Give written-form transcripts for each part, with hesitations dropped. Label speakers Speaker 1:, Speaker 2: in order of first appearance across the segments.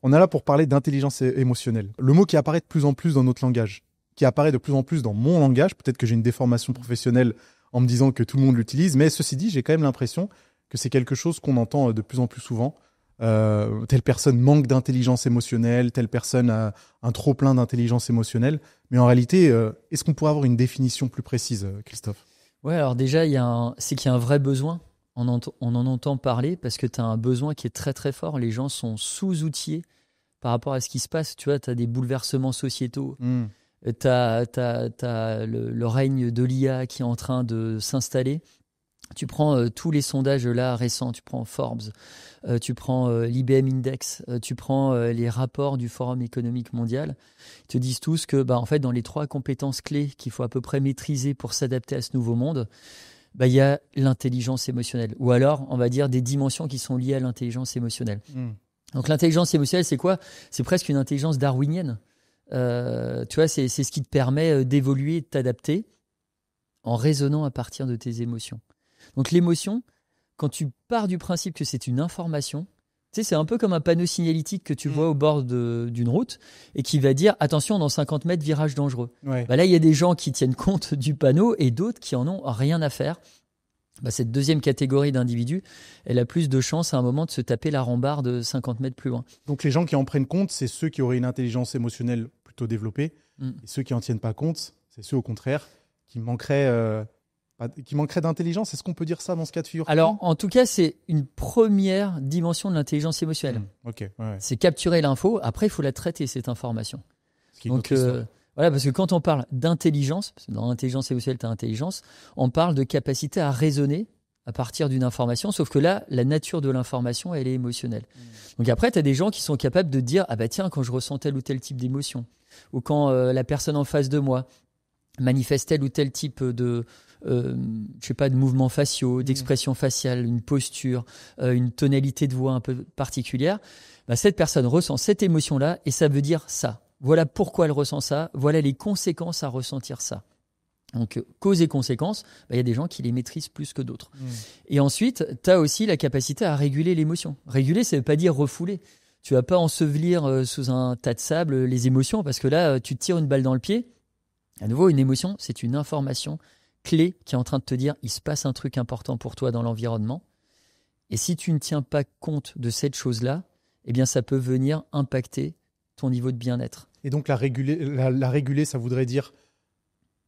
Speaker 1: On est là pour parler d'intelligence émotionnelle. Le mot qui apparaît de plus en plus dans notre langage, qui apparaît de plus en plus dans mon langage. Peut-être que j'ai une déformation professionnelle en me disant que tout le monde l'utilise, mais ceci dit, j'ai quand même l'impression que c'est quelque chose qu'on entend de plus en plus souvent. Telle personne manque d'intelligence émotionnelle, telle personne a un trop plein d'intelligence émotionnelle. Mais en réalité, est-ce qu'on pourrait avoir une définition plus précise, Christophe?
Speaker 2: Ouais, alors déjà, c'est qu'il y a un vrai besoin. On en entend parler parce que tu as un besoin qui est très très fort. Les gens sont sous-outillés par rapport à ce qui se passe. Tu vois, tu as des bouleversements sociétaux. Tu as le règne de l'IA qui est en train de s'installer. Tu prends tous les sondages là récents, tu prends Forbes, tu prends l'IBM Index, tu prends les rapports du Forum économique mondial. Ils te disent tous que en fait, dans les 3 compétences clés qu'il faut à peu près maîtriser pour s'adapter à ce nouveau monde, il y a l'intelligence émotionnelle. Ou alors, on va dire des dimensions qui sont liées à l'intelligence émotionnelle. Donc l'intelligence émotionnelle, c'est quoi? C'est presque une intelligence darwinienne. Tu vois, c'est ce qui te permet d'évoluer et de t'adapter en raisonnant à partir de tes émotions. Donc l'émotion, quand tu pars du principe que c'est une information, tu sais, c'est un peu comme un panneau signalétique que tu vois au bord d'une route et qui va dire « Attention, dans 50 mètres, virage dangereux ». Là, il y a des gens qui tiennent compte du panneau et d'autres qui en ont rien à faire. Cette deuxième catégorie d'individus, elle a plus de chances à un moment de se taper la rambarde de 50 mètres plus loin.
Speaker 1: Donc les gens qui en prennent compte, c'est ceux qui auraient une intelligence émotionnelle plutôt développée. Et ceux qui n'en tiennent pas compte, c'est ceux au contraire qui manqueraient d'intelligence. Est-ce qu'on peut dire ça dans ce cas de figure?
Speaker 2: Alors, en tout cas, c'est une première dimension de l'intelligence émotionnelle. C'est capturer l'info. Après, il faut la traiter, cette information. Donc, voilà, parce que quand on parle d'intelligence, parce que dans l'intelligence émotionnelle, tu as intelligence, on parle de capacité à raisonner à partir d'une information, sauf que là, la nature de l'information, elle est émotionnelle. Donc après, tu as des gens qui sont capables de dire « Ah bah tiens, quand je ressens tel ou tel type d'émotion, ou quand la personne en face de moi manifeste tel ou tel type de mouvements faciaux, d'expression faciale, une posture, une tonalité de voix un peu particulière, cette personne ressent cette émotion-là et ça veut dire ça. Voilà pourquoi elle ressent ça, voilà les conséquences à ressentir ça. Donc, cause et conséquences, il y a des gens qui les maîtrisent plus que d'autres. Et ensuite, tu as aussi la capacité à réguler l'émotion. Réguler, ça ne veut pas dire refouler. Tu ne vas pas ensevelir sous un tas de sable les émotions parce que là, tu te tires une balle dans le pied. À nouveau, une émotion, c'est une information clé qui est en train de te dire il se passe un truc important pour toi dans l'environnement. Et si tu ne tiens pas compte de cette chose-là, eh bien, ça peut venir impacter ton niveau de bien-être.
Speaker 1: Et donc, la réguler, ça voudrait dire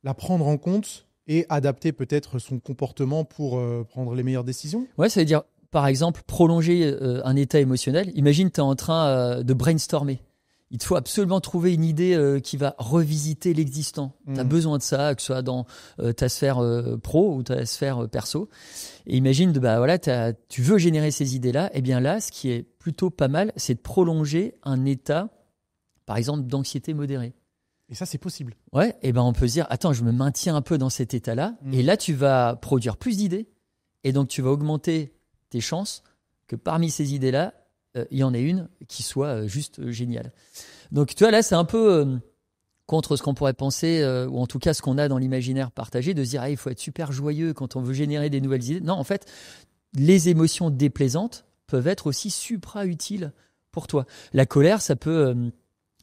Speaker 1: la prendre en compte et adapter peut-être son comportement pour prendre les meilleures décisions?
Speaker 2: Ouais, ça veut dire, par exemple, prolonger un état émotionnel. Imagine, tu es en train de brainstormer. Il te faut absolument trouver une idée qui va revisiter l'existant. Tu as besoin de ça, que ce soit dans ta sphère pro ou ta sphère perso. Et imagine, tu veux générer ces idées-là. Eh bien là, ce qui est plutôt pas mal, c'est de prolonger un état, par exemple, d'anxiété modérée.
Speaker 1: Et ça, c'est possible.
Speaker 2: Ouais, et on peut se dire, attends, je me maintiens un peu dans cet état-là. Et là, tu vas produire plus d'idées. Et donc, tu vas augmenter tes chances que parmi ces idées-là, il y en ait une qui soit juste géniale. Donc, tu vois, là, c'est un peu contre ce qu'on pourrait penser, ou en tout cas ce qu'on a dans l'imaginaire partagé, de se dire, il faut être super joyeux quand on veut générer des nouvelles idées. Non, en fait, les émotions déplaisantes peuvent être aussi supra-utiles pour toi. La colère, ça peut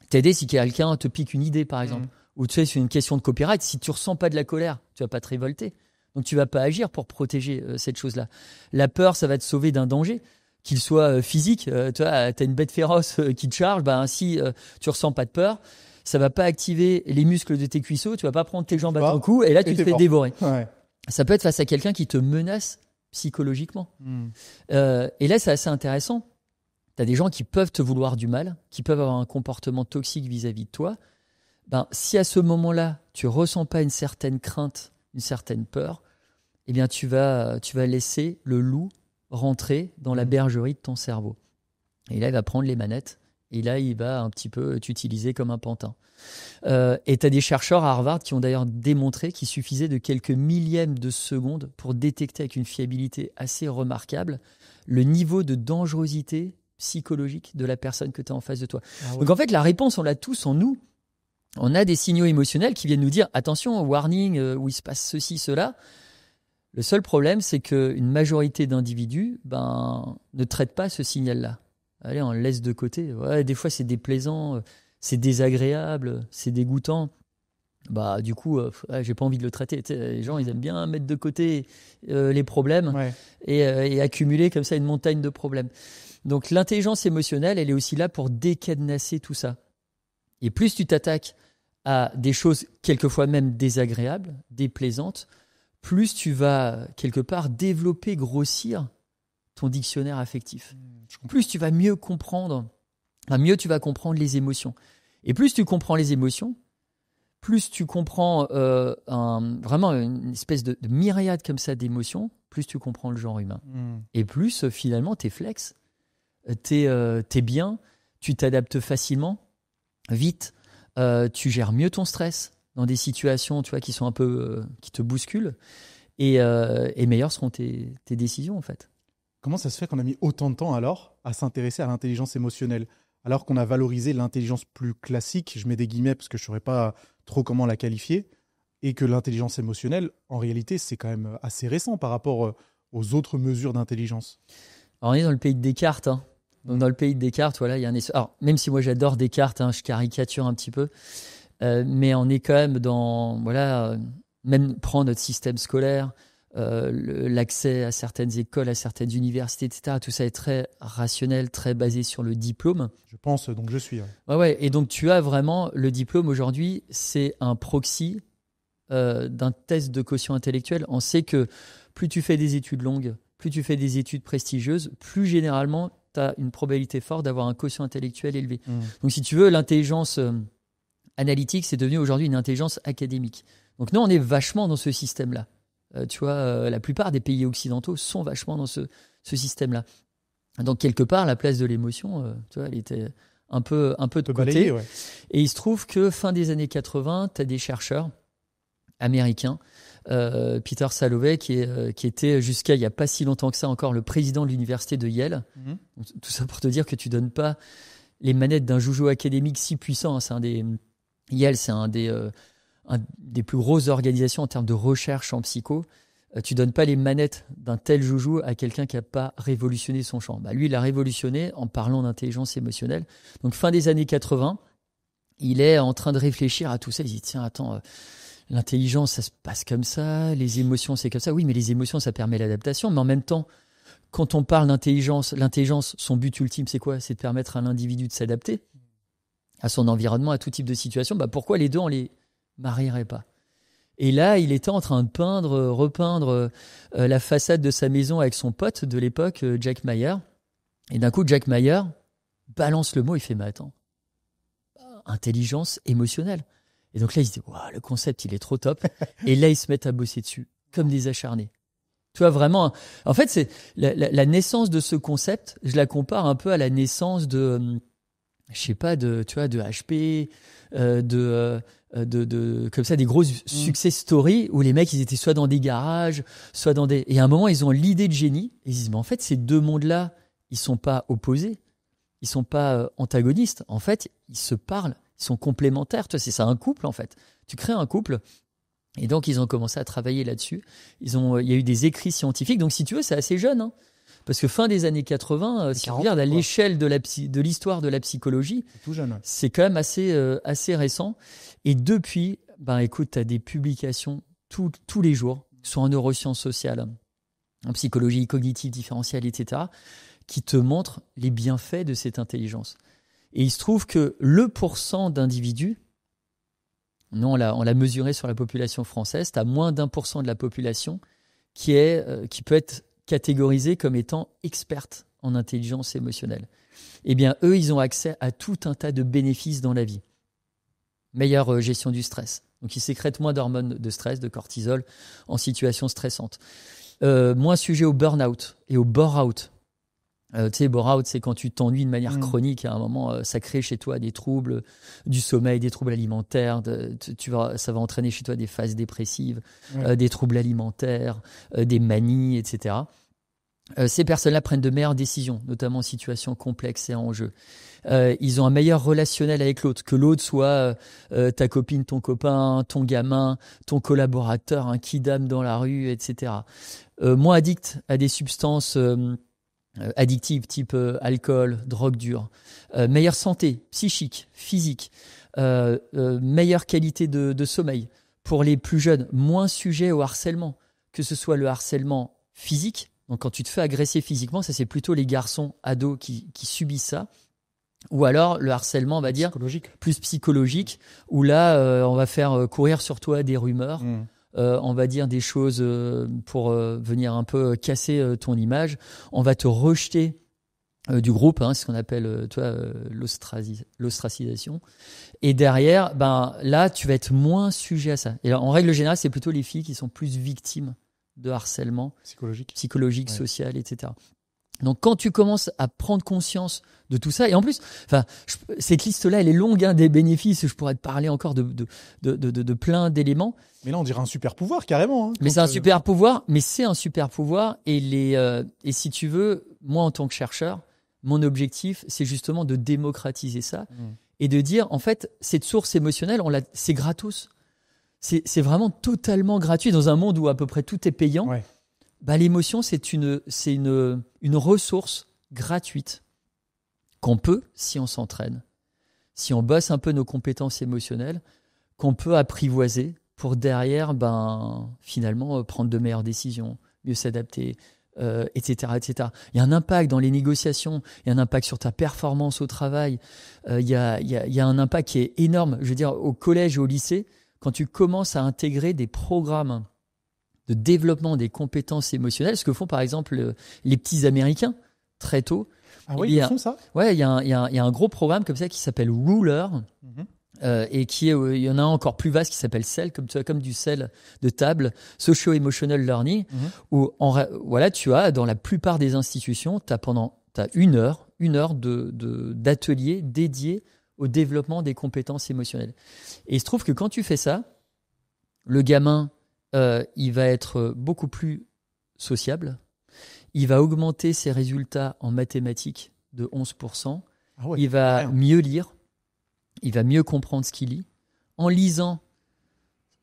Speaker 2: t'aider si quelqu'un te pique une idée, par exemple. Ou tu sais, c'est une question de copyright. Si tu ressens pas de la colère, tu vas pas te révolter. Donc, tu vas pas agir pour protéger cette chose-là. La peur, ça va te sauver d'un danger, qu'il soit physique. Tu vois, tu as une bête féroce qui te charge. Si tu ressens pas de peur, ça va pas activer les muscles de tes cuisseaux. Tu vas pas prendre tes jambes à ton cou et là, tu te fais dévorer. Ouais. Ça peut être face à quelqu'un qui te menace psychologiquement. Et là, c'est assez intéressant. Tu as des gens qui peuvent te vouloir du mal, qui peuvent avoir un comportement toxique vis-à-vis de toi. Si à ce moment-là, tu ressens pas une certaine crainte, une certaine peur, eh bien, tu vas laisser le loup rentrer dans la bergerie de ton cerveau. Et là, il va prendre les manettes et là, il va un petit peu t'utiliser comme un pantin. Et tu as des chercheurs à Harvard qui ont d'ailleurs démontré qu'il suffisait de quelques millièmes de secondes pour détecter avec une fiabilité assez remarquable le niveau de dangerosité psychologique de la personne que tu as en face de toi. Ah ouais. Donc en fait, la réponse, on l'a tous en nous. On a des signaux émotionnels qui viennent nous dire « Attention, warning, où il se passe ceci, cela ». Le seul problème, c'est qu'une majorité d'individus ne traitent pas ce signal-là. allez, on le laisse de côté. Ouais, des fois, c'est déplaisant, c'est désagréable, c'est dégoûtant. Bah, du coup, ouais, j'ai pas envie de le traiter. Tu sais, les gens, ils aiment bien mettre de côté les problèmes et accumuler comme ça une montagne de problèmes. Donc, l'intelligence émotionnelle, elle est aussi là pour décadenasser tout ça. Et plus tu t'attaques à des choses quelquefois même désagréables, déplaisantes, plus tu vas quelque part développer, grossir ton dictionnaire affectif. Plus tu vas mieux comprendre, mieux tu vas comprendre les émotions. Et plus tu comprends les émotions, plus tu comprends vraiment une espèce de myriade comme ça d'émotions, plus tu comprends le genre humain. Et plus finalement t'es flex, t'es bien, tu t'adaptes facilement, vite, tu gères mieux ton stress dans des situations, tu vois, qui sont un peu qui te bousculent, et meilleures seront tes décisions en fait.
Speaker 1: Comment ça se fait qu'on a mis autant de temps alors à s'intéresser à l'intelligence émotionnelle, alors qu'on a valorisé l'intelligence plus classique, je mets des guillemets parce que je ne saurais pas trop comment la qualifier, et que l'intelligence émotionnelle, en réalité, c'est quand même assez récent par rapport aux autres mesures d'intelligence.
Speaker 2: Alors on est dans le pays de Descartes, hein. Donc dans le pays de Descartes, voilà, il y a alors même si moi j'adore Descartes, hein, je caricature un petit peu, mais on est quand même dans même prendre notre système scolaire, l'accès à certaines écoles, à certaines universités, etc. Tout ça est très rationnel, très basé sur le diplôme.
Speaker 1: Je pense, donc je suis.
Speaker 2: Ouais. Et donc tu as vraiment le diplôme aujourd'hui, c'est un proxy d'un test de quotient intellectuel. On sait que plus tu fais des études longues, plus tu fais des études prestigieuses, plus généralement tu as une probabilité forte d'avoir un quotient intellectuel élevé. Donc si tu veux, l'intelligence analytique, c'est devenu aujourd'hui une intelligence académique. Donc nous, on est vachement dans ce système-là. Tu vois, la plupart des pays occidentaux sont vachement dans ce système-là. Donc quelque part, la place de l'émotion, tu vois, elle était un peu de côté.
Speaker 1: Balayé, ouais.
Speaker 2: Et il se trouve que fin des années 80, tu as des chercheurs américain, Peter Salovey, qui était jusqu'à il n'y a pas si longtemps que ça encore le président de l'université de Yale. Donc, tout ça pour te dire que tu donnes pas les manettes d'un joujou académique si puissant. Hein. Yale, c'est un des plus grosses organisations en termes de recherche en psycho. Tu donnes pas les manettes d'un tel joujou à quelqu'un qui n'a pas révolutionné son champ. Bah, lui, il a révolutionné en parlant d'intelligence émotionnelle. Donc fin des années 80, il est en train de réfléchir à tout ça. Il dit, tiens, attends, l'intelligence, ça se passe comme ça, les émotions, c'est comme ça. Oui, mais les émotions, ça permet l'adaptation. Mais en même temps, quand on parle d'intelligence, l'intelligence, son but ultime, c'est quoi? C'est de permettre à l'individu de s'adapter à son environnement, à tout type de situation. Bah, pourquoi les deux, on les marierait pas? Et là, il était en train de repeindre la façade de sa maison avec son pote de l'époque, Jack Mayer. Et d'un coup, Jack Mayer balance le mot, il fait, mais attends, intelligence émotionnelle. Et donc là, il se dit, waouh, le concept, il est trop top. Et là, ils se mettent à bosser dessus, comme des acharnés. Tu vois, vraiment, en fait, c'est la naissance de ce concept, je la compare un peu à la naissance de, je sais pas, de HP, comme ça, des grosses success stories où les mecs, ils étaient soit dans des garages, soit dans des... Et à un moment, ils ont l'idée de génie. Et ils disent, mais en fait, ces deux mondes-là, ils sont pas opposés. Ils sont pas antagonistes. En fait, ils se parlent. Ils sont complémentaires. Tu vois, c'est ça, un couple, en fait. Tu crées un couple. Et donc, ils ont commencé à travailler là-dessus. Il y a eu des écrits scientifiques. Donc, si tu veux, c'est assez jeune, hein. Parce que fin des années 80, si on regarde à l'échelle de l'histoire de la psychologie,
Speaker 1: c'est tout jeune.
Speaker 2: C'est quand même assez récent. Et depuis, écoute, tu as des publications tous les jours, soit en neurosciences sociales, en psychologie cognitive différentielle, etc., qui te montrent les bienfaits de cette intelligence. Et il se trouve que le pourcent d'individus, nous on l'a mesuré sur la population française, tu as moins d'1% de la population qui peut être catégorisée comme étant experte en intelligence émotionnelle. Eh bien, eux, ils ont accès à tout un tas de bénéfices dans la vie. Meilleure gestion du stress. Donc, ils sécrètent moins d'hormones de stress, de cortisol en situation stressante. Moins sujet au burn-out et au bore-out. Tu sais, bore-out, c'est quand tu t'ennuies de manière chronique. À un moment, ça crée chez toi des troubles du sommeil, des troubles alimentaires. Ça va entraîner chez toi des phases dépressives, des troubles alimentaires, des manies, etc. Ces personnes-là prennent de meilleures décisions, notamment en situation complexe et en jeu. Ils ont un meilleur relationnel avec l'autre, que l'autre soit ta copine, ton copain, ton gamin, ton collaborateur, un kidam dans la rue, etc. Moins addict à des substances addictives type alcool, drogue dure, meilleure santé psychique, physique, meilleure qualité de sommeil. Pour les plus jeunes, moins sujet au harcèlement, que ce soit le harcèlement physique, donc quand tu te fais agresser physiquement, ça c'est plutôt les garçons ados qui subissent ça, ou alors le harcèlement, on va dire, plus psychologique, où là, on va faire courir sur toi des rumeurs, on va dire des choses pour venir un peu casser ton image, on va te rejeter du groupe, c'est ce qu'on appelle l'ostracisation. Et derrière, là, tu vas être moins sujet à ça. Et en règle générale, c'est plutôt les filles qui sont plus victimes de harcèlement psychologique, social, etc. Donc, quand tu commences à prendre conscience de tout ça, et en plus, cette liste-là, elle est longue, des bénéfices. Je pourrais te parler encore de plein d'éléments.
Speaker 1: Mais là, on dirait un super pouvoir, carrément.
Speaker 2: Mais c'est un super pouvoir, et si tu veux, moi, en tant que chercheur, mon objectif, c'est justement de démocratiser ça et de dire, en fait, cette source émotionnelle, c'est gratos. C'est vraiment totalement gratuit dans un monde où à peu près tout est payant.
Speaker 1: Ouais.
Speaker 2: L'émotion, c'est une ressource gratuite qu'on peut, si on s'entraîne, si on bosse un peu nos compétences émotionnelles, qu'on peut apprivoiser pour derrière, finalement, prendre de meilleures décisions, mieux s'adapter, etc., etc. Il y a un impact dans les négociations, il y a un impact sur ta performance au travail, il y a un impact qui est énorme. Je veux dire, au collège et au lycée, quand tu commences à intégrer des programmes de développement des compétences émotionnelles, ce que font par exemple les petits Américains très tôt.
Speaker 1: Ah oui, ils font ça ?
Speaker 2: Ouais, il y a un gros programme comme ça qui s'appelle Ruler. Et il y en a un encore plus vaste qui s'appelle SEL, comme du SEL de table, Socio-Emotional Learning, où tu as dans la plupart des institutions, t'as une heure d'atelier dédié au développement des compétences émotionnelles. Et il se trouve que quand tu fais ça, le gamin, il va être beaucoup plus sociable, il va augmenter ses résultats en mathématiques de 11%, il va mieux lire, il va mieux comprendre ce qu'il lit. En lisant,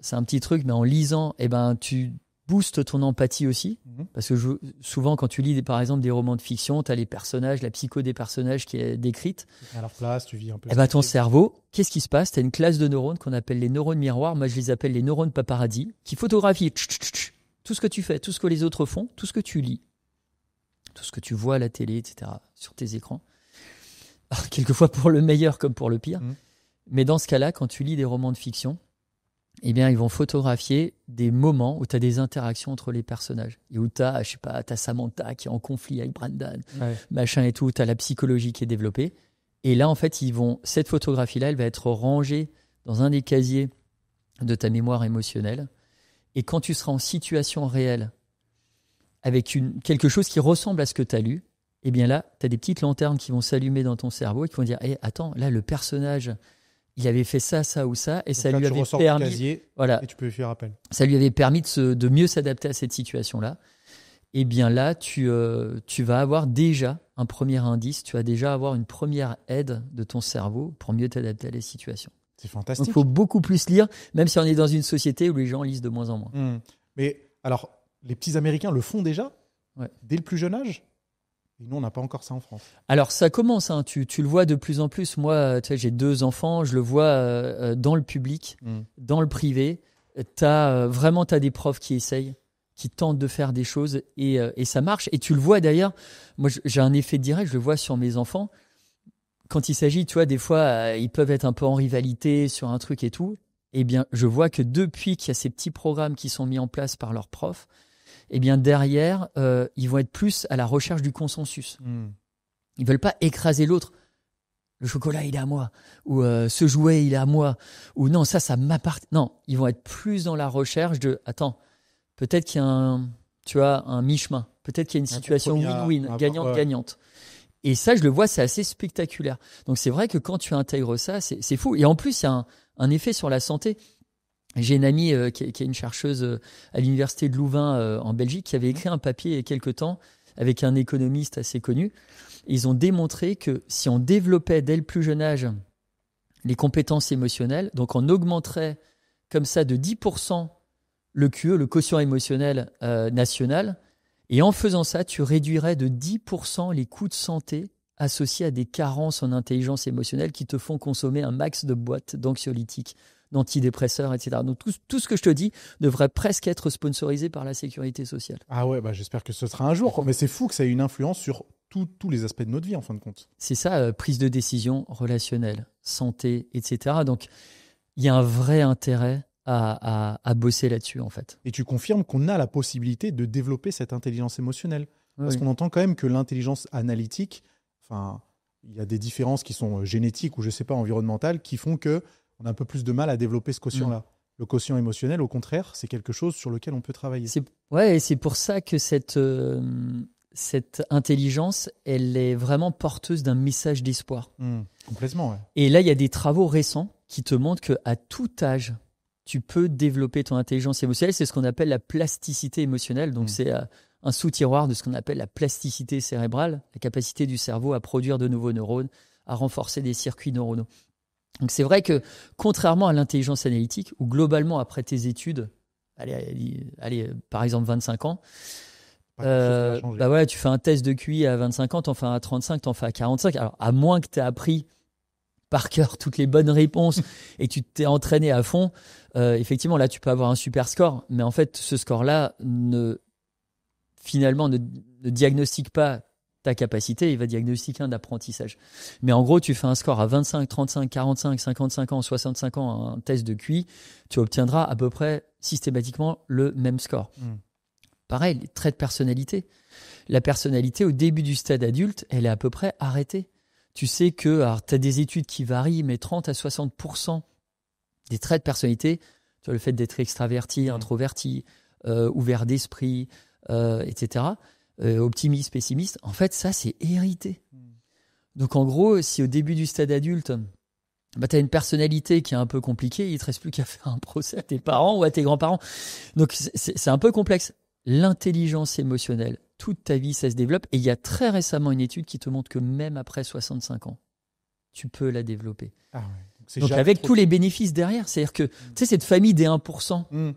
Speaker 2: c'est un petit truc, mais en lisant, tu boostes ton empathie aussi. Parce que souvent, quand tu lis, par exemple, des romans de fiction, tu as les personnages, la psycho des personnages qui est décrite.
Speaker 1: À leur place, tu vis un peu.
Speaker 2: Ton cerveau, qu'est-ce qui se passe ? Tu as une classe de neurones qu'on appelle les neurones miroirs. Moi, je les appelle les neurones paparazzi, qui photographient tout ce que tu fais, tout ce que les autres font, tout ce que tu lis, tout ce que tu vois à la télé, etc., sur tes écrans. Alors, quelquefois pour le meilleur comme pour le pire. Mais dans ce cas-là, quand tu lis des romans de fiction, ils vont photographier des moments où tu as des interactions entre les personnages. Et où tu as, t'as Samantha qui est en conflit avec Brandon, machin et tout, tu as la psychologie qui est développée. Et là, en fait, cette photographie-là, elle va être rangée dans un des casiers de ta mémoire émotionnelle. Et quand tu seras en situation réelle, avec quelque chose qui ressemble à ce que tu as lu, là, tu as des petites lanternes qui vont s'allumer dans ton cerveau et qui vont dire attends, là, le personnage, il avait fait ça, ça ou ça, et donc ça lui avait permis.
Speaker 1: Casier, et tu peux faire appel.
Speaker 2: Ça lui avait permis de mieux s'adapter à cette situation-là. Là, tu vas avoir déjà un premier indice, tu vas déjà avoir une première aide de ton cerveau pour mieux t'adapter à les situations.
Speaker 1: C'est fantastique.
Speaker 2: Donc, il faut beaucoup plus lire, même si on est dans une société où les gens lisent de moins en moins.
Speaker 1: Mais alors, les petits Américains le font déjà dès le plus jeune âge ? Et nous, on n'a pas encore ça en France.
Speaker 2: Alors, ça commence. Tu le vois de plus en plus. Moi, j'ai 2 enfants. Je le vois dans le public, dans le privé. T'as des profs qui essayent, qui tentent de faire des choses et ça marche. Et tu le vois d'ailleurs. Moi, j'ai un effet direct. Je le vois sur mes enfants. Quand il s'agit, des fois, ils peuvent être un peu en rivalité sur un truc et tout. Je vois que depuis qu'il y a ces petits programmes qui sont mis en place par leurs profs, derrière, ils vont être plus à la recherche du consensus. Ils ne veulent pas écraser l'autre. Le chocolat, il est à moi. Ou ce jouet, il est à moi. Ou non, ça m'appartient. Non, ils vont être plus dans la recherche de attends, peut-être qu'il y a un mi-chemin. Peut-être qu'il y a une situation win-win, gagnante-gagnante. Et ça, je le vois, c'est assez spectaculaire. Donc, c'est vrai que quand tu intègres ça, c'est fou. Et en plus, il y a un effet sur la santé. J'ai une amie qui est une chercheuse à l'université de Louvain en Belgique qui avait écrit un papier il y a quelque temps avec un économiste assez connu. Ils ont démontré que si on développait dès le plus jeune âge les compétences émotionnelles, donc on augmenterait comme ça de 10% le QE, le quotient émotionnel national, Et en faisant ça, tu réduirais de 10% les coûts de santé associés à des carences en intelligence émotionnelle qui te font consommer un max de boîtes d'anxiolytiques, d'antidépresseurs, etc. Donc tout ce que je te dis devrait presque être sponsorisé par la sécurité sociale.
Speaker 1: Ah ouais, j'espère que ce sera un jour. Mais c'est fou que ça ait une influence sur tous les aspects de notre vie, en fin de compte.
Speaker 2: C'est ça, prise de décision relationnelle, santé, etc. Donc, il y a un vrai intérêt à bosser là-dessus, en fait.
Speaker 1: Et tu confirmes qu'on a la possibilité de développer cette intelligence émotionnelle. Parce
Speaker 2: Oui.
Speaker 1: qu'on entend quand même que l'intelligence analytique, il y a des différences qui sont génétiques ou, je sais pas, environnementales, qui font qu'on a un peu plus de mal à développer ce quotient-là. Le quotient émotionnel, au contraire, c'est quelque chose sur lequel on peut travailler.
Speaker 2: Et c'est pour ça que cette intelligence, elle est vraiment porteuse d'un message d'espoir.
Speaker 1: Complètement, ouais.
Speaker 2: Et là, il y a des travaux récents qui te montrent qu'à tout âge, tu peux développer ton intelligence émotionnelle. C'est ce qu'on appelle la plasticité émotionnelle. Donc, c'est un sous-tiroir de ce qu'on appelle la plasticité cérébrale, la capacité du cerveau à produire de nouveaux neurones, à renforcer des circuits neuronaux. Donc, c'est vrai que, contrairement à l'intelligence analytique, où globalement, après tes études, allez par exemple 25 ans, tu fais un test de QI à 25 ans, t'en fais un à 35, t'en fais à 45. Alors, à moins que tu aies appris par cœur toutes les bonnes réponses et que tu t'es entraîné à fond, effectivement, là, tu peux avoir un super score. Mais en fait, ce score-là finalement ne diagnostique pas ta capacité, il va diagnostiquer un apprentissage. Mais en gros, tu fais un score à 25, 35, 45, 55 ans, 65 ans, un test de QI, tu obtiendras à peu près systématiquement le même score. Pareil, les traits de personnalité. La personnalité, au début du stade adulte, elle est à peu près arrêtée. Tu sais que tu as des études qui varient, mais 30 à 60% des traits de personnalité, tu vois, le fait d'être extraverti, introverti, ouvert d'esprit, etc., optimiste, pessimiste, en fait, ça, c'est hérité. Donc, en gros, si au début du stade adulte, tu as une personnalité qui est un peu compliquée, il ne te reste plus qu'à faire un procès à tes parents ou à tes grands-parents. Donc, c'est un peu complexe. L'intelligence émotionnelle, toute ta vie, ça se développe. Et il y a très récemment une étude qui te montre que même après 65 ans, tu peux la développer.
Speaker 1: Ah ouais.
Speaker 2: Donc avec tous les bénéfices derrière. C'est-à-dire que cette famille des 1%,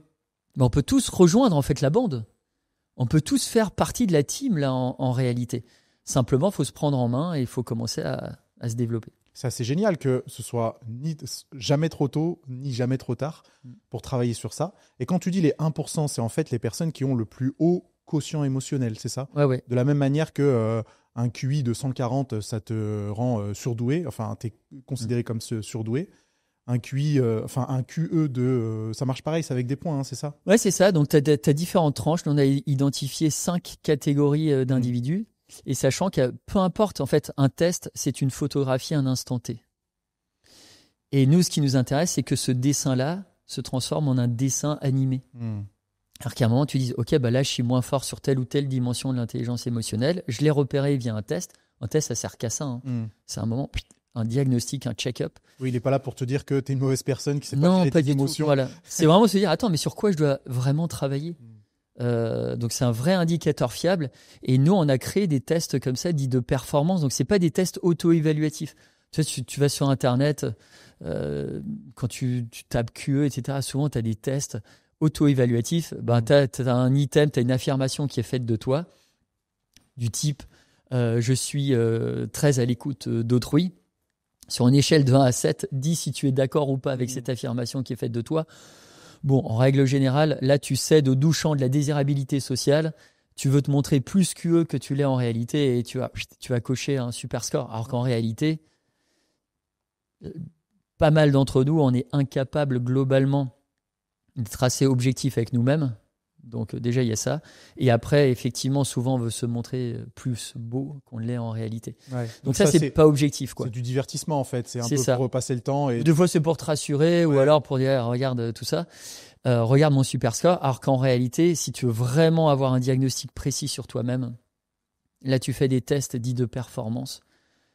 Speaker 2: on peut tous rejoindre en fait la bande. On peut tous faire partie de la team là en réalité. Simplement, il faut se prendre en main et il faut commencer à se développer.
Speaker 1: C'est assez génial que ce soit ni jamais trop tôt, ni jamais trop tard pour travailler sur ça. Et quand tu dis les 1%, c'est en fait les personnes qui ont le plus haut quotient émotionnel, c'est ça ?
Speaker 2: Ouais.
Speaker 1: De la même manière que un QI de 140, ça te rend surdoué, enfin, tu es considéré comme surdoué. Un QI, un QE ça marche pareil, c'est avec des points, c'est ça ?
Speaker 2: Ouais, c'est ça. Donc, tu as différentes tranches. On a identifié 5 catégories d'individus. Et sachant que peu importe, en fait, un test, c'est une photographie à un instant T. Et nous, ce qui nous intéresse, c'est que ce dessin-là se transforme en un dessin animé. Alors qu'à un moment, tu dis, OK, là, je suis moins fort sur telle ou telle dimension de l'intelligence émotionnelle. Je l'ai repéré via un test. Un test, ça sert qu'à ça. C'est un moment, un diagnostic, un check-up.
Speaker 1: Oui, il n'est pas là pour te dire que tu es une mauvaise personne qui ne sait pas gérer tes émotions.
Speaker 2: Voilà. C'est vraiment se dire, attends, mais sur quoi je dois vraiment travailler ? Donc c'est un vrai indicateur fiable et nous on a créé des tests comme ça dits de performance, donc c'est pas des tests auto-évaluatifs. Tu vas sur internet, quand tu tapes QE, etc., souvent tu as des tests auto-évaluatifs. Tu as un item, tu as une affirmation qui est faite de toi du type je suis très à l'écoute d'autrui. Sur une échelle de 1 à 7, dis si tu es d'accord ou pas avec cette affirmation qui est faite de toi. Bon, en règle générale, là, tu cèdes au doux champ de la désirabilité sociale. Tu veux te montrer plus QE que tu l'es en réalité et tu vas cocher un super score. Alors qu'en réalité, pas mal d'entre nous, on est incapables globalement d'être assez objectifs avec nous-mêmes. Donc déjà, il y a ça. Et après, effectivement, souvent, on veut se montrer plus beau qu'on l'est en réalité. Ouais. Donc ça, c'est pas objectif, quoi.
Speaker 1: C'est du divertissement, en fait. C'est un peu pour repasser le temps. Et...
Speaker 2: Des fois, c'est pour te rassurer ou alors pour dire, regarde tout ça. Regarde mon super score. Alors qu'en réalité, si tu veux vraiment avoir un diagnostic précis sur toi-même, là, tu fais des tests dits de performance.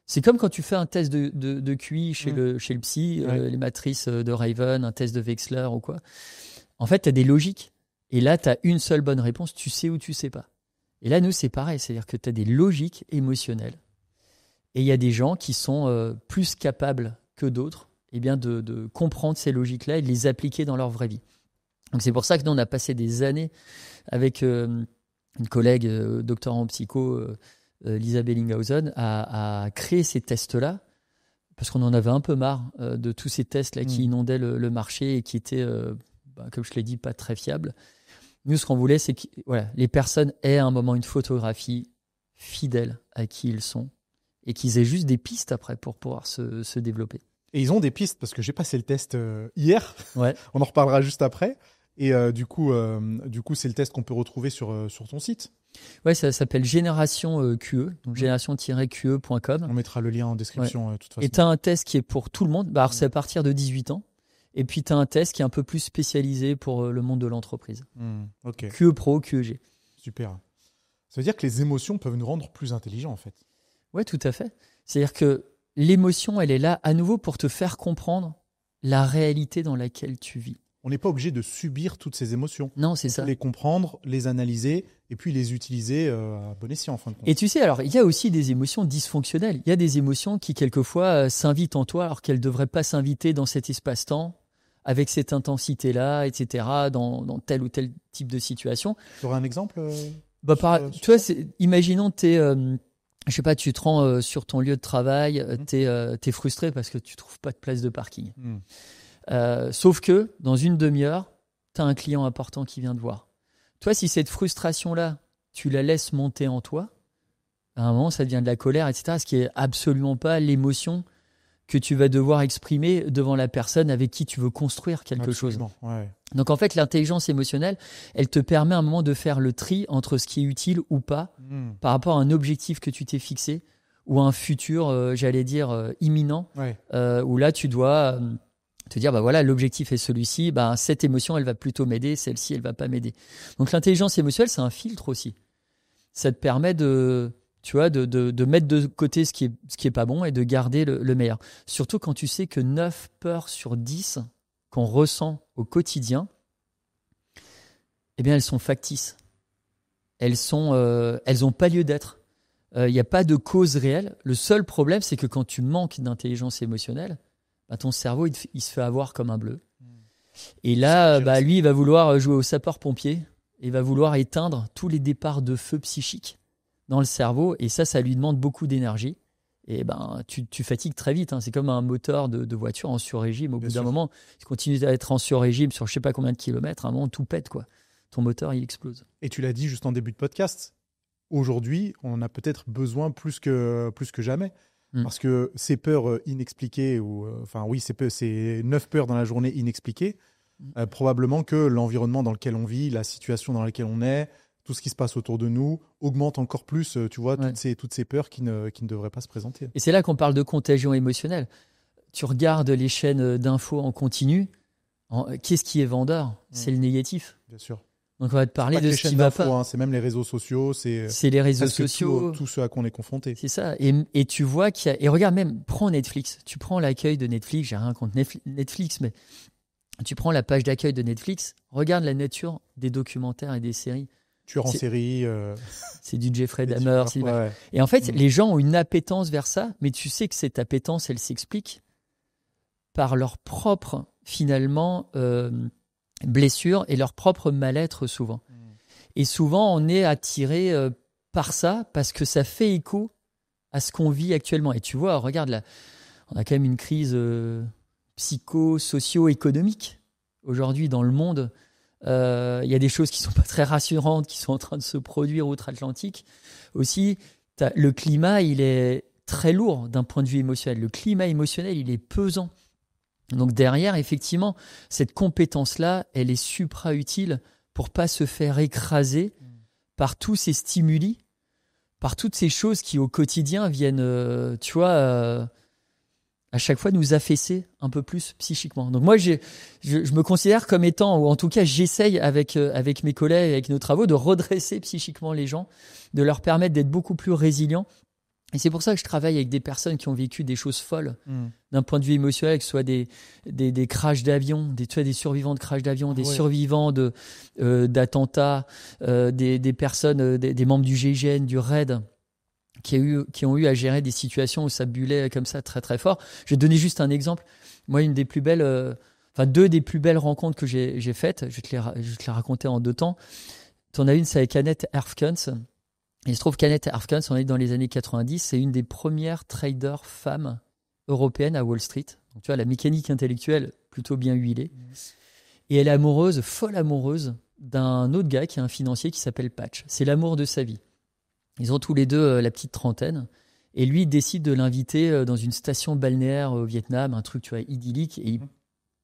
Speaker 2: C'est comme quand tu fais un test de QI chez le psy, les matrices de Raven, un test de Wechsler ou quoi. En fait, tu as des logiques. Et là, tu as une seule bonne réponse, tu sais ou tu sais pas. Et là, nous, c'est pareil, c'est-à-dire que tu as des logiques émotionnelles. Et il y a des gens qui sont plus capables que d'autres de comprendre ces logiques-là et de les appliquer dans leur vraie vie. Donc c'est pour ça que nous, on a passé des années avec une collègue doctorant en psycho, Lisa Bellinghausen, a créé ces tests-là parce qu'on en avait un peu marre de tous ces tests-là qui inondaient le marché et qui étaient, comme je l'ai dit, pas très fiables. Nous, ce qu'on voulait, c'est que les personnes aient à un moment une photographie fidèle à qui ils sont et qu'ils aient juste des pistes après pour pouvoir se développer.
Speaker 1: Et ils ont des pistes parce que j'ai passé le test hier.
Speaker 2: Ouais.
Speaker 1: On en reparlera juste après. Et du coup, c'est le test qu'on peut retrouver sur ton site.
Speaker 2: Ouais, ça s'appelle Génération QE, donc génération-QE.com.
Speaker 1: On mettra le lien en description de toute façon.
Speaker 2: Et tu as un test qui est pour tout le monde. Alors, c'est à partir de 18 ans. Et puis, tu as un test qui est un peu plus spécialisé pour le monde de l'entreprise.
Speaker 1: Ok.
Speaker 2: QE Pro, QEG.
Speaker 1: Super. Ça veut dire que les émotions peuvent nous rendre plus intelligents, en fait.
Speaker 2: Ouais, tout à fait. C'est-à-dire que l'émotion, elle est là à nouveau pour te faire comprendre la réalité dans laquelle tu vis.
Speaker 1: On n'est pas obligé de subir toutes ces émotions.
Speaker 2: Non, c'est ça.
Speaker 1: Les comprendre, les analyser et puis les utiliser à bon escient en fin de compte.
Speaker 2: Et tu sais, alors il y a aussi des émotions dysfonctionnelles. Il y a des émotions qui quelquefois s'invitent en toi alors qu'elles ne devraient pas s'inviter dans cet espace-temps, avec cette intensité-là, etc., dans tel ou tel type de situation.
Speaker 1: Tu aurais un exemple
Speaker 2: tu vois, imaginons tu es... je sais pas, tu te rends sur ton lieu de travail, t'es frustré parce que tu trouves pas de place de parking. Sauf que dans une demi-heure, tu as un client important qui vient te voir. Toi, si cette frustration-là, tu la laisses monter en toi, à un moment, ça devient de la colère, etc., ce qui est absolument pas l'émotion que tu vas devoir exprimer devant la personne avec qui tu veux construire quelque chose.
Speaker 1: Ouais.
Speaker 2: Donc en fait, l'intelligence émotionnelle, elle te permet à un moment de faire le tri entre ce qui est utile ou pas par rapport à un objectif que tu t'es fixé ou à un futur, imminent, où là, tu dois te dire, l'objectif est celui-ci, cette émotion, elle va plutôt m'aider, celle-ci, elle va pas m'aider. Donc l'intelligence émotionnelle, c'est un filtre aussi. Ça te permet de mettre de côté ce qui est pas bon et de garder le meilleur. Surtout quand tu sais que 9 peurs sur 10 qu'on ressent au quotidien, eh bien, elles sont factices. Elles ont pas lieu d'être. Il n'y a pas de cause réelle. Le seul problème, c'est que quand tu manques d'intelligence émotionnelle, ton cerveau, il se fait avoir comme un bleu. Et là, lui, il va vouloir jouer au sapeur-pompier. Il va vouloir éteindre tous les départs de feu psychiques dans le cerveau. Et ça lui demande beaucoup d'énergie. Et tu fatigues très vite. C'est comme un moteur de voiture en sur-régime. Au bout d'un moment, tu continues à être en sur-régime sur je ne sais pas combien de kilomètres. À un moment, tout pète, quoi. Ton moteur, il explose.
Speaker 1: Et tu l'as dit juste en début de podcast. Aujourd'hui, on en a peut-être besoin plus que jamais. Parce que ces peurs inexpliquées, c'est 9 peurs dans la journée inexpliquées, probablement que l'environnement dans lequel on vit, la situation dans laquelle on est, tout ce qui se passe autour de nous, augmente encore plus, toutes ces peurs qui ne devraient pas se présenter.
Speaker 2: Et c'est là qu'on parle de contagion émotionnelle. Tu regardes les chaînes d'infos en continu, qu'est-ce qui est vendeur ? C'est le négatif.
Speaker 1: Bien sûr.
Speaker 2: Donc on va te parler de ce qui va pas.
Speaker 1: C'est même les réseaux sociaux, c'est
Speaker 2: les réseaux sociaux,
Speaker 1: tout ce à quoi on est confronté.
Speaker 2: C'est ça. Et tu vois qu'il y a. Et regarde même, prends Netflix. Tu prends l'accueil de Netflix. J'ai rien contre Netflix, mais tu prends la page d'accueil de Netflix. Regarde la nature des documentaires et des séries.
Speaker 1: Tueur en série.
Speaker 2: C'est du Jeffrey Dahmer. Et en fait, les gens ont une appétence vers ça, mais tu sais que cette appétence, elle s'explique par leur propre finalement. Blessures et leur propre mal-être souvent. Et souvent, on est attiré par ça parce que ça fait écho à ce qu'on vit actuellement. Et tu vois, regarde, là, on a quand même une crise socio-économique aujourd'hui dans le monde. Il y a des choses qui ne sont pas très rassurantes qui sont en train de se produire outre-Atlantique. Aussi, le climat, il est très lourd d'un point de vue émotionnel. Le climat émotionnel, il est pesant. Donc derrière, effectivement, cette compétence-là, elle est supra-utile pour pas se faire écraser par tous ces stimuli, par toutes ces choses qui au quotidien viennent, à chaque fois nous affaisser un peu plus psychiquement. Donc moi, je me considère comme étant, ou en tout cas j'essaye avec mes collègues, avec nos travaux, de redresser psychiquement les gens, de leur permettre d'être beaucoup plus résilients. Et c'est pour ça que je travaille avec des personnes qui ont vécu des choses folles d'un point de vue émotionnel, que ce soit des crashs d'avion, des survivants de crashs d'avion, des survivants d'attentats, des personnes, des membres du GIGN, du RAID, qui ont eu à gérer des situations où ça bullait comme ça très très fort. Je vais te donner juste un exemple. Moi, une des plus belles, deux des plus belles rencontres que j'ai faites, je vais te les raconter en 2 temps. T'en as une, c'est avec Annette Herfkens. Et il se trouve qu'Annette Herfkens, on est dans les années 90, c'est une des premières traders femmes européennes à Wall Street. Donc, tu vois, la mécanique intellectuelle plutôt bien huilée. Et elle est amoureuse, folle amoureuse, d'un autre gars qui est un financier qui s'appelle Patch. C'est l'amour de sa vie. Ils ont tous les deux la petite trentaine. Et lui, il décide de l'inviter dans une station balnéaire au Vietnam, un truc, tu vois, idyllique. Et il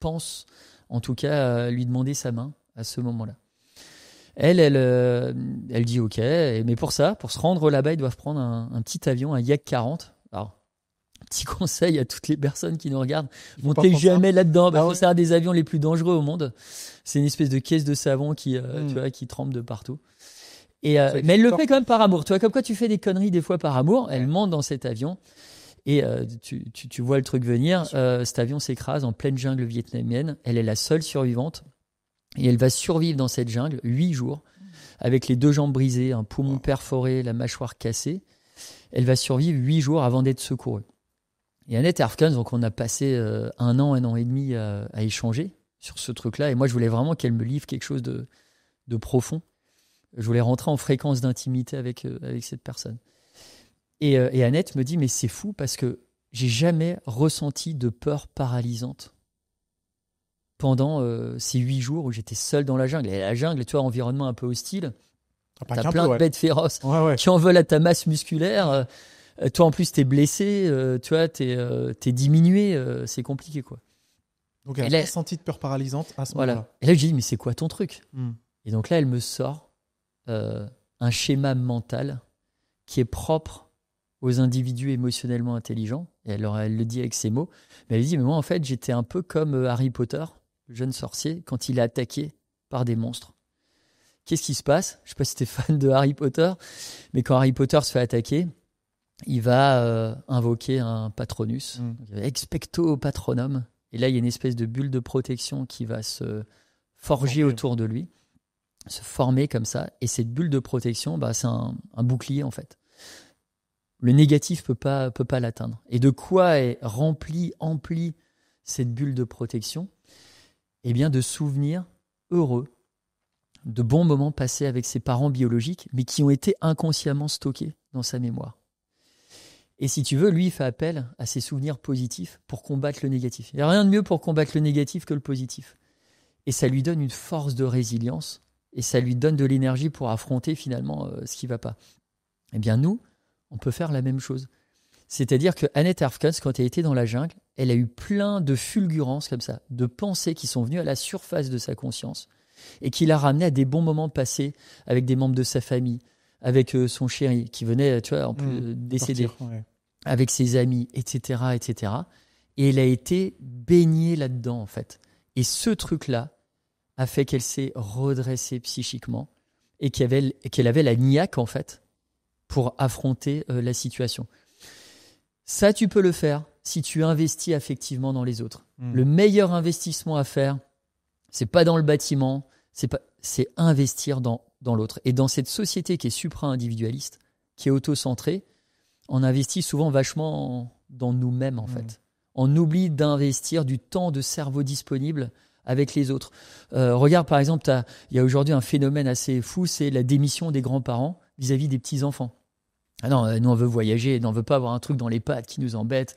Speaker 2: pense, en tout cas, à lui demander sa main à ce moment-là. Elle dit OK, mais pour se rendre là-bas, ils doivent prendre un petit avion, un Yak 40. Alors, petit conseil à toutes les personnes qui nous regardent, montez jamais là-dedans, parce que c'est un des avions les plus dangereux au monde. C'est une espèce de caisse de savon qui, tu vois, qui trempe de partout. Mais elle le fait quand même par amour. Tu vois, comme quoi tu fais des conneries des fois par amour. Elle monte dans cet avion et tu vois le truc venir. Cet avion s'écrase en pleine jungle vietnamienne. Elle est la seule survivante. Et elle va survivre dans cette jungle 8 jours, avec les 2 jambes brisées, un poumon perforé, la mâchoire cassée. Elle va survivre 8 jours avant d'être secourue. Et Annette Herfkens, donc on a passé 1 an et demi à échanger sur ce truc-là. Et moi, je voulais vraiment qu'elle me livre quelque chose de profond. Je voulais rentrer en fréquence d'intimité avec cette personne. Et Annette me dit, mais c'est fou parce que j'ai jamais ressenti de peur paralysante pendant ces 8 jours où j'étais seul dans la jungle. Et la jungle, tu vois, environnement un peu hostile. T'as plein de bêtes féroces qui en veulent à ta masse musculaire. Toi, en plus, t'es blessé. Tu vois, t'es diminué. C'est compliqué, quoi.
Speaker 1: Donc, elle a pas senti de peur paralysante à ce moment-là.
Speaker 2: Et là, je dis, mais c'est quoi ton truc ? Et donc là, elle me sort un schéma mental qui est propre aux individus émotionnellement intelligents. Et elle le dit avec ses mots. Mais elle dit, mais moi, en fait, j'étais un peu comme Harry Potter, le jeune sorcier, quand il est attaqué par des monstres. Qu'est-ce qui se passe ? Je ne sais pas si tu es fan de Harry Potter, mais quand Harry Potter se fait attaquer, il va invoquer un patronus, expecto patronum. Et là, il y a une espèce de bulle de protection qui va se forger autour de lui, se former comme ça. Et cette bulle de protection, c'est un bouclier, en fait. Le négatif peut pas l'atteindre. Et de quoi est emplie cette bulle de protection ? Eh bien, de souvenirs heureux, de bons moments passés avec ses parents biologiques, mais qui ont été inconsciemment stockés dans sa mémoire. Et si tu veux, lui, il fait appel à ses souvenirs positifs pour combattre le négatif. Il n'y a rien de mieux pour combattre le négatif que le positif. Et ça lui donne une force de résilience, et ça lui donne de l'énergie pour affronter finalement ce qui ne va pas. Eh bien, nous, on peut faire la même chose. C'est-à-dire que Annette Herfkens, quand elle était dans la jungle, elle a eu plein de fulgurances comme ça, de pensées qui sont venues à la surface de sa conscience et qui l'a ramenée à des bons moments passés avec des membres de sa famille, avec son chéri qui venait, tu vois, en plus décédé, avec ses amis, etc., etc. Et elle a été baignée là-dedans, en fait. Et ce truc-là a fait qu'elle s'est redressée psychiquement et qu'elle avait la niaque, en fait, pour affronter la situation. Ça, tu peux le faire si tu investis affectivement dans les autres. Le meilleur investissement à faire, c'est pas dans le bâtiment, c'est investir dans l'autre. Et dans cette société qui est supra-individualiste, qui est auto-centrée, on investit souvent vachement dans nous-mêmes, en fait. On oublie d'investir du temps de cerveau disponible avec les autres. Regarde, par exemple, il y a aujourd'hui un phénomène assez fou, c'est la démission des grands-parents vis-à-vis des petits-enfants. Ah non, nous on veut voyager, on veut pas avoir un truc dans les pattes qui nous embête,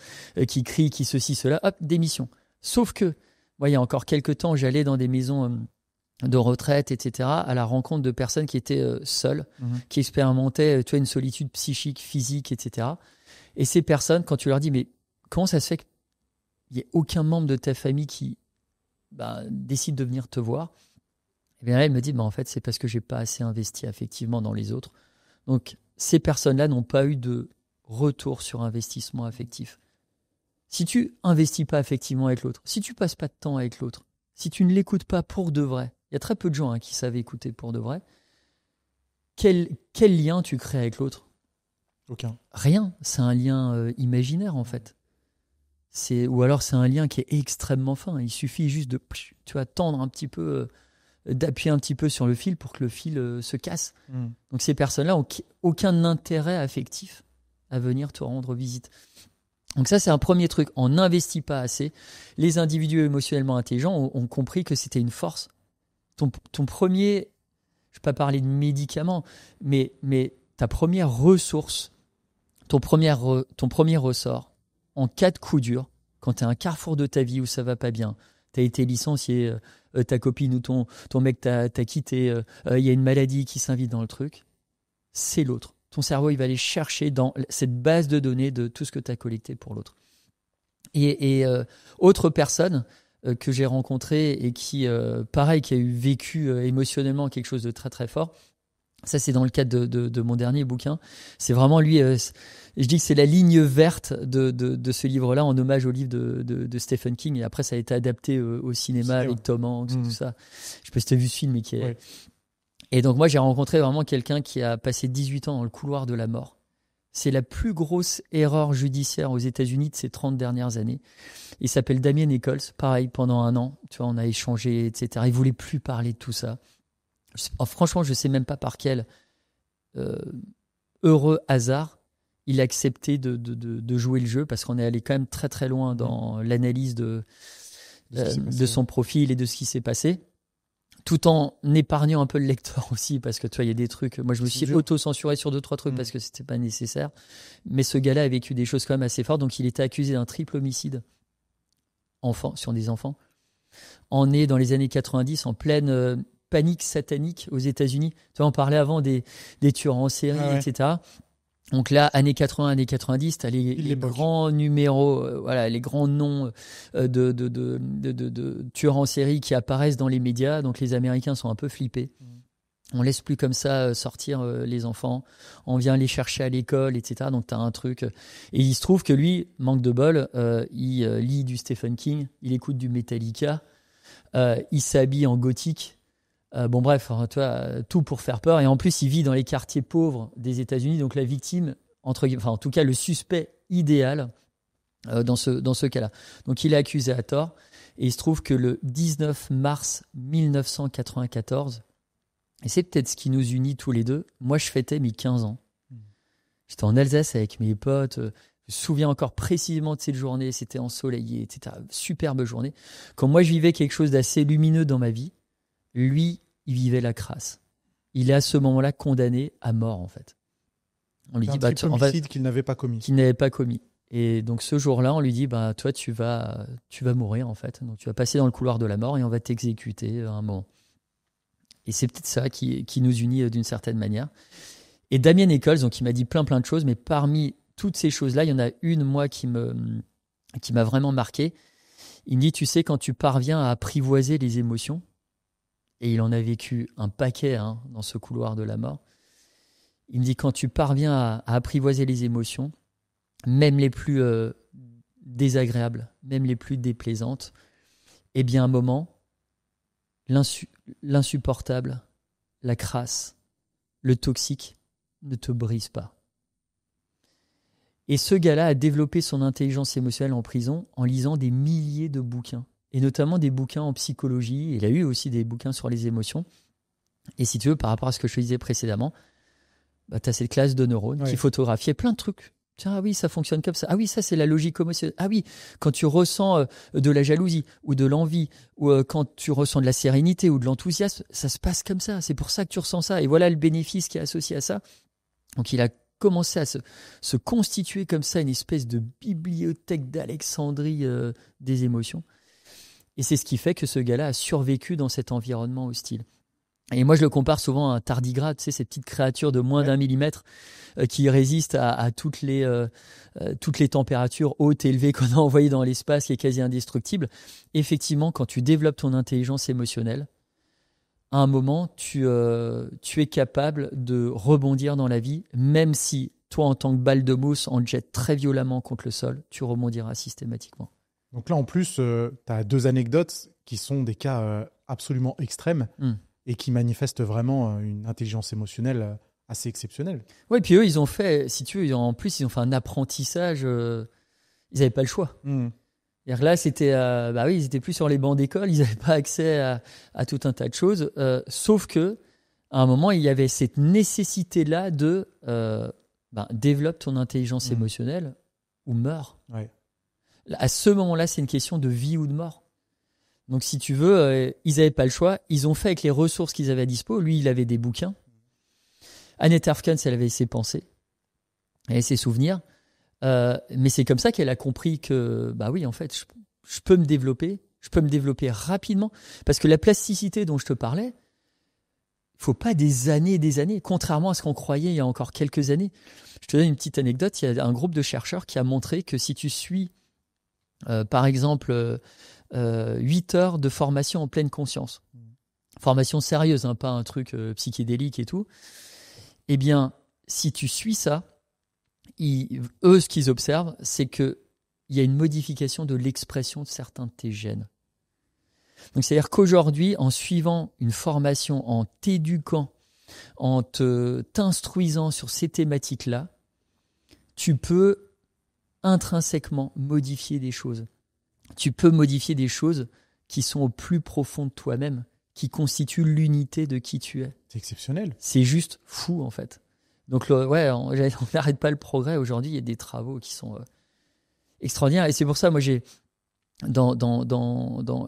Speaker 2: qui crie, qui ceci, cela, hop, démission. Sauf que, moi, il y a encore quelques temps, j'allais dans des maisons de retraite, etc., à la rencontre de personnes qui étaient seules, qui expérimentaient une solitude psychique, physique, etc. Et ces personnes, quand tu leur dis, mais comment ça se fait qu'il n'y ait aucun membre de ta famille qui décide de venir te voir ? Eh bien là, elle me dit, en fait, c'est parce que j'ai pas assez investi affectivement dans les autres. Donc, ces personnes-là n'ont pas eu de retour sur investissement affectif. Si tu investis pas affectivement avec l'autre, si tu passes pas de temps avec l'autre, si tu ne l'écoutes pas pour de vrai, il y a très peu de gens qui savent écouter pour de vrai, quel lien tu crées avec l'autre ?
Speaker 1: Aucun.
Speaker 2: Rien, c'est un lien imaginaire en fait. Ou alors c'est un lien qui est extrêmement fin, il suffit juste de tendre un petit peu... d'appuyer un petit peu sur le fil pour que le fil se casse. Donc ces personnes-là n'ont aucun intérêt affectif à venir te rendre visite. Donc ça, c'est un premier truc. On n'investit pas assez. Les individus émotionnellement intelligents ont compris que c'était une force. Ton premier je ne vais pas parler de médicaments, mais ta première ressource, ton premier ressort, en cas de coup dur, quand tu es à un carrefour de ta vie où ça va pas bien, tu as été licencié, ta copine ou ton mec t'a quitté, il y a une maladie qui s'invite dans le truc, c'est l'autre. Ton cerveau, il va aller chercher dans cette base de données de tout ce que tu as collecté pour l'autre. Et autre personne que j'ai rencontrée et qui, pareil, qui a vécu émotionnellement quelque chose de très très fort, ça c'est dans le cadre de mon dernier bouquin. C'est vraiment lui, je dis que c'est la ligne verte de ce livre-là, en hommage au livre de Stephen King. Et après, ça a été adapté au cinéma avec Tom Hanks, tout ça. Je sais pas si tu as vu ce film, mais qui est... Ouais. Et donc moi, j'ai rencontré vraiment quelqu'un qui a passé 18 ans dans le couloir de la mort. C'est la plus grosse erreur judiciaire aux États-Unis de ces 30 dernières années. Il s'appelle Damien Nichols. Pareil, pendant un an, tu vois, on a échangé, etc. Il voulait plus parler de tout ça. Franchement, je sais même pas par quel heureux hasard il a accepté de jouer le jeu, parce qu'on est allé quand même très très loin dans l'analyse de son profil et de ce qui s'est passé, tout en épargnant un peu le lecteur aussi, parce que tu vois, il y a des trucs, moi je me suis auto-censuré sur 2-3 trucs parce que c'était pas nécessaire, mais ce gars-là a vécu des choses quand même assez fortes. Donc il était accusé d'un triple homicide sur des enfants. On est dans les années 90, en pleine panique satanique aux États-Unis. Tu vois, on parlait avant des tueurs en série, etc. Donc là, années 80, années 90, tu as les grands numéros, les grands noms de tueurs en série qui apparaissent dans les médias. Donc les Américains sont un peu flippés. On laisse plus comme ça sortir les enfants. On vient les chercher à l'école, etc. Donc tu as un truc. Et il se trouve que lui, manque de bol, il lit du Stephen King, il écoute du Metallica, il s'habille en gothique. Bon bref, tu vois, tout pour faire peur. Et en plus, il vit dans les quartiers pauvres des États-Unis. Donc la victime, en tout cas le suspect idéal dans ce cas-là. Donc il est accusé à tort. Et il se trouve que le 19 mars 1994, et c'est peut-être ce qui nous unit tous les deux, moi je fêtais mes 15 ans. J'étais en Alsace avec mes potes. Je me souviens encore précisément de cette journée. C'était ensoleillé, etc. Superbe journée. Quand moi je vivais quelque chose d'assez lumineux dans ma vie, lui, il vivait la crasse. Il est à ce moment-là condamné à mort, en fait. On lui dit,
Speaker 1: homicide qu'il n'avait pas commis.
Speaker 2: Et donc ce jour-là, on lui dit, toi, tu vas mourir, en fait. Donc tu vas passer dans le couloir de la mort et on va t'exécuter à un moment. Et c'est peut-être ça qui nous unit d'une certaine manière. Et Damien Nichols, donc il m'a dit plein de choses, mais parmi toutes ces choses-là, il y en a une, moi, qui m'a vraiment marqué. Il me dit, tu sais, quand tu parviens à apprivoiser les émotions, et il en a vécu un paquet dans ce couloir de la mort. Il me dit, quand tu parviens à apprivoiser les émotions, même les plus désagréables, même les plus déplaisantes, eh bien, à un moment, l'insupportable, la crasse, le toxique ne te brise pas. Et ce gars-là a développé son intelligence émotionnelle en prison en lisant des milliers de bouquins. Et notamment des bouquins en psychologie. Il a eu aussi des bouquins sur les émotions. Et si tu veux, par rapport à ce que je te disais précédemment, tu as cette classe de neurones qui photographiait plein de trucs. Tiens, ah oui, ça fonctionne comme ça. Ah oui, ça, c'est la logique émotionnelle. Ah oui, quand tu ressens de la jalousie ou de l'envie, ou quand tu ressens de la sérénité ou de l'enthousiasme, ça se passe comme ça. C'est pour ça que tu ressens ça. Et voilà le bénéfice qui est associé à ça. Donc, il a commencé à se constituer comme ça une espèce de bibliothèque d'Alexandrie des émotions. Et c'est ce qui fait que ce gars-là a survécu dans cet environnement hostile. Et moi, je le compare souvent à un tardigrade, tu sais, ces petites créatures de moins d'1 millimètre qui résistent à toutes les températures hautes et élevées qu'on a envoyées dans l'espace, qui est quasi indestructible. Effectivement, quand tu développes ton intelligence émotionnelle, à un moment, tu es capable de rebondir dans la vie, même si toi, en tant que balle de mousse, on te jette très violemment contre le sol, tu rebondiras systématiquement.
Speaker 1: Donc là, en plus, tu as 2 anecdotes qui sont des cas absolument extrêmes et qui manifestent vraiment une intelligence émotionnelle assez exceptionnelle.
Speaker 2: Oui, puis eux, ils ont fait, si tu veux, en plus, ils ont fait un apprentissage. Ils n'avaient pas le choix. Là, c'était, ils étaient plus sur les bancs d'école, ils n'avaient pas accès à tout un tas de choses. Sauf que, à un moment, il y avait cette nécessité-là de développe ton intelligence émotionnelle ou meurs.
Speaker 1: Ouais.
Speaker 2: À ce moment-là, c'est une question de vie ou de mort. Donc, si tu veux, ils n'avaient pas le choix. Ils ont fait avec les ressources qu'ils avaient à dispo. Lui, il avait des bouquins. Annette Erfkens, elle avait ses pensées, elle avait ses souvenirs. Mais c'est comme ça qu'elle a compris que, bah oui, en fait, je peux me développer. Je peux me développer rapidement. Parce que la plasticité dont je te parlais, il ne faut pas des années et des années. Contrairement à ce qu'on croyait il y a encore quelques années. Je te donne une petite anecdote. Il y a un groupe de chercheurs qui a montré que si tu suis, par exemple, 8 heures de formation en pleine conscience, formation sérieuse, hein, pas un truc psychédélique et tout, eh bien, si tu suis ça, eux, ce qu'ils observent, c'est qu'il y a une modification de l'expression de certains de tes gènes. Donc, c'est-à-dire qu'aujourd'hui, en suivant une formation, en t'éduquant, en t'instruisant sur ces thématiques-là, tu peux intrinsèquement modifier des choses. Tu peux modifier des choses qui sont au plus profond de toi-même, qui constituent l'unité de qui tu es.
Speaker 1: C'est exceptionnel.
Speaker 2: C'est juste fou, en fait. Donc, ouais, on n'arrête pas le progrès. Aujourd'hui, il y a des travaux qui sont extraordinaires. Et c'est pour ça, moi, j'ai dans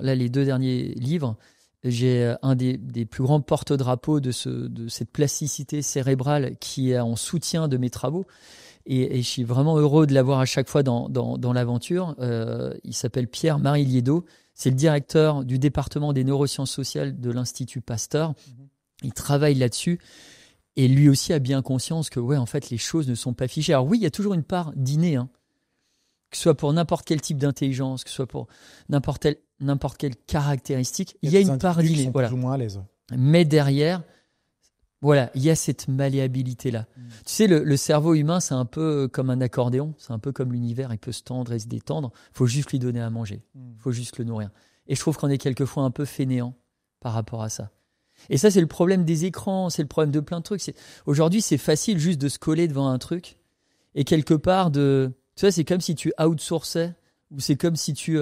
Speaker 2: là, les 2 derniers livres, j'ai un des plus grands porte-drapeaux de cette plasticité cérébrale qui est en soutien de mes travaux. Et je suis vraiment heureux de l'avoir à chaque fois dans l'aventure. Il s'appelle Pierre-Marie Liédot. C'est le directeur du département des neurosciences sociales de l'Institut Pasteur. Il travaille là-dessus. Et lui aussi a bien conscience que, ouais, en fait, les choses ne sont pas figées. Alors oui, il y a toujours une part d'inné, hein, que ce soit pour n'importe quel type d'intelligence, que ce soit pour n'importe quelle caractéristique. Il y a une part d'inné. Voilà.
Speaker 1: Plus ou moins à l'aise.
Speaker 2: Mais derrière, voilà, il y a cette malléabilité-là. Tu sais, le cerveau humain, c'est un peu comme un accordéon. C'est un peu comme l'univers. Il peut se tendre et se détendre. Il faut juste lui donner à manger. Il faut juste le nourrir. Et je trouve qu'on est quelquefois un peu fainéant par rapport à ça. Et ça, c'est le problème des écrans, c'est le problème de plein de trucs. Aujourd'hui, c'est facile juste de se coller devant un truc et quelque part tu vois, c'est comme si tu outsourçais ou c'est comme si tu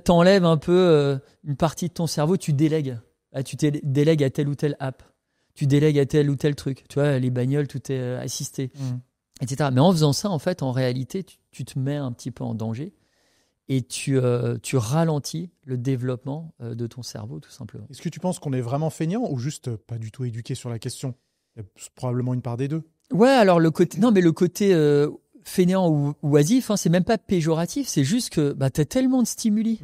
Speaker 2: t'enlèves un peu une partie de ton cerveau, tu délègues. Tu délègues à telle ou telle app, tu délègues à tel ou tel truc. Tu vois, les bagnoles, tout est assisté, etc. Mais en faisant ça, en fait, en réalité, tu te mets un petit peu en danger. Et tu ralentis le développement de ton cerveau, tout simplement.
Speaker 1: Est-ce que tu penses qu'on est vraiment feignant ou juste pas du tout éduqué sur la question ? Il y a probablement une part des deux.
Speaker 2: Ouais, alors le côté fainéant ou oisif, hein, c'est même pas péjoratif, c'est juste que tu as tellement de stimuli,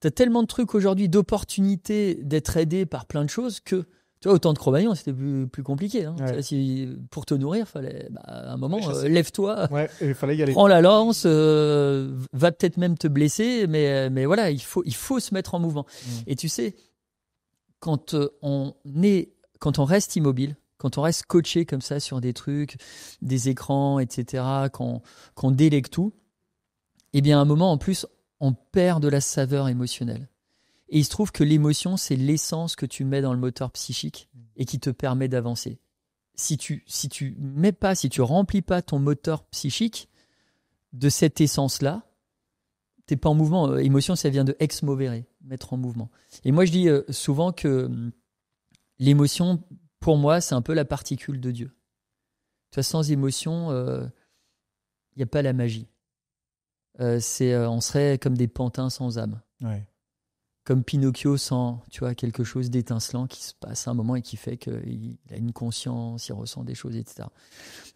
Speaker 2: tu as tellement de trucs aujourd'hui, d'opportunités d'être aidé par plein de choses que, tu vois, autant de Cro-Magnon, c'était plus compliqué. Hein.
Speaker 1: Ouais.
Speaker 2: Pour te nourrir, fallait à un moment, lève-toi,
Speaker 1: fallait y aller.
Speaker 2: Prends la lance, va peut-être même te blesser, mais voilà, il faut se mettre en mouvement. Et tu sais, quand on reste immobile, quand on reste coaché comme ça sur des trucs, des écrans, etc., qu'on délègue tout, eh bien à un moment en plus, on perd de la saveur émotionnelle. Et il se trouve que l'émotion, c'est l'essence que tu mets dans le moteur psychique et qui te permet d'avancer. Si tu remplis pas ton moteur psychique de cette essence-là, t'es pas en mouvement. Émotion, ça vient de ex movere, mettre en mouvement. Et moi, je dis souvent que l'émotion, pour moi, c'est un peu la particule de Dieu. Tu vois, sans émotion, il n'y a pas la magie. On serait comme des pantins sans âme.
Speaker 1: Ouais.
Speaker 2: Comme Pinocchio sans, tu vois, quelque chose d'étincelant qui se passe à un moment et qui fait qu'il a une conscience, il ressent des choses, etc.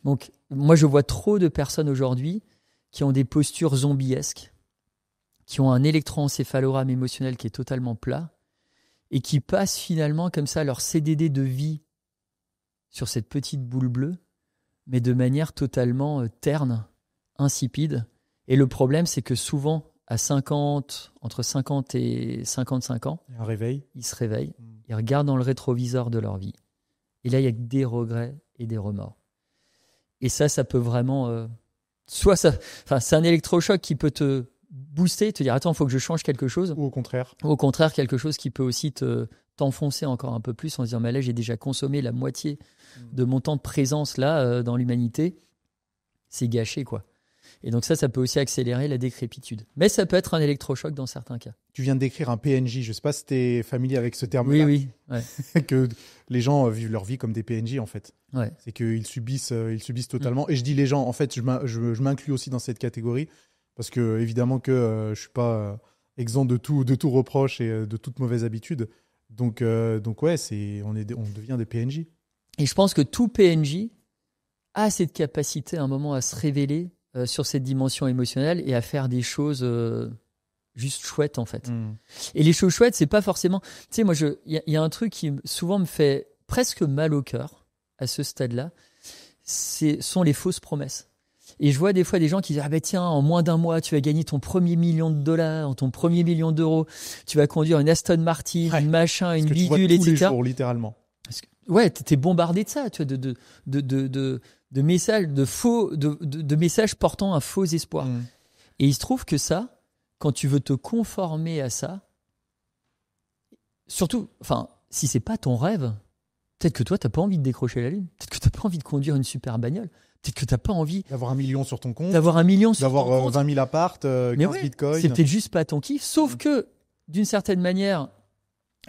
Speaker 2: Donc, moi, je vois trop de personnes aujourd'hui qui ont des postures zombiesques, qui ont un électroencéphalogramme émotionnel qui est totalement plat et qui passent finalement comme ça leur CDD de vie sur cette petite boule bleue, mais de manière totalement terne, insipide. Et le problème, c'est que souvent, entre 50 et 55 ans,
Speaker 1: il y a un réveil.
Speaker 2: Ils se réveillent, ils regardent dans le rétroviseur de leur vie. Et là, il n'y a que des regrets et des remords. Et ça peut vraiment... c'est un électrochoc qui peut te booster, te dire « Attends, il faut que je change quelque chose ».
Speaker 1: Ou au contraire.
Speaker 2: Au contraire, quelque chose qui peut aussi t'enfoncer encore un peu plus en se disant « Mais là, j'ai déjà consommé la moitié de mon temps de présence là dans l'humanité. C'est gâché, quoi ». Et donc ça peut aussi accélérer la décrépitude. Mais ça peut être un électrochoc dans certains cas.
Speaker 1: Tu viens de décrire un PNJ. Je ne sais pas si tu es familier avec ce terme-là.
Speaker 2: Oui. Ouais.
Speaker 1: Que les gens vivent leur vie comme des PNJ, en fait.
Speaker 2: Ouais.
Speaker 1: C'est qu'ils subissent totalement. Et je dis les gens, en fait, je m'inclus aussi dans cette catégorie. Parce que, évidemment, que je suis pas... exempt de tout reproche et de toute mauvaise habitude. Donc ouais, on devient des PNJ.
Speaker 2: Et je pense que tout PNJ a cette capacité à un moment à se révéler sur cette dimension émotionnelle et à faire des choses juste chouettes en fait. Et les choses chouettes, c'est pas forcément... Tu sais, moi, il y a un truc qui souvent me fait presque mal au cœur à ce stade-là, sont les fausses promesses. Et je vois des fois des gens qui disent « Ah ben tiens, en moins d'un mois, tu vas gagner ton premier $1 million, ton premier $1 million, tu vas conduire une Aston Martin, une machin, une bidule, etc. »
Speaker 1: tous les jours, littéralement.
Speaker 2: Ouais, t'es bombardé de ça, tu vois, de messages, de messages portant un faux espoir. Et il se trouve que ça, quand tu veux te conformer à ça, surtout, enfin, si c'est pas ton rêve, peut-être que toi, t'as pas envie de décrocher la lune. Peut-être que t'as pas envie de conduire une super bagnole. Peut-être que t'as pas envie
Speaker 1: d'avoir $1 million sur ton compte.
Speaker 2: D'avoir $1 million sur
Speaker 1: ton compte. D'avoir 20 000 apparts, 15 bitcoins.
Speaker 2: C'est peut-être juste pas ton kiff. Sauf que, d'une certaine manière,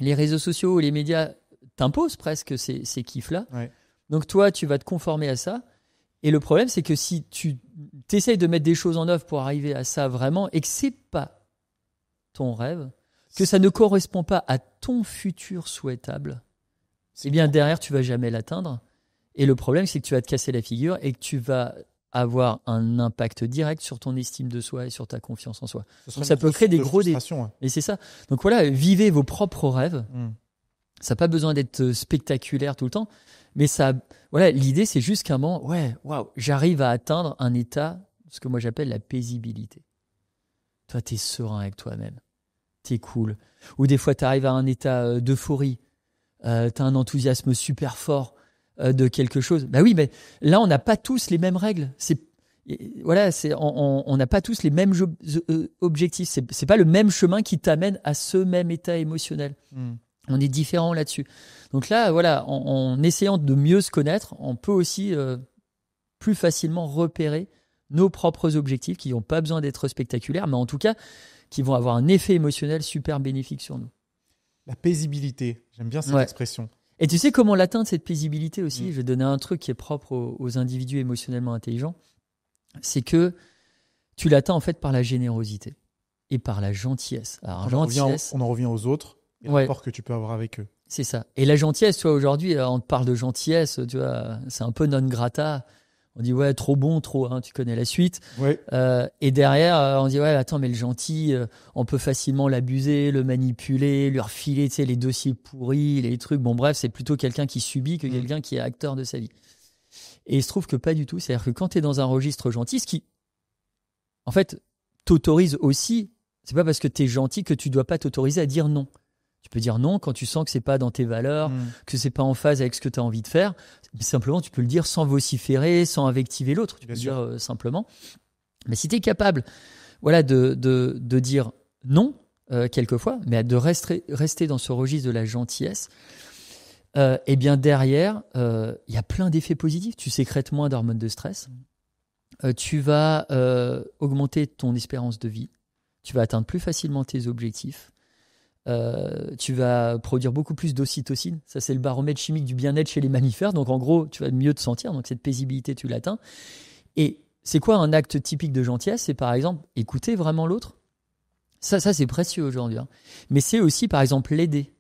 Speaker 2: les réseaux sociaux et les médias t'imposent presque ces kiffs-là.
Speaker 1: Ouais.
Speaker 2: Donc toi, tu vas te conformer à ça. Et le problème, c'est que si tu t'essayes de mettre des choses en œuvre pour arriver à ça vraiment et que c'est pas ton rêve, que ça ne correspond pas à ton futur souhaitable, eh bien derrière, tu vas jamais l'atteindre. Et le problème, c'est que tu vas te casser la figure et que tu vas avoir un impact direct sur ton estime de soi et sur ta confiance en soi. Donc ça peut créer des gros... Et c'est ça. Donc voilà, vivez vos propres rêves. Ça n'a pas besoin d'être spectaculaire tout le temps. Mais ça, voilà, l'idée, c'est juste qu'à un moment, j'arrive à atteindre un état, ce que moi j'appelle la paisibilité. Toi, tu es serein avec toi-même. Tu es cool. Ou des fois, tu arrives à un état d'euphorie. Tu as un enthousiasme super fort de quelque chose. Bah oui, mais là, on n'a pas tous les mêmes règles. On n'a pas tous les mêmes objectifs. C'est pas le même chemin qui t'amène à ce même état émotionnel. On est différents là-dessus. Donc là, voilà, en essayant de mieux se connaître, on peut aussi plus facilement repérer nos propres objectifs qui n'ont pas besoin d'être spectaculaires, mais en tout cas, qui vont avoir un effet émotionnel super bénéfique sur nous.
Speaker 1: La paisibilité, j'aime bien cette expression.
Speaker 2: Et tu sais comment l'atteindre, cette paisibilité aussi ? Je vais donner un truc qui est propre aux individus émotionnellement intelligents. C'est que tu l'atteins en fait par la générosité et par la gentillesse. Alors,
Speaker 1: on en revient aux autres et le rapport que tu peux avoir avec eux.
Speaker 2: C'est ça. Et la gentillesse, tu vois, aujourd'hui, on te parle de gentillesse, tu vois, c'est un peu non grata. On dit, ouais, trop bon, trop, hein, tu connais la suite.
Speaker 1: Ouais.
Speaker 2: Et derrière, on dit, ouais, attends, mais le gentil, on peut facilement l'abuser, le manipuler, lui refiler, tu sais, les dossiers pourris, les trucs. Bon, bref, c'est plutôt quelqu'un qui subit que quelqu'un qui est acteur de sa vie. Et il se trouve que pas du tout. C'est-à-dire que quand tu es dans un registre gentil, ce qui, en fait, t'autorise aussi, c'est pas parce que tu es gentil que tu dois pas t'autoriser à dire non. Tu peux dire non quand tu sens que c'est pas dans tes valeurs, que c'est pas en phase avec ce que tu as envie de faire. Mais simplement, tu peux le dire sans vociférer, sans invectiver l'autre. Tu peux le dire simplement. Mais si tu es capable de dire non quelquefois, mais de rester dans ce registre de la gentillesse, et bien derrière, y a plein d'effets positifs. Tu sécrètes moins d'hormones de stress. Tu vas augmenter ton espérance de vie. Tu vas atteindre plus facilement tes objectifs. Tu vas produire beaucoup plus d'ocytocine. Ça, c'est le baromètre chimique du bien-être chez les mammifères. Donc, en gros, tu vas mieux te sentir. Donc, cette paisibilité, tu l'atteins. Et c'est quoi un acte typique de gentillesse ? C'est par exemple écouter vraiment l'autre. Ça c'est précieux aujourd'hui. Hein. Mais c'est aussi, par exemple, l'aider.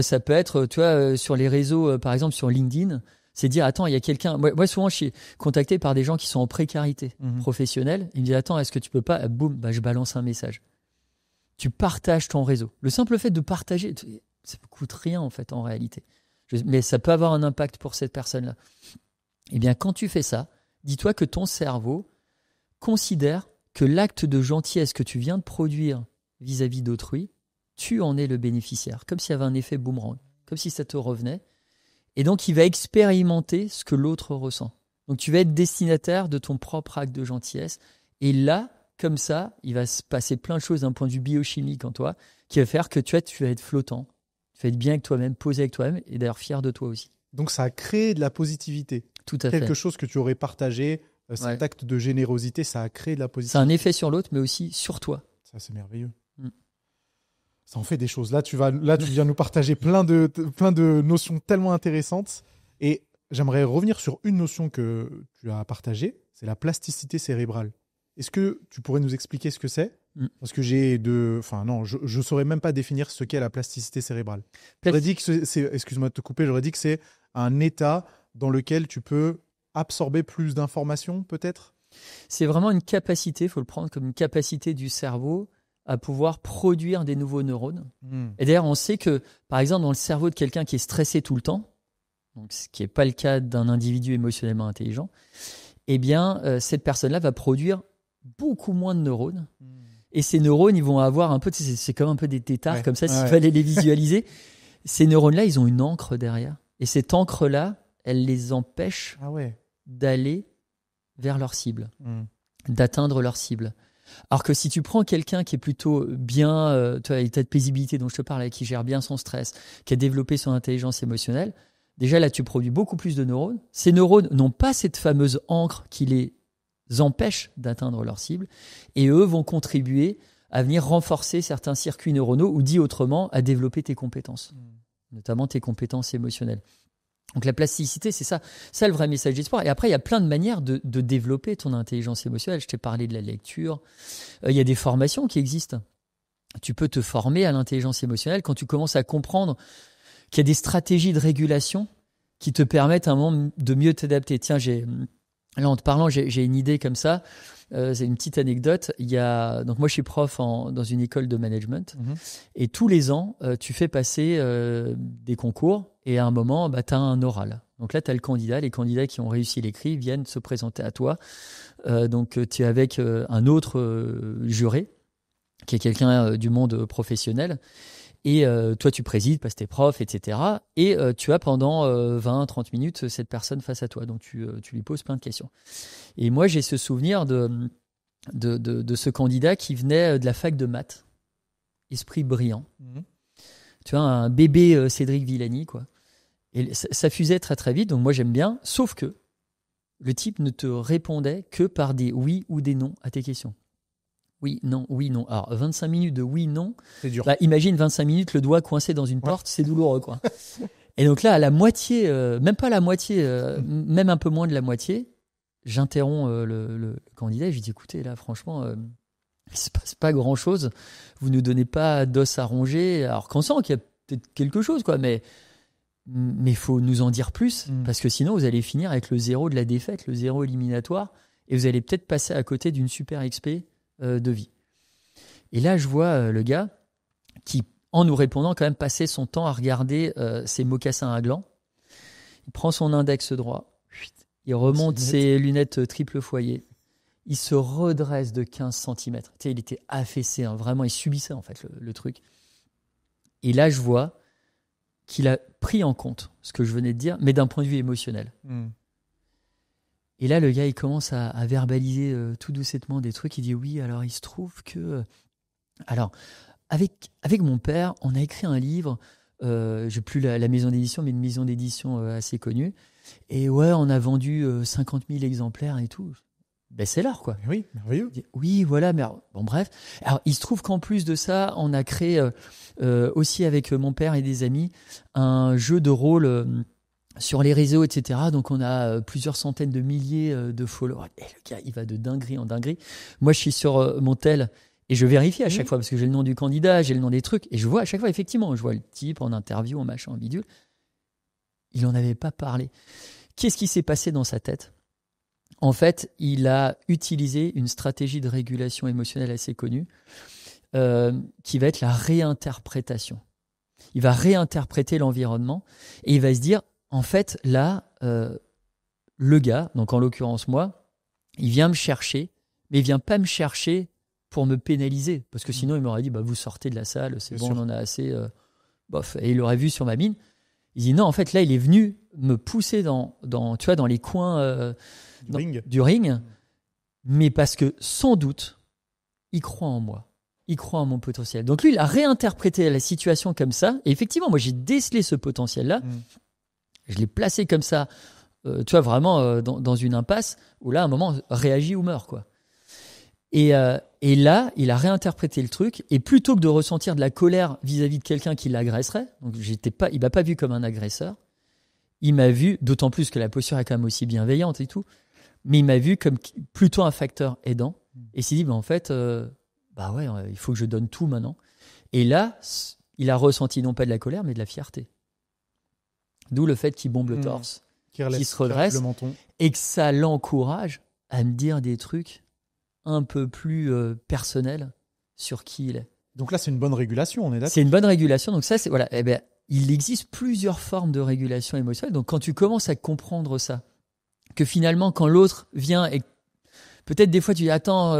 Speaker 2: Ça peut être, tu vois, sur les réseaux, par exemple, sur LinkedIn, c'est dire, attends, il y a quelqu'un... Moi, souvent, je suis contacté par des gens qui sont en précarité professionnelle. Ils me disent, attends, est-ce que tu peux pas... Boum, je balance un message. Tu partages ton réseau. Le simple fait de partager, ça ne coûte rien en fait en réalité. Mais ça peut avoir un impact pour cette personne-là. Eh bien, quand tu fais ça, dis-toi que ton cerveau considère que l'acte de gentillesse que tu viens de produire vis-à-vis d'autrui, tu en es le bénéficiaire, comme s'il y avait un effet boomerang, comme si ça te revenait. Et donc, il va expérimenter ce que l'autre ressent. Donc, tu vas être destinataire de ton propre acte de gentillesse. Et là, comme ça, il va se passer plein de choses d'un point de vue biochimique en toi qui va faire que tu vas être flottant, tu vas être bien avec toi-même, posé avec toi-même et d'ailleurs fier de toi aussi.
Speaker 1: Donc ça a créé de la positivité.
Speaker 2: Tout à fait.
Speaker 1: Quelque chose que tu aurais partagé, cet acte de générosité, ça a créé de la positivité.
Speaker 2: C'est un effet sur l'autre, mais aussi sur toi.
Speaker 1: Ça, c'est merveilleux. Ça en fait des choses. Là, tu viens nous partager plein de notions tellement intéressantes. Et j'aimerais revenir sur une notion que tu as partagée, c'est la plasticité cérébrale. Est-ce que tu pourrais nous expliquer ce que c'est ? Parce que je saurais même pas définir ce qu'est la plasticité cérébrale. J'aurais dit que excuse-moi de te couper, j'aurais dit que c'est un état dans lequel tu peux absorber plus d'informations, peut-être.
Speaker 2: C'est vraiment une capacité, il faut le prendre comme une capacité du cerveau à pouvoir produire des nouveaux neurones. Et d'ailleurs, on sait que, par exemple, dans le cerveau de quelqu'un qui est stressé tout le temps, donc ce qui n'est pas le cas d'un individu émotionnellement intelligent, eh bien, cette personne-là va produire beaucoup moins de neurones. Et ces neurones, ils vont avoir un peu, c'est comme un peu des tétards, comme ça, s'il fallait les visualiser. Ces neurones-là, ils ont une encre derrière. Et cette encre-là, elle les empêche d'aller vers leur cible, d'atteindre leur cible. Alors que si tu prends quelqu'un qui est plutôt bien, tu vois, l'état de paisibilité dont je te parlais, qui gère bien son stress, qui a développé son intelligence émotionnelle, déjà là, tu produis beaucoup plus de neurones. Ces neurones n'ont pas cette fameuse encre qui les empêche d'atteindre leur cible, et eux vont contribuer à venir renforcer certains circuits neuronaux, ou dit autrement, à développer tes compétences, notamment tes compétences émotionnelles. Donc la plasticité, c'est ça le vrai message d'espoir. Et après, il y a plein de manières de développer ton intelligence émotionnelle. Je t'ai parlé de la lecture. Il y a des formations qui existent. Tu peux te former à l'intelligence émotionnelle quand tu commences à comprendre qu'il y a des stratégies de régulation qui te permettent à un moment de mieux t'adapter. Tiens, là, en te parlant, j'ai une idée comme ça. C'est une petite anecdote. Donc moi, je suis prof dans une école de management. Et tous les ans, tu fais passer des concours. Et à un moment, tu as un oral. Donc là, tu as le candidat. Les candidats qui ont réussi l'écrit viennent se présenter à toi. Donc tu es avec un autre juré, qui est quelqu'un du monde professionnel. Et toi, tu présides parce que t'es prof, etc. Et tu as pendant 20-30 minutes cette personne face à toi. Donc, tu lui poses plein de questions. Et moi, j'ai ce souvenir de ce candidat qui venait de la fac de maths. Esprit brillant. Tu vois, un bébé Cédric Villani, quoi. Et ça fusait très, très vite. Donc, moi, j'aime bien. Sauf que le type ne te répondait que par des oui ou des non à tes questions. Oui, non, oui, non. Alors, 25 minutes de oui, non.
Speaker 1: C'est dur.
Speaker 2: Imagine 25 minutes, le doigt coincé dans une porte, c'est douloureux, quoi. Et donc là, à la moitié, même pas la moitié, même un peu moins de la moitié, j'interromps le candidat et je lui dis, écoutez, là, franchement, il ne se passe pas grand-chose. Vous ne nous donnez pas d'os à ronger. Alors qu'on sent qu'il y a peut-être quelque chose, quoi, mais il faut nous en dire plus, parce que sinon, vous allez finir avec le zéro de la défaite, le zéro éliminatoire, et vous allez peut-être passer à côté d'une super XP de vie. Et là, je vois le gars qui, en nous répondant, quand même passait son temps à regarder ses mocassins à gland. Il prend son index droit, il remonte ses lunettes triple foyer, il se redresse de 15 cm. Tu sais, il était affaissé, hein, vraiment, il subissait en fait le truc. Et là, je vois qu'il a pris en compte ce que je venais de dire, mais d'un point de vue émotionnel. Et là, le gars, il commence à verbaliser tout doucettement des trucs. Il dit oui, alors il se trouve que... Alors, avec mon père, on a écrit un livre, je n'ai plus la maison d'édition, mais une maison d'édition assez connue. Et ouais, on a vendu 50 000 exemplaires et tout. Ben, c'est l'art, quoi.
Speaker 1: Oui, merveilleux.
Speaker 2: Oui, voilà, mais bon, bref. Alors, il se trouve qu'en plus de ça, on a créé aussi avec mon père et des amis un jeu de rôle... sur les réseaux, etc. Donc, on a plusieurs centaines de milliers de followers. Et le gars, il va de dinguerie en dinguerie. Moi, je suis sur mon tel et je vérifie à chaque fois parce que j'ai le nom du candidat, j'ai le nom des trucs. Et je vois à chaque fois, effectivement, je vois le type en interview, en machin, en bidule. Il n'en avait pas parlé. Qu'est-ce qui s'est passé dans sa tête ? En fait, il a utilisé une stratégie de régulation émotionnelle assez connue qui va être la réinterprétation. Il va réinterpréter l'environnement et il va se dire, en fait, là, le gars, donc en l'occurrence moi, il vient me chercher, mais il vient pas me chercher pour me pénaliser, parce que sinon il m'aurait dit, vous sortez de la salle, c'est bon, on en a assez, bof. Et il l'aurait vu sur ma mine. Il dit non, en fait, là, il est venu me pousser dans les coins du ring, mais parce que sans doute, il croit en moi. Il croit en mon potentiel. Donc lui, il a réinterprété la situation comme ça. Et effectivement, moi, j'ai décelé ce potentiel-là. Je l'ai placé comme ça, vraiment dans une impasse où là, à un moment, réagit ou meurt, quoi. Et là, il a réinterprété le truc. Et plutôt que de ressentir de la colère vis-à-vis de quelqu'un qui l'agresserait, donc il m'a pas vu comme un agresseur. Il m'a vu, d'autant plus que la posture est quand même aussi bienveillante et tout, mais il m'a vu comme plutôt un facteur aidant. Et il s'est dit, en fait, bah ouais, il faut que je donne tout maintenant. Et là, il a ressenti non pas de la colère, mais de la fierté. D'où le fait qu'il bombe le torse, qu'il se redresse,
Speaker 1: le menton.
Speaker 2: et que ça l'encourage à me dire des trucs un peu plus personnels sur qui il est.
Speaker 1: Donc là, c'est une bonne régulation, on est d'accord?
Speaker 2: C'est une bonne régulation. Donc ça, c'est voilà. Eh ben, il existe plusieurs formes de régulation émotionnelle. Donc quand tu commences à comprendre ça, que finalement, quand l'autre vient et peut-être des fois tu dis attends,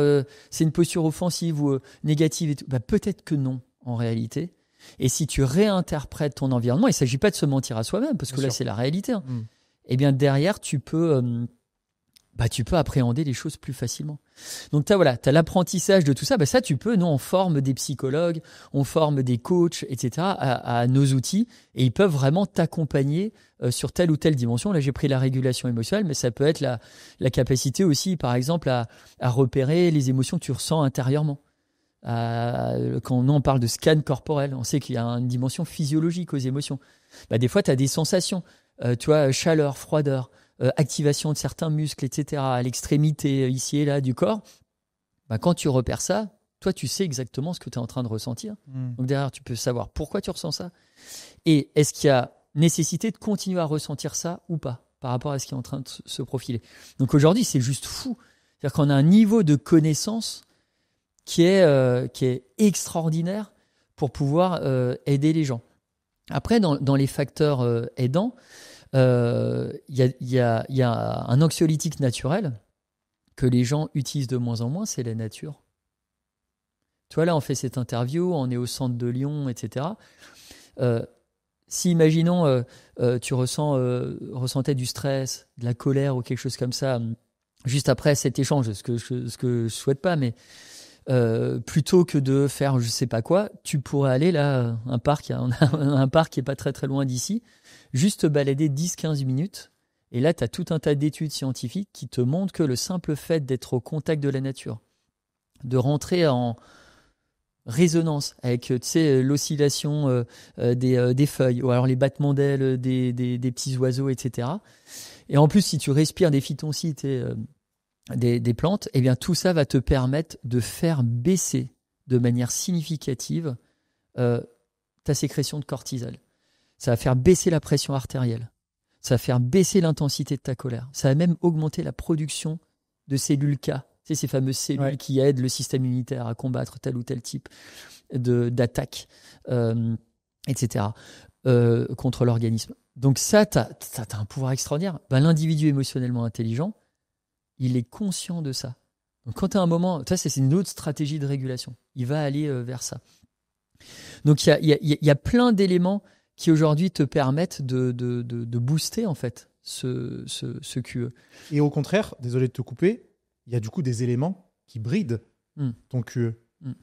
Speaker 2: c'est une posture offensive ou négative et tout. Bah, peut-être que non en réalité. Et si tu réinterprètes ton environnement, il ne s'agit pas de se mentir à soi-même parce que là c'est la réalité. Hein. Et bien derrière tu peux appréhender les choses plus facilement. Donc tu as l'apprentissage de tout ça. Ça tu peux, nous on forme des psychologues, on forme des coachs, etc. à nos outils et ils peuvent vraiment t'accompagner sur telle ou telle dimension. Là j'ai pris la régulation émotionnelle, mais ça peut être la capacité aussi par exemple à repérer les émotions que tu ressens intérieurement. Quand on parle de scan corporel, on sait qu'il y a une dimension physiologique aux émotions. Des fois tu as des sensations, tu vois, chaleur, froideur, activation de certains muscles, etc., à l'extrémité, ici et là, du corps, quand tu repères ça, toi, tu sais exactement ce que tu es en train de ressentir. Donc derrière, tu peux savoir pourquoi tu ressens ça. Et est-ce qu'il y a nécessité de continuer à ressentir ça ou pas par rapport à ce qui est en train de se profiler. Donc aujourd'hui, c'est juste fou. C'est-à-dire qu'on a un niveau de connaissance qui est extraordinaire pour pouvoir aider les gens. Après, dans les facteurs aidants, il y a un anxiolytique naturel que les gens utilisent de moins en moins, c'est la nature. Tu vois, là, on fait cette interview, on est au centre de Lyon, etc. Si, imaginons, tu ressentais du stress, de la colère ou quelque chose comme ça, juste après cet échange, ce que je souhaite pas, mais plutôt que de faire je sais pas quoi, tu pourrais aller là, on a un parc qui est pas très très loin d'ici, juste te balader 10-15 minutes, et là tu as tout un tas d'études scientifiques qui te montrent que le simple fait d'être au contact de la nature, de rentrer en résonance avec, tu sais, l'oscillation des feuilles, ou alors les battements d'ailes des petits oiseaux, etc. Et en plus, si tu respires des phytoncides des plantes, eh bien tout ça va te permettre de faire baisser de manière significative ta sécrétion de cortisol. Ça va faire baisser la pression artérielle. Ça va faire baisser l'intensité de ta colère. Ça va même augmenter la production de cellules K. C'est ces fameuses cellules qui aident le système immunitaire à combattre tel ou tel type d'attaque, etc., contre l'organisme. Donc ça, t'as un pouvoir extraordinaire. L'individu émotionnellement intelligent, il est conscient de ça. Donc quand tu as un moment, ça c'est une autre stratégie de régulation. Il va aller vers ça. Donc il y a plein d'éléments qui aujourd'hui te permettent de booster en fait ce QE.
Speaker 1: Et au contraire, désolé de te couper, il y a du coup des éléments qui brident ton QE.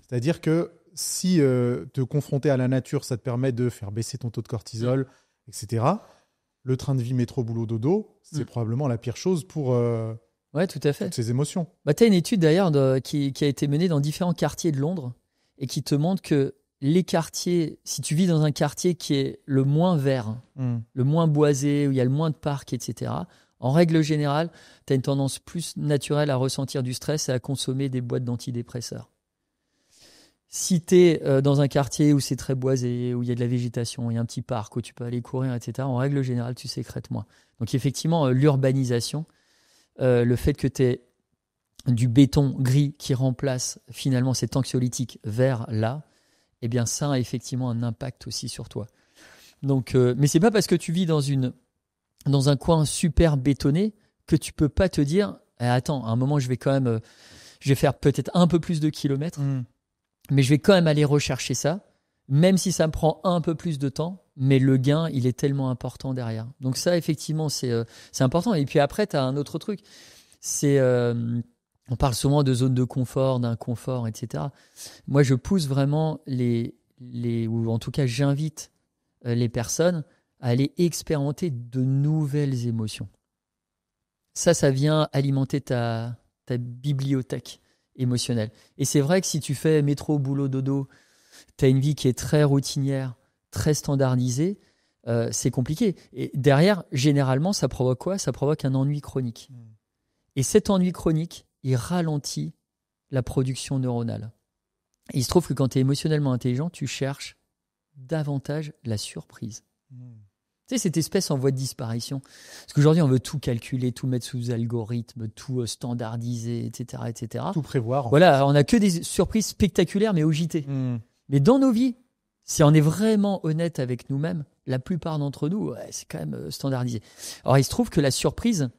Speaker 1: C'est-à-dire que si te confronter à la nature, ça te permet de faire baisser ton taux de cortisol, etc., le train de vie métro-boulot-dodo, c'est probablement la pire chose pour
Speaker 2: tout à fait.
Speaker 1: toutes ces émotions.
Speaker 2: Tu as une étude d'ailleurs qui a été menée dans différents quartiers de Londres et qui te montre que les quartiers, si tu vis dans un quartier qui est le moins vert, le moins boisé, où il y a le moins de parcs, etc., en règle générale, tu as une tendance plus naturelle à ressentir du stress et à consommer des boîtes d'antidépresseurs. Si tu es dans un quartier où c'est très boisé, où il y a de la végétation, il y a un petit parc où tu peux aller courir, etc., en règle générale, tu sécrètes moins. Donc effectivement, l'urbanisation, le fait que tu aies du béton gris qui remplace finalement cet anxiolytique vert là, eh bien ça a effectivement un impact aussi sur toi. Donc, mais c'est pas parce que tu vis dans un coin super bétonné que tu peux pas te dire attends, à un moment je vais faire peut-être un peu plus de kilomètres, mais je vais quand même aller rechercher ça, même si ça me prend un peu plus de temps, mais le gain il est tellement important derrière. Donc ça effectivement c'est important. Et puis après tu as un autre truc, c'est on parle souvent de zone de confort, d'inconfort, etc. Moi je pousse vraiment ou en tout cas j'invite les personnes à aller expérimenter de nouvelles émotions. Ça vient alimenter ta bibliothèque émotionnelle. Et c'est vrai que si tu fais métro, boulot, dodo, tu as une vie qui est très routinière, très standardisée, c'est compliqué. Et derrière, généralement, ça provoque quoi ? Ça provoque un ennui chronique. Et cet ennui chronique, il ralentit la production neuronale. Et il se trouve que quand tu es émotionnellement intelligent, tu cherches davantage la surprise. Tu sais, cette espèce en voie de disparition. Parce qu'aujourd'hui, on veut tout calculer, tout mettre sous algorithme, tout standardiser, etc., etc.
Speaker 1: Tout prévoir.
Speaker 2: Voilà, on n'a que des surprises spectaculaires, mais au JT. Mais dans nos vies, si on est vraiment honnête avec nous-mêmes, la plupart d'entre nous, c'est quand même standardisé. Alors, il se trouve que la surprise,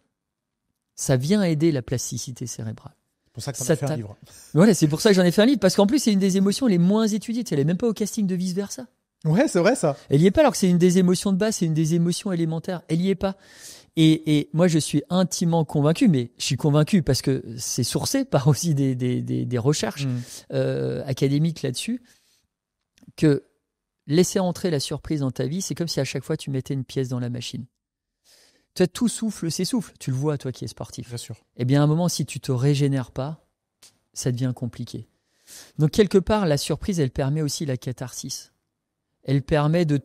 Speaker 2: ça vient aider la plasticité cérébrale.
Speaker 1: C'est pour ça que ça m'a fait un livre.
Speaker 2: Voilà, c'est pour ça que j'en ai fait un livre, parce qu'en plus, c'est une des émotions les moins étudiées. Elle n'est même pas au casting de Vice Versa.
Speaker 1: Ouais, c'est vrai ça.
Speaker 2: Elle y est pas, alors que c'est une des émotions de base, c'est une des émotions élémentaires. Elle y est pas. Et moi, je suis intimement convaincu, mais je suis convaincu parce que c'est sourcé par aussi des recherches académiques là-dessus, que laisser entrer la surprise dans ta vie, c'est comme si à chaque fois tu mettais une pièce dans la machine. Tu as tout souffle, s'essouffle. Tu le vois, toi qui es sportif.
Speaker 1: Bien sûr.
Speaker 2: Eh bien, à un moment, si tu te régénères pas, ça devient compliqué. Donc, quelque part, la surprise, elle permet aussi la catharsis. Elle permet de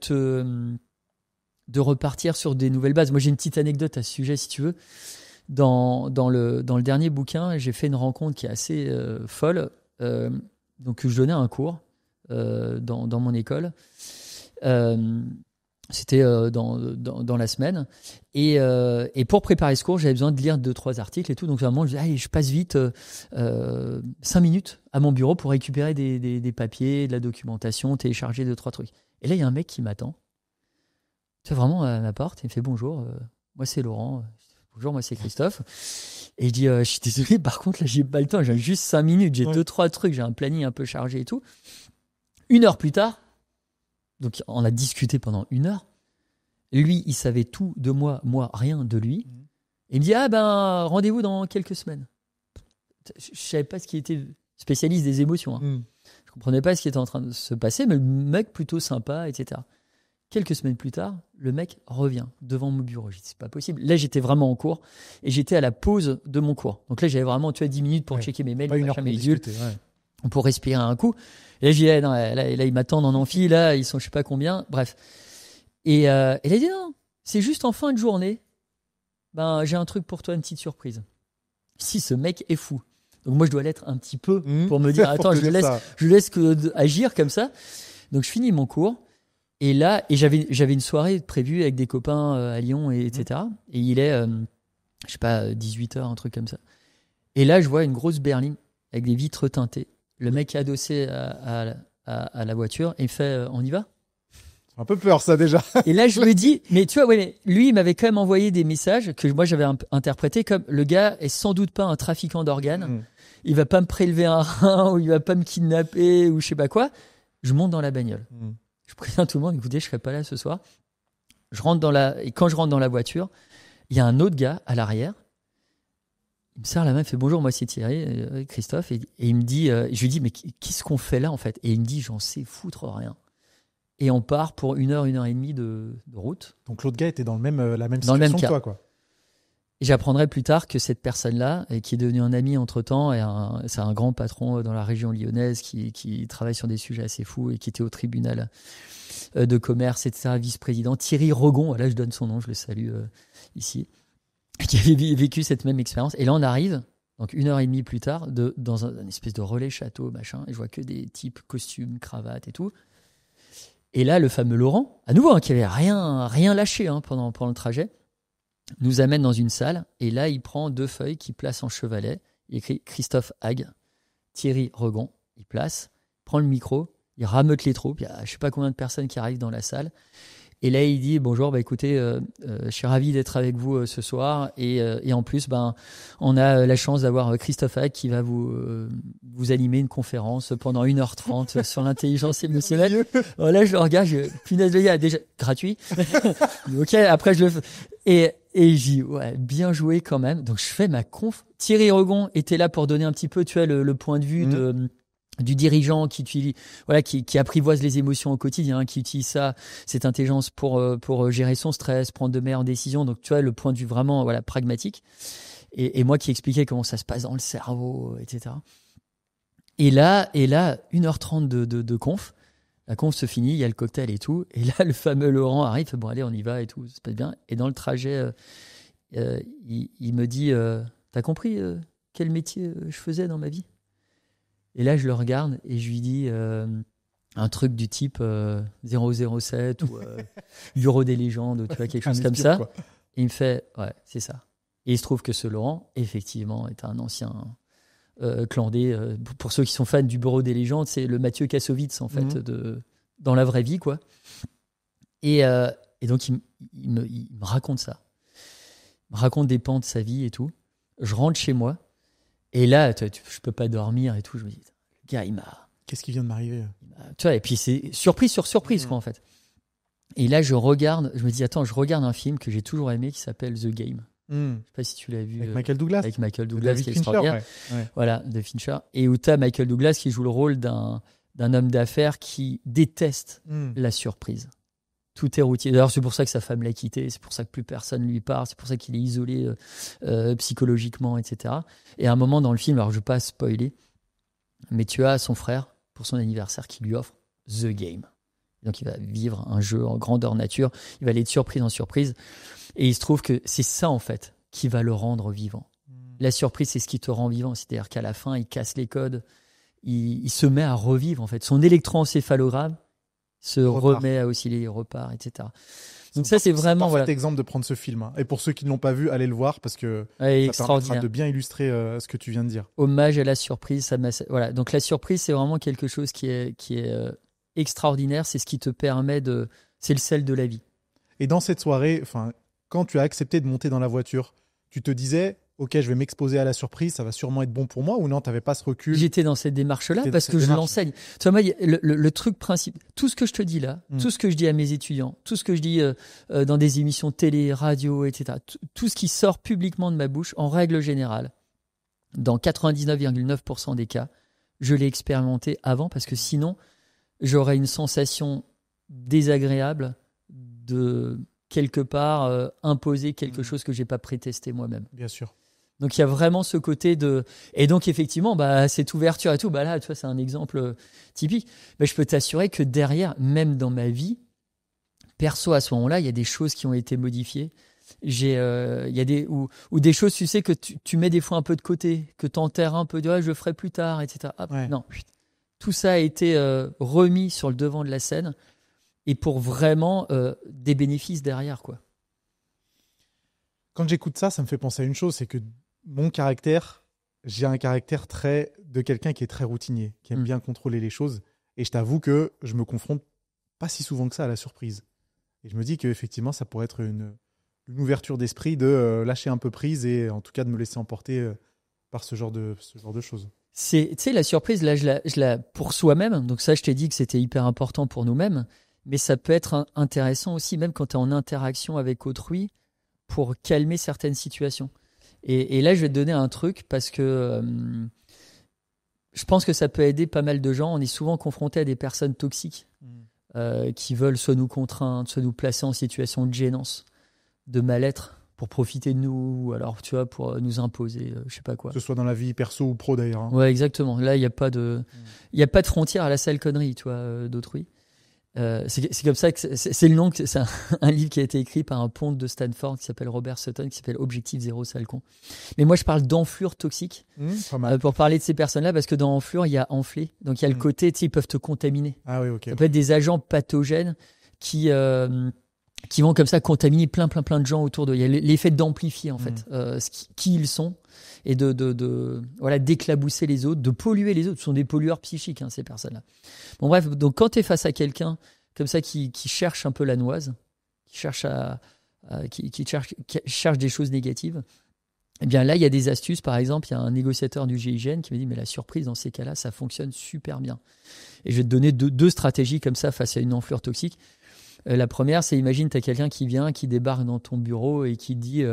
Speaker 2: repartir sur des nouvelles bases. Moi, j'ai une petite anecdote à ce sujet, si tu veux. Dans le dernier bouquin, j'ai fait une rencontre qui est assez folle. Donc, je donnais un cours dans mon école. C'était dans la semaine. Et pour préparer ce cours, j'avais besoin de lire 2-3 articles et tout. Donc, vraiment, je passe vite 5 minutes à mon bureau pour récupérer des papiers, de la documentation, télécharger 2-3 trucs. Et là, il y a un mec qui m'attend. Tu vois, vraiment à ma porte. Il me fait bonjour, moi c'est Laurent. Bonjour, moi c'est Christophe. Et je dis, je suis désolé, par contre, là, j'ai pas le temps. J'ai juste 5 minutes. J'ai 2-3 trucs. J'ai un planning un peu chargé et tout. 1 heure plus tard, donc on a discuté pendant 1 heure. Lui, il savait tout de moi rien de lui. Et il me dit, rendez-vous dans quelques semaines. Je savais pas ce qui était spécialiste des émotions. Hein. Je comprenais pas ce qui était en train de se passer, mais le mec plutôt sympa, etc. Quelques semaines plus tard, le mec revient devant mon bureau. J'ai dit, c'est pas possible. Là, j'étais vraiment en cours et j'étais à la pause de mon cours. Donc là, j'avais vraiment 10 minutes pour checker mes mails, pour respirer un coup. Et là, j'ai dit, là, ils m'attendent en amphi, là, ils sont je sais pas combien. Bref. Et il a dit, non, c'est juste en fin de journée, j'ai un truc pour toi, une petite surprise. Si ce mec est fou. Donc moi, je dois l'être un petit peu pour me dire, attends, je laisse agir comme ça. Donc je finis mon cours. Et là, j'avais une soirée prévue avec des copains à Lyon, etc. Et il est, 18h, un truc comme ça. Et là, je vois une grosse berline avec des vitres teintées. Le mec est adossé à la voiture et il fait, on y va ?
Speaker 1: Un peu peur, ça, déjà.
Speaker 2: Et là, je me dis, mais tu vois, mais lui, il m'avait quand même envoyé des messages que moi, j'avais interprétés comme le gars est sans doute pas un trafiquant d'organes. Il va pas me prélever un rein ou il va pas me kidnapper ou je sais pas quoi. Je monte dans la bagnole. Je préviens tout le monde, écoutez, je serai pas là ce soir. Et quand je rentre dans la voiture, il y a un autre gars à l'arrière. Il me serre la main, il fait bonjour, moi c'est Thierry, Christophe. Et il me dit, je lui dis, mais qu'est-ce qu'on fait là en fait ? Et il me dit, j'en sais foutre rien. Et on part pour 1 heure, 1 heure et demie de route.
Speaker 1: Donc l'autre gars était dans la même situation que toi, quoi.
Speaker 2: Et j'apprendrai plus tard que cette personne-là, qui est devenue un ami entre-temps, c'est un grand patron dans la région lyonnaise qui travaille sur des sujets assez fous et qui était au tribunal de commerce, etc., vice-président, Thierry Regon, là je donne son nom, je le salue ici, qui avait vécu cette même expérience. Et là on arrive, donc 1 heure et demie plus tard, dans un espèce de relais château, machin, et je vois que des types costumes, cravates et tout. Et là, le fameux Laurent, à nouveau, qui avait rien lâché pendant le trajet, nous amène dans une salle. Et là, il prend 2 feuilles qu'il place en chevalet. Il écrit Christophe Hague, Thierry Regon. Il place, prend le micro, il rameute les troupes. Il y a je ne sais pas combien de personnes qui arrivent dans la salle. Et là, il dit bonjour, écoutez, je suis ravi d'être avec vous ce soir. Et en plus, on a la chance d'avoir Christophe Hague qui va vous animer une conférence pendant 1h30 sur l'intelligence émotionnelle. Là, je le regarde, punaise de gars, déjà gratuit. Ok, après je le fais. Et j'ai dit, ouais, bien joué quand même. Donc je fais ma conf. Thierry Regon était là pour donner un petit peu, tu vois, le point de vue du dirigeant qui apprivoise les émotions au quotidien, qui utilise cette intelligence pour gérer son stress, prendre de meilleures décisions. Donc, tu vois, le point de vue vraiment, pragmatique. Et moi qui expliquais comment ça se passe dans le cerveau, etc. Et là, 1h30 de conf. La conf se finit, il y a le cocktail et tout. Et là, le fameux Laurent arrive, bon, allez, on y va et tout, ça se passe bien. Et dans le trajet, il me dit, t'as compris quel métier je faisais dans ma vie ? Et là, je le regarde et je lui dis un truc du type 007 ou Bureau des légendes, tu vois, quelque chose comme ça.
Speaker 1: Quoi.
Speaker 2: Et il me fait, ouais, c'est ça. Et il se trouve que ce Laurent, effectivement, est un ancien clandé. Pour ceux qui sont fans du Bureau des légendes, c'est le Mathieu Kassovitz, en fait, dans la vraie vie, quoi. Et donc, il me raconte ça. Il me raconte des pans de sa vie et tout. Je rentre chez moi. Et là, je peux pas dormir et tout. Je me dis, le gars, il m'a...
Speaker 1: Qu'est-ce qui vient de m'arriver?
Speaker 2: Tu vois, et puis c'est surprise sur surprise, quoi, en fait. Et là, je me dis, attends, je regarde un film que j'ai toujours aimé qui s'appelle The Game. Je sais pas si tu l'as vu.
Speaker 1: Avec Michael Douglas.
Speaker 2: Avec Michael Douglas, qui est
Speaker 1: Fincher,
Speaker 2: extraordinaire.
Speaker 1: ouais.
Speaker 2: Voilà, de Fincher. Et où tu as Michael Douglas qui joue le rôle d'un homme d'affaires qui déteste la surprise. Tout est routier. D'ailleurs, c'est pour ça que sa femme l'a quitté, c'est pour ça que plus personne lui parle, c'est pour ça qu'il est isolé psychologiquement, etc. Et à un moment dans le film, alors je ne vais pas spoiler, mais tu as son frère, pour son anniversaire, qui lui offre The Game. Donc il va vivre un jeu en grandeur nature, il va aller de surprise en surprise, et il se trouve que c'est ça, en fait, qui va le rendre vivant. La surprise, c'est ce qui te rend vivant, c'est-à-dire qu'à la fin, il casse les codes, il se met à revivre, en fait. Son électroencéphalogramme se remet à osciller, il repart, etc. Donc ça, c'est vraiment...
Speaker 1: Voilà. C'est exemple de prendre ce film. Hein. Et pour ceux qui ne l'ont pas vu, allez le voir parce que ça permettra de bien illustrer ce que tu viens de dire.
Speaker 2: Hommage à la surprise. Voilà. Donc la surprise, c'est vraiment quelque chose qui est extraordinaire. C'est ce qui te permet de... C'est le sel de la vie.
Speaker 1: Et dans cette soirée, quand tu as accepté de monter dans la voiture, tu te disais... Ok, je vais m'exposer à la surprise, ça va sûrement être bon pour moi, ou non, tu n'avais pas ce recul?
Speaker 2: J'étais dans cette démarche-là parce que je l'enseigne. Tu vois, moi, le truc principal, tout ce que je te dis là, tout ce que je dis à mes étudiants, tout ce que je dis dans des émissions télé, radio, etc., tout ce qui sort publiquement de ma bouche, en règle générale, dans 99,9% des cas, je l'ai expérimenté avant parce que sinon, j'aurais une sensation désagréable de quelque part imposer quelque chose que je n'ai pas prétesté moi-même.
Speaker 1: Bien sûr.
Speaker 2: Donc il y a vraiment ce côté de... Et donc effectivement, cette ouverture et tout, là, tu vois, c'est un exemple typique. Je peux t'assurer que derrière, même dans ma vie, perso à ce moment-là, il y a des choses qui ont été modifiées. Il y a ou des choses, tu sais, que tu mets des fois un peu de côté, que tu enterres un peu, je le ferai plus tard, etc. Non, tout ça a été remis sur le devant de la scène et pour vraiment des bénéfices derrière, quoi.
Speaker 1: Quand j'écoute ça, ça me fait penser à une chose, c'est que mon caractère, j'ai un caractère de quelqu'un qui est très routinier, qui aime bien contrôler les choses. Et je t'avoue que je me confronte pas si souvent que ça à la surprise. Et je me dis qu'effectivement, ça pourrait être une ouverture d'esprit de lâcher un peu prise et en tout cas de me laisser emporter par ce genre de choses.
Speaker 2: Tu sais, la surprise, là, je la pour soi-même. Donc ça, je t'ai dit que c'était hyper important pour nous-mêmes. Mais ça peut être intéressant aussi, même quand tu es en interaction avec autrui, pour calmer certaines situations. Et là, je vais te donner un truc parce que je pense que ça peut aider pas mal de gens. On est souvent confronté à des personnes toxiques qui veulent soit nous contraindre, soit nous placer en situation de gênance, de mal-être pour profiter de nous, ou alors tu vois, pour nous imposer, je sais pas quoi.
Speaker 1: Que ce soit dans la vie perso ou pro d'ailleurs. Hein.
Speaker 2: Ouais, exactement. Là, il n'y a pas de frontière à la sale connerie, tu vois, d'autrui. C'est comme ça que c'est le nom, c'est un livre qui a été écrit par un ponte de Stanford qui s'appelle Robert Sutton, qui s'appelle Objectif Zéro Sale Con. Mais moi je parle d'enflure toxique pour parler de ces personnes-là, parce que dans enflure il y a enflé, donc il y a le côté, tu sais, ils peuvent te contaminer.
Speaker 1: Ah oui, ok.
Speaker 2: Ça peut être des agents pathogènes qui vont comme ça contaminer plein de gens autour d'eux. Il y a l'effet d'amplifier en fait qui ils sont, et voilà, d'éclabousser les autres, de polluer les autres. Ce sont des pollueurs psychiques, ces personnes-là. Bon bref, donc quand tu es face à quelqu'un comme ça qui cherche un peu la noise, qui cherche des choses négatives, eh bien là, il y a des astuces. Par exemple, il y a un négociateur du GIGN qui m'a dit, mais la surprise, dans ces cas-là, ça fonctionne super bien. Et je vais te donner deux stratégies comme ça face à une enflure toxique. La première, c'est, imagine, tu as quelqu'un qui vient, qui débarque dans ton bureau et qui dit...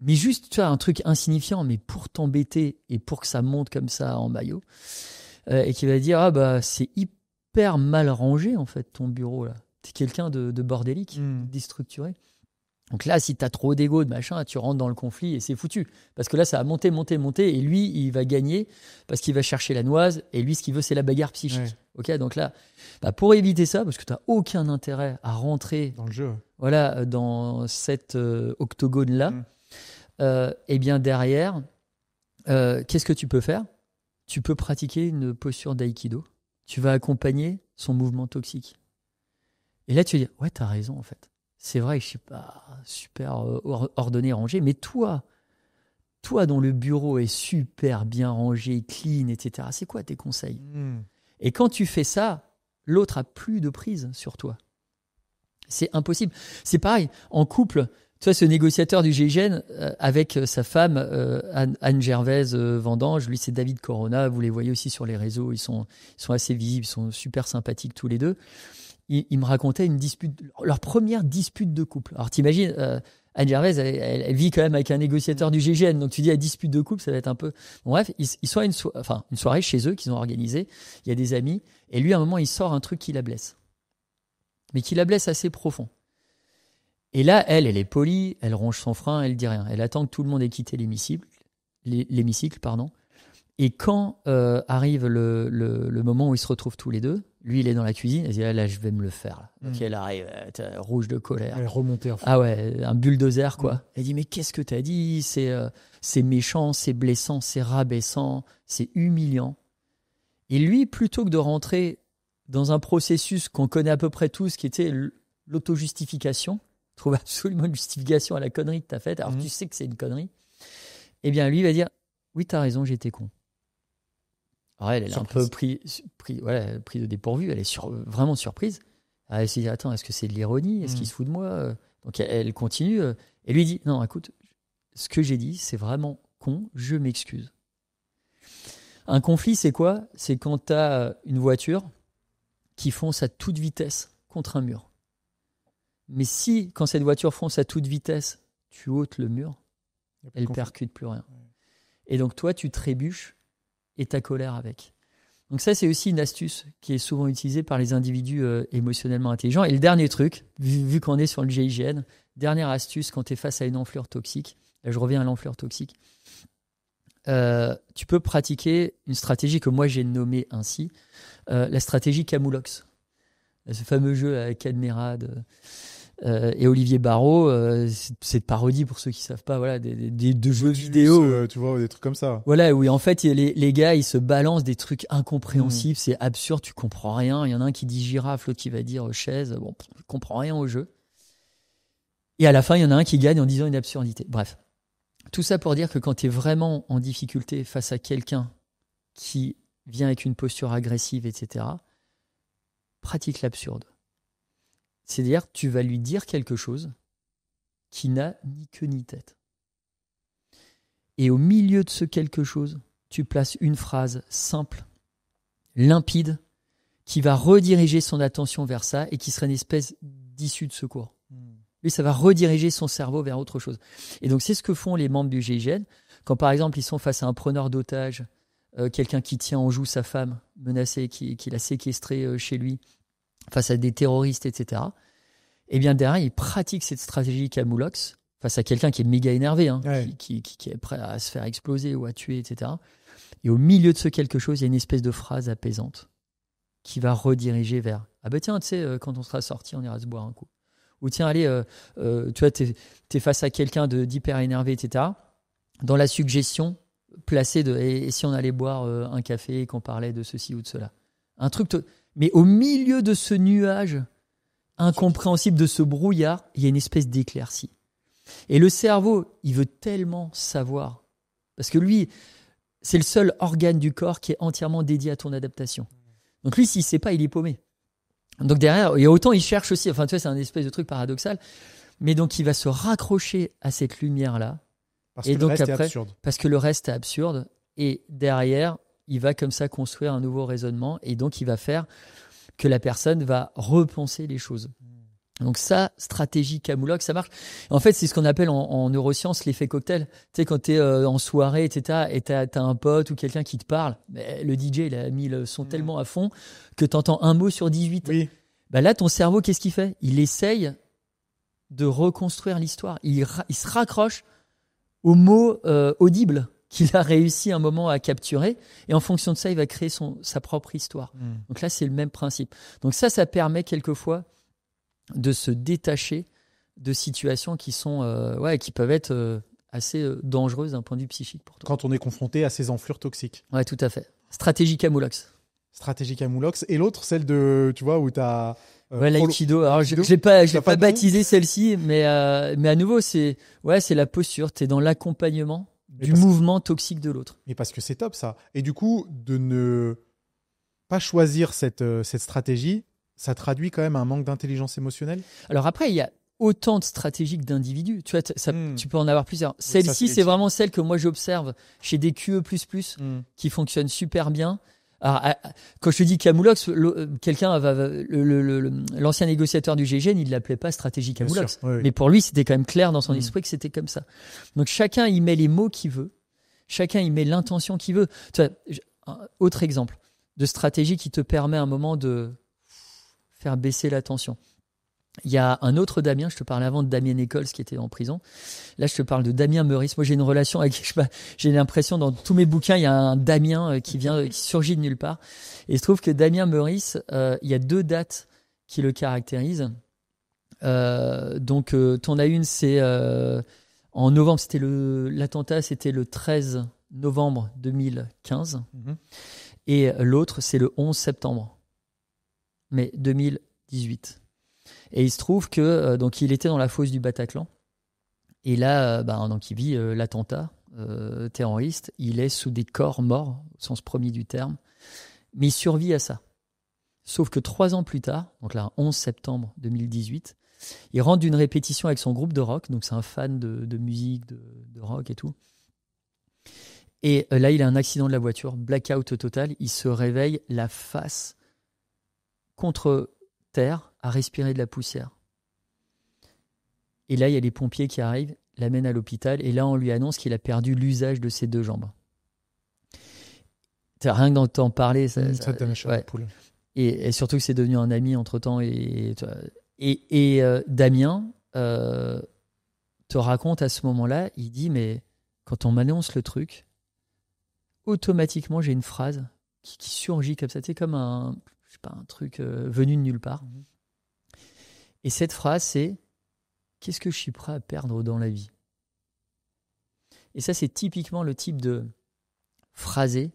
Speaker 2: mais juste, tu as un truc insignifiant, mais pour t'embêter et pour que ça monte comme ça en maillot, et qui va dire, c'est hyper mal rangé, en fait, ton bureau, là. T'es quelqu'un de bordélique, déstructuré. Donc là, si t'as trop d'ego, de machin, tu rentres dans le conflit et c'est foutu. Parce que là, ça va monter, et lui, il va gagner parce qu'il va chercher la noise, et lui, ce qu'il veut, c'est la bagarre psychique. Ouais. Ok, donc là, pour éviter ça, parce que t'as aucun intérêt à rentrer
Speaker 1: dans le jeu,
Speaker 2: voilà, dans cet octogone-là, eh bien derrière, qu'est-ce que tu peux faire ? tu peux pratiquer une posture d'aïkido. Tu vas accompagner son mouvement toxique. Et là, tu vas dire, ouais, t'as raison, en fait. C'est vrai que je suis pas super ordonné, rangé, mais toi dont le bureau est super bien rangé, clean, etc., c'est quoi tes conseils ? Et quand tu fais ça, l'autre a plus de prise sur toi. C'est impossible. C'est pareil, en couple, tu vois, ce négociateur du GIGN avec sa femme, Anne-Gervaise Vendange, lui c'est David Corona, vous les voyez aussi sur les réseaux, ils sont assez visibles, ils sont super sympathiques tous les deux. Il me racontait une dispute, leur première dispute de couple. Alors t'imagines, Anne-Gervaise, elle vit quand même avec un négociateur du GIGN, donc tu dis la dispute de couple, ça va être un peu... Bon, bref, ils sont à une soirée chez eux qu'ils ont organisée, il y a des amis, et lui à un moment il sort un truc qui la blesse. Mais qui la blesse assez profond. Et là, elle est polie, elle ronge son frein, elle dit rien. Elle attend que tout le monde ait quitté l'hémicycle. Et quand arrive le moment où ils se retrouvent tous les deux, lui, il est dans la cuisine, elle dit là, je vais me le faire. Là. Donc elle arrive, rouge de colère.
Speaker 1: Elle est remontée en fait.
Speaker 2: Ah ouais, un bulldozer, quoi. Elle dit, mais qu'est-ce que t'as dit ? C'est méchant, c'est blessant, c'est rabaissant, c'est humiliant. Et lui, plutôt que de rentrer dans un processus qu'on connaît à peu près tous, qui était l'auto-justification, trouve absolument une justification à la connerie que tu as faite, alors tu sais que c'est une connerie, eh bien lui va dire, oui, tu as raison, j'étais con. Alors elle est un peu pris de dépourvu, elle est vraiment surprise. Elle s'est dit, attends, est-ce que c'est de l'ironie ? Est-ce qu'il se fout de moi ? Donc elle continue et lui dit, non, écoute, ce que j'ai dit, c'est vraiment con, je m'excuse. Un conflit, c'est quoi ? C'est quand tu as une voiture qui fonce à toute vitesse contre un mur. Mais si, quand cette voiture fonce à toute vitesse, tu ôtes le mur, elle ne percute plus rien. Ouais. Et donc toi, tu trébuches et ta colère avec. Donc ça, c'est aussi une astuce qui est souvent utilisée par les individus émotionnellement intelligents. Et le dernier truc, vu qu'on est sur le GIGN, dernière astuce quand tu es face à une enflure toxique, là je reviens à l'enflure toxique, tu peux pratiquer une stratégie que moi j'ai nommée ainsi, la stratégie Camoulox. Ce fameux jeu avec Cadmerade et Olivier Barrault, c'est de parodie pour ceux qui savent pas, voilà, de jeux vidéo.
Speaker 1: Tu vois, des trucs comme ça.
Speaker 2: Voilà, oui, en fait, les gars, ils se balancent des trucs incompréhensibles, c'est absurde, tu comprends rien. Il y en a un qui dit girafe, l'autre qui va dire chaise. Bon, tu comprends rien au jeu. Et à la fin, il y en a un qui gagne en disant une absurdité. Bref. Tout ça pour dire que quand tu es vraiment en difficulté face à quelqu'un qui vient avec une posture agressive, etc., pratique l'absurde. C'est-à-dire, tu vas lui dire quelque chose qui n'a ni queue ni tête. Et au milieu de ce quelque chose, tu places une phrase simple, limpide, qui va rediriger son attention vers ça et qui serait une espèce d'issue de secours. Lui, ça va rediriger son cerveau vers autre chose. Et donc, c'est ce que font les membres du GIGN. Quand, par exemple, ils sont face à un preneur d'otages, quelqu'un qui tient en joue sa femme menacée, qui l'a séquestrée chez lui, face à des terroristes, etc. Et bien derrière, ils pratiquent cette stratégie Camoulox face à quelqu'un qui est méga énervé, qui est prêt à se faire exploser ou à tuer, etc. Et au milieu de ce quelque chose, il y a une espèce de phrase apaisante qui va rediriger vers « Ah ben tiens, tu sais, quand on sera sorti, on ira se boire un coup. » Ou tiens, allez, tu vois, t'es face à quelqu'un d'hyper énervé, etc. Dans la suggestion placée de « Et si on allait boire un café et qu'on parlait de ceci ou de cela ?» Un truc... Mais au milieu de ce nuage incompréhensible, de ce brouillard, il y a une espèce d'éclaircie. Et le cerveau, il veut tellement savoir. Parce que lui, c'est le seul organe du corps qui est entièrement dédié à ton adaptation. Donc lui, s'il ne sait pas, il est paumé. Donc derrière, et autant il cherche aussi, enfin tu vois, c'est un espèce de truc paradoxal, mais donc il va se raccrocher à cette lumière-là.
Speaker 1: Parce que le reste est absurde.
Speaker 2: Parce que le reste est absurde. Et derrière, il va comme ça construire un nouveau raisonnement et donc il va faire que la personne va repenser les choses. Donc ça, stratégie Camoulox, ça marche. En fait, c'est ce qu'on appelle en neurosciences l'effet cocktail. Tu sais, quand tu es en soirée, etc., et tu as un pote ou quelqu'un qui te parle, le DJ, il a mis le son tellement à fond que tu entends un mot sur 18.
Speaker 1: Oui.
Speaker 2: Bah là, ton cerveau, qu'est-ce qu'il fait ? Il essaye de reconstruire l'histoire. Il se raccroche aux mots audibles qu'il a réussi un moment à capturer. Et en fonction de ça, il va créer sa propre histoire. Donc là, c'est le même principe. Donc ça permet quelquefois de se détacher de situations qui sont qui peuvent être assez dangereuses d'un point de vue psychique pour toi.
Speaker 1: Quand on est confronté à ces enflures toxiques.
Speaker 2: Ouais, tout à fait. Stratégie Camoulox.
Speaker 1: Stratégie Camoulox. Et l'autre, celle de, tu vois, où t'as...
Speaker 2: Ouais, l'Aikido. Alors, je l'ai pas baptisé celle-ci, mais à nouveau, c'est la posture. T'es dans l'accompagnement du mouvement toxique de l'autre.
Speaker 1: Mais parce que c'est top, ça. Et du coup, de ne pas choisir cette stratégie, ça traduit quand même un manque d'intelligence émotionnelle.
Speaker 2: Alors après, il y a autant de stratégies que d'individus. Tu vois, tu peux en avoir plusieurs. Celle-ci, c'est vraiment celle que moi j'observe chez des QE++, qui fonctionnent super bien. Alors, quand je te dis Camoulox, l'ancien négociateur du GIGN, il l'appelait pas stratégie Camoulox. Oui. Mais pour lui, c'était quand même clair dans son esprit que c'était comme ça. Donc chacun y met les mots qu'il veut. Chacun y met l'intention qu'il veut. Tu vois, autre exemple de stratégie qui te permet à un moment de faire baisser la tension. Il y a un autre Damien, je te parlais avant de Damien Nichols qui était en prison. Là, je te parle de Damien Meurice. Moi, j'ai une relation avec, j'ai l'impression dans tous mes bouquins, il y a un Damien qui surgit de nulle part. Et il se trouve que Damien Meurice, il y a 2 dates qui le caractérisent. Donc, t'en as une, c'est en novembre, l'attentat, c'était le 13 novembre 2015. Et l'autre, c'est le 11 septembre, mais 2018. Et il se trouve que donc il était dans la fosse du Bataclan. Et là, donc il vit l'attentat terroriste. Il est sous des corps morts, au sens premier du terme. Mais il survit à ça. Sauf que 3 ans plus tard, donc là, 11 septembre 2018, il rentre d'une répétition avec son groupe de rock. Donc c'est un fan de musique, de rock et tout. Et là, il a un accident de la voiture, blackout total. Il se réveille la face contre terre, à respirer de la poussière. Et là, il y a les pompiers qui arrivent, l'amènent à l'hôpital, et là, on lui annonce qu'il a perdu l'usage de ses 2 jambes. Rien que d'entendre parler, ça ouais. Et surtout que c'est devenu un ami entre-temps. Et Damien te raconte à ce moment-là, il dit, mais quand on m'annonce le truc, automatiquement, j'ai une phrase qui surgit comme ça, c'est comme un truc venu de nulle part. Et cette phrase, c'est « Qu'est-ce que je suis prêt à perdre dans la vie ?» Et ça, c'est typiquement le type de phrasé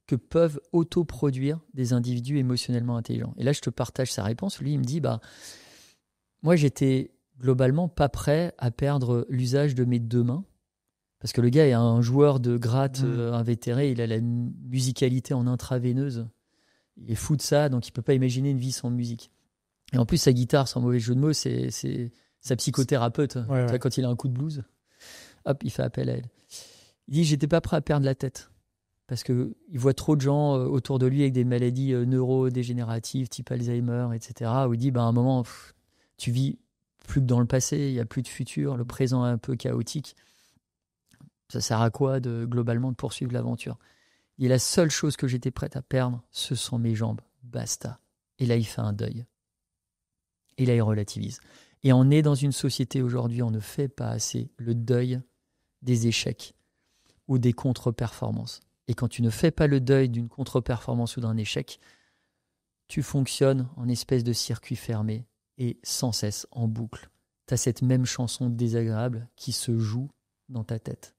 Speaker 2: que peuvent autoproduire des individus émotionnellement intelligents. Et là, je te partage sa réponse. Lui, il me dit moi, j'étais globalement pas prêt à perdre l'usage de mes 2 mains. Parce que le gars est un joueur de gratte invétéré, il a la musicalité en intraveineuse. Il est fou de ça, donc il peut pas imaginer une vie sans musique. Et en plus, sa guitare, sans mauvais jeu de mots, c'est sa psychothérapeute. Ouais. Quand il a un coup de blues, hop, il fait appel à elle. Il dit, j'étais pas prêt à perdre la tête. Parce qu'il voit trop de gens autour de lui avec des maladies neurodégénératives, type Alzheimer, etc. Où il dit, à un moment, tu vis plus que dans le passé, il n'y a plus de futur, le présent est un peu chaotique. Ça sert à quoi, globalement, de poursuivre l'aventure ? Et la seule chose que j'étais prête à perdre, ce sont mes jambes. Basta. Et là, il fait un deuil. Et là, il relativise. Et on est dans une société aujourd'hui, on ne fait pas assez le deuil des échecs ou des contre-performances. Et quand tu ne fais pas le deuil d'une contre-performance ou d'un échec, tu fonctionnes en espèce de circuit fermé et sans cesse en boucle. Tu as cette même chanson désagréable qui se joue dans ta tête.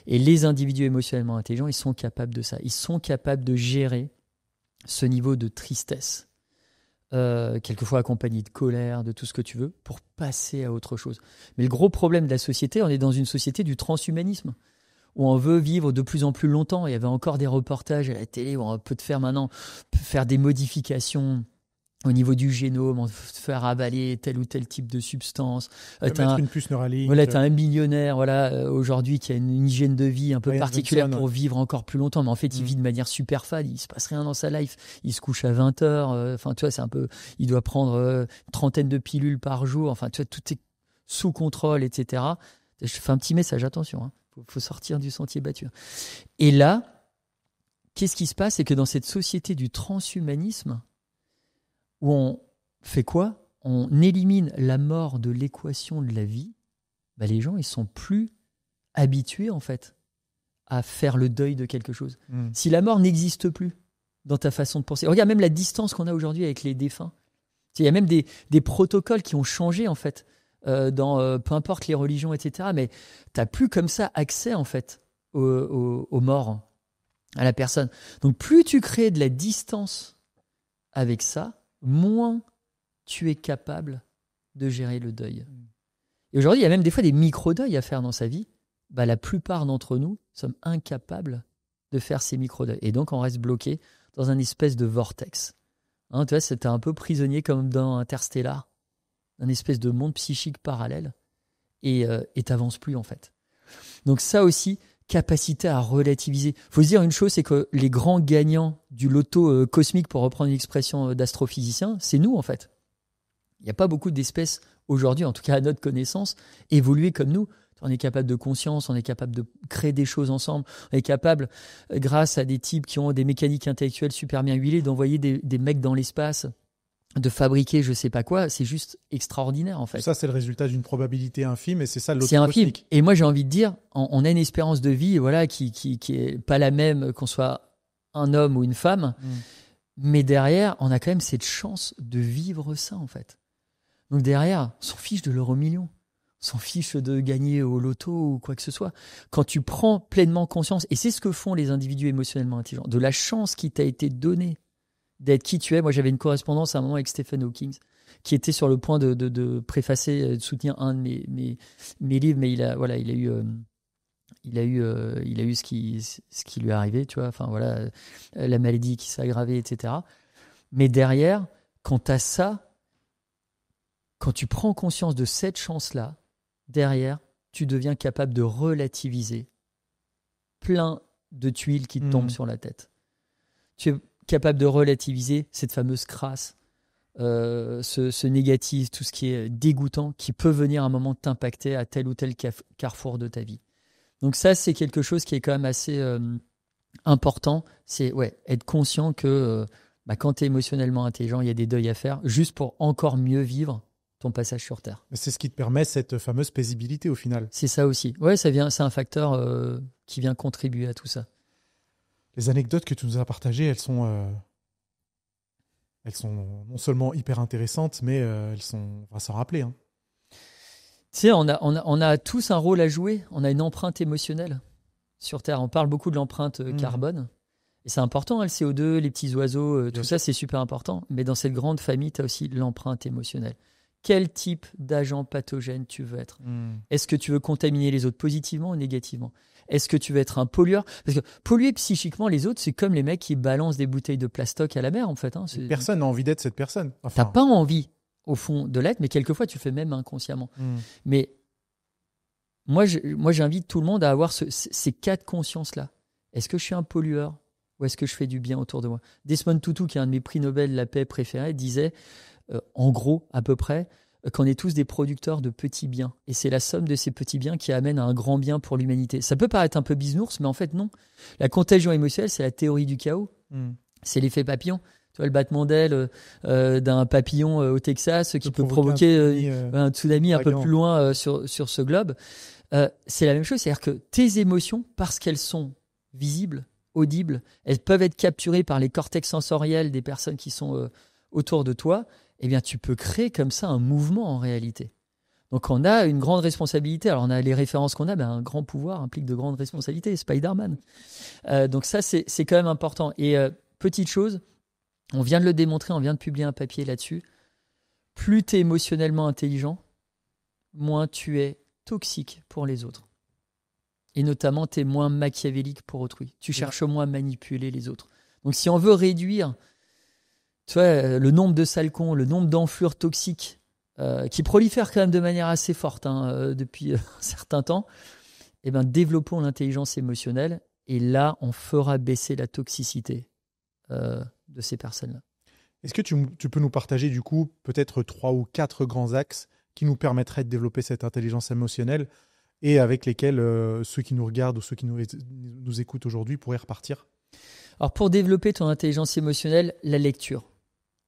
Speaker 2: Et les individus émotionnellement intelligents, ils sont capables de ça. Ils sont capables de gérer ce niveau de tristesse, quelquefois accompagné de colère, de tout ce que tu veux, pour passer à autre chose. Mais le gros problème de la société, on est dans une société du transhumanisme, où on veut vivre de plus en plus longtemps. Il y avait encore des reportages à la télé où on peut te faire maintenant faire des modifications au niveau du génome, on faire avaler tel ou tel type de substance.
Speaker 1: Mettre une puce Neuralink.
Speaker 2: Voilà, t'as un millionnaire, aujourd'hui, qui a une hygiène de vie un peu particulière pour vivre encore plus longtemps. Mais en fait, il vit de manière super fade. Il se passe rien dans sa life. Il se couche à 20 heures. Tu vois, c'est un peu, il doit prendre une 30aine de pilules par jour. Enfin, tu vois, tout est sous contrôle, etc. Je fais un petit message, attention, faut sortir du sentier battu. Et là, qu'est-ce qui se passe? C'est que dans cette société du transhumanisme, où on fait quoi? On élimine la mort de l'équation de la vie. Les gens, ils sont plus habitués, en fait, à faire le deuil de quelque chose. Si la mort n'existe plus dans ta façon de penser, regarde même la distance qu'on a aujourd'hui avec les défunts. Il y a même des protocoles qui ont changé, en fait, dans peu importe les religions, etc. Mais tu n'as plus comme ça accès, en fait, aux morts. à la personne. Donc, plus tu crées de la distance avec ça, moins tu es capable de gérer le deuil. Et aujourd'hui, il y a même des fois des micro-deuils à faire dans sa vie. La plupart d'entre nous sommes incapables de faire ces micro-deuils. Et donc, on reste bloqué dans un espèce de vortex. Tu vois, c'était un peu prisonnier comme dans Interstellar, un espèce de monde psychique parallèle. Et t'avances plus, en fait. Donc ça aussi, capacité à relativiser. Il faut se dire une chose, c'est que les grands gagnants du loto cosmique, pour reprendre une expression d'astrophysicien, c'est nous, en fait. Il n'y a pas beaucoup d'espèces aujourd'hui, en tout cas à notre connaissance, évoluer comme nous. On est capable de conscience, on est capable de créer des choses ensemble, on est capable, grâce à des types qui ont des mécaniques intellectuelles super bien huilées, d'envoyer des mecs dans l'espace, de fabriquer je sais pas quoi. C'est juste extraordinaire, en fait.
Speaker 1: Ça, c'est le résultat d'une probabilité infime, et c'est ça
Speaker 2: C'est infime.
Speaker 1: l'auto-cosmique.
Speaker 2: Et moi, j'ai envie de dire, on a une espérance de vie, voilà, qui est pas la même qu'on soit un homme ou une femme, mais derrière, on a quand même cette chance de vivre ça, en fait. Donc derrière, on s'en fiche de l'euro-million, on s'en fiche de gagner au loto ou quoi que ce soit. Quand tu prends pleinement conscience, et c'est ce que font les individus émotionnellement intelligents, de la chance qui t'a été donnée d'être qui tu es. Moi, j'avais une correspondance à un moment avec Stephen Hawking, qui était sur le point de préfacer, de soutenir un de mes livres, mais il a eu ce qui lui est arrivé, tu vois. Enfin voilà, la maladie qui s'est aggravée, etc. Mais derrière, quand tu as ça, quand tu prends conscience de cette chance-là, derrière, tu deviens capable de relativiser plein de tuiles qui te tombent sur la tête. Tu es capable de relativiser cette fameuse crasse, ce négatif, tout ce qui est dégoûtant, qui peut venir à un moment t'impacter à tel ou tel carrefour de ta vie. Donc ça, c'est quelque chose qui est quand même assez important. C'est être conscient que quand tu es émotionnellement intelligent, il y a des deuils à faire, juste pour encore mieux vivre ton passage sur Terre.
Speaker 1: C'est ce qui te permet cette fameuse paisibilité au final.
Speaker 2: C'est ça aussi. Ouais, c'est un facteur qui vient contribuer à tout ça.
Speaker 1: Les anecdotes que tu nous as partagées, elles sont non seulement hyper intéressantes, mais on va s'en rappeler. Hein.
Speaker 2: Tu sais, on a tous un rôle à jouer. On a une empreinte émotionnelle sur Terre. On parle beaucoup de l'empreinte carbone. Et c'est important, le CO2, les petits oiseaux, tout ça, c'est super important. Mais dans cette grande famille, tu as aussi l'empreinte émotionnelle. Quel type d'agent pathogène tu veux être ? Est-ce que tu veux contaminer les autres positivement ou négativement ? Est-ce que tu veux être un pollueur ? Parce que polluer psychiquement les autres, c'est comme les mecs qui balancent des bouteilles de plastoc à la mer, en fait. Hein.
Speaker 1: Personne n'a envie d'être cette personne.
Speaker 2: T'as pas envie, au fond, de l'être, mais quelquefois, tu le fais même inconsciemment. Mais moi, j'invite tout le monde à avoir ces quatre consciences-là. Est-ce que je suis un pollueur ou est-ce que je fais du bien autour de moi ? Desmond Tutu, qui est un de mes prix Nobel de la paix préférés, disait, en gros, à peu près, qu'on est tous des producteurs de petits biens. Et c'est la somme de ces petits biens qui amène à un grand bien pour l'humanité. Ça peut paraître un peu bisounours, mais en fait, non. La contagion émotionnelle, c'est la théorie du chaos. C'est l'effet papillon. Tu vois, le battement d'aile d'un papillon au Texas qui peut provoquer un tsunami un peu plus loin sur ce globe. C'est la même chose. C'est-à-dire que tes émotions, parce qu'elles sont visibles, audibles, elles peuvent être capturées par les cortex sensoriels des personnes qui sont autour de toi, eh bien, tu peux créer comme ça un mouvement en réalité. Donc, on a une grande responsabilité. Alors, on a les références qu'on a, un grand pouvoir implique de grandes responsabilités. Spider-Man. Donc, ça, c'est quand même important. Et petite chose, on vient de le démontrer, on vient de publier un papier là-dessus. Plus tu es émotionnellement intelligent, moins tu es toxique pour les autres. Et notamment, tu es moins machiavélique pour autrui. Tu cherches moins à manipuler les autres. Donc, si on veut réduire le nombre de sales cons, le nombre d'enflures toxiques qui prolifèrent quand même de manière assez forte depuis un certain temps, développons l'intelligence émotionnelle et là, on fera baisser la toxicité de ces personnes-là.
Speaker 1: Est-ce que tu peux nous partager du coup peut-être 3 ou 4 grands axes qui nous permettraient de développer cette intelligence émotionnelle et avec lesquels ceux qui nous regardent ou ceux qui nous écoutent aujourd'hui pourraient repartir ?
Speaker 2: Alors pour développer ton intelligence émotionnelle, la lecture.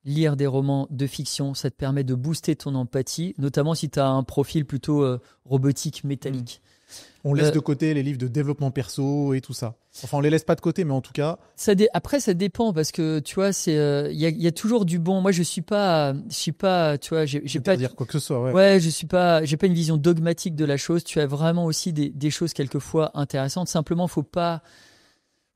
Speaker 2: Lire des romans de fiction, ça te permet de booster ton empathie, notamment si tu as un profil plutôt robotique, métallique.
Speaker 1: On laisse de côté les livres de développement perso et tout ça. Enfin, on les laisse pas de côté, mais en tout cas...
Speaker 2: Après, ça dépend parce que, tu vois, il y a toujours du bon. Moi, je suis pas, tu vois, j'ai pas...
Speaker 1: dire quoi que ce soit,
Speaker 2: Ouais, j'ai pas une vision dogmatique de la chose. Tu as vraiment aussi des choses quelquefois intéressantes. Simplement, faut pas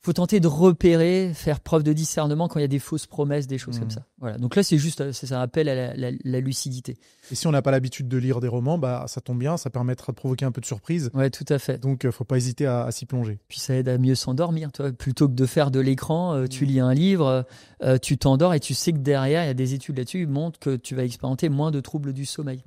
Speaker 2: faut tenter de repérer, faire preuve de discernement quand il y a des fausses promesses, des choses comme ça. Voilà. Donc là, c'est un appel à la lucidité.
Speaker 1: Et si on n'a pas l'habitude de lire des romans, bah, ça tombe bien, ça permettra de provoquer un peu de surprise.
Speaker 2: Ouais, tout à fait.
Speaker 1: Donc, faut pas hésiter à s'y plonger.
Speaker 2: Puis ça aide à mieux s'endormir. Toi. Plutôt que de faire de l'écran, tu lis un livre, tu t'endors et tu sais que derrière, il y a des études là-dessus qui montrent que tu vas expérimenter moins de troubles du sommeil.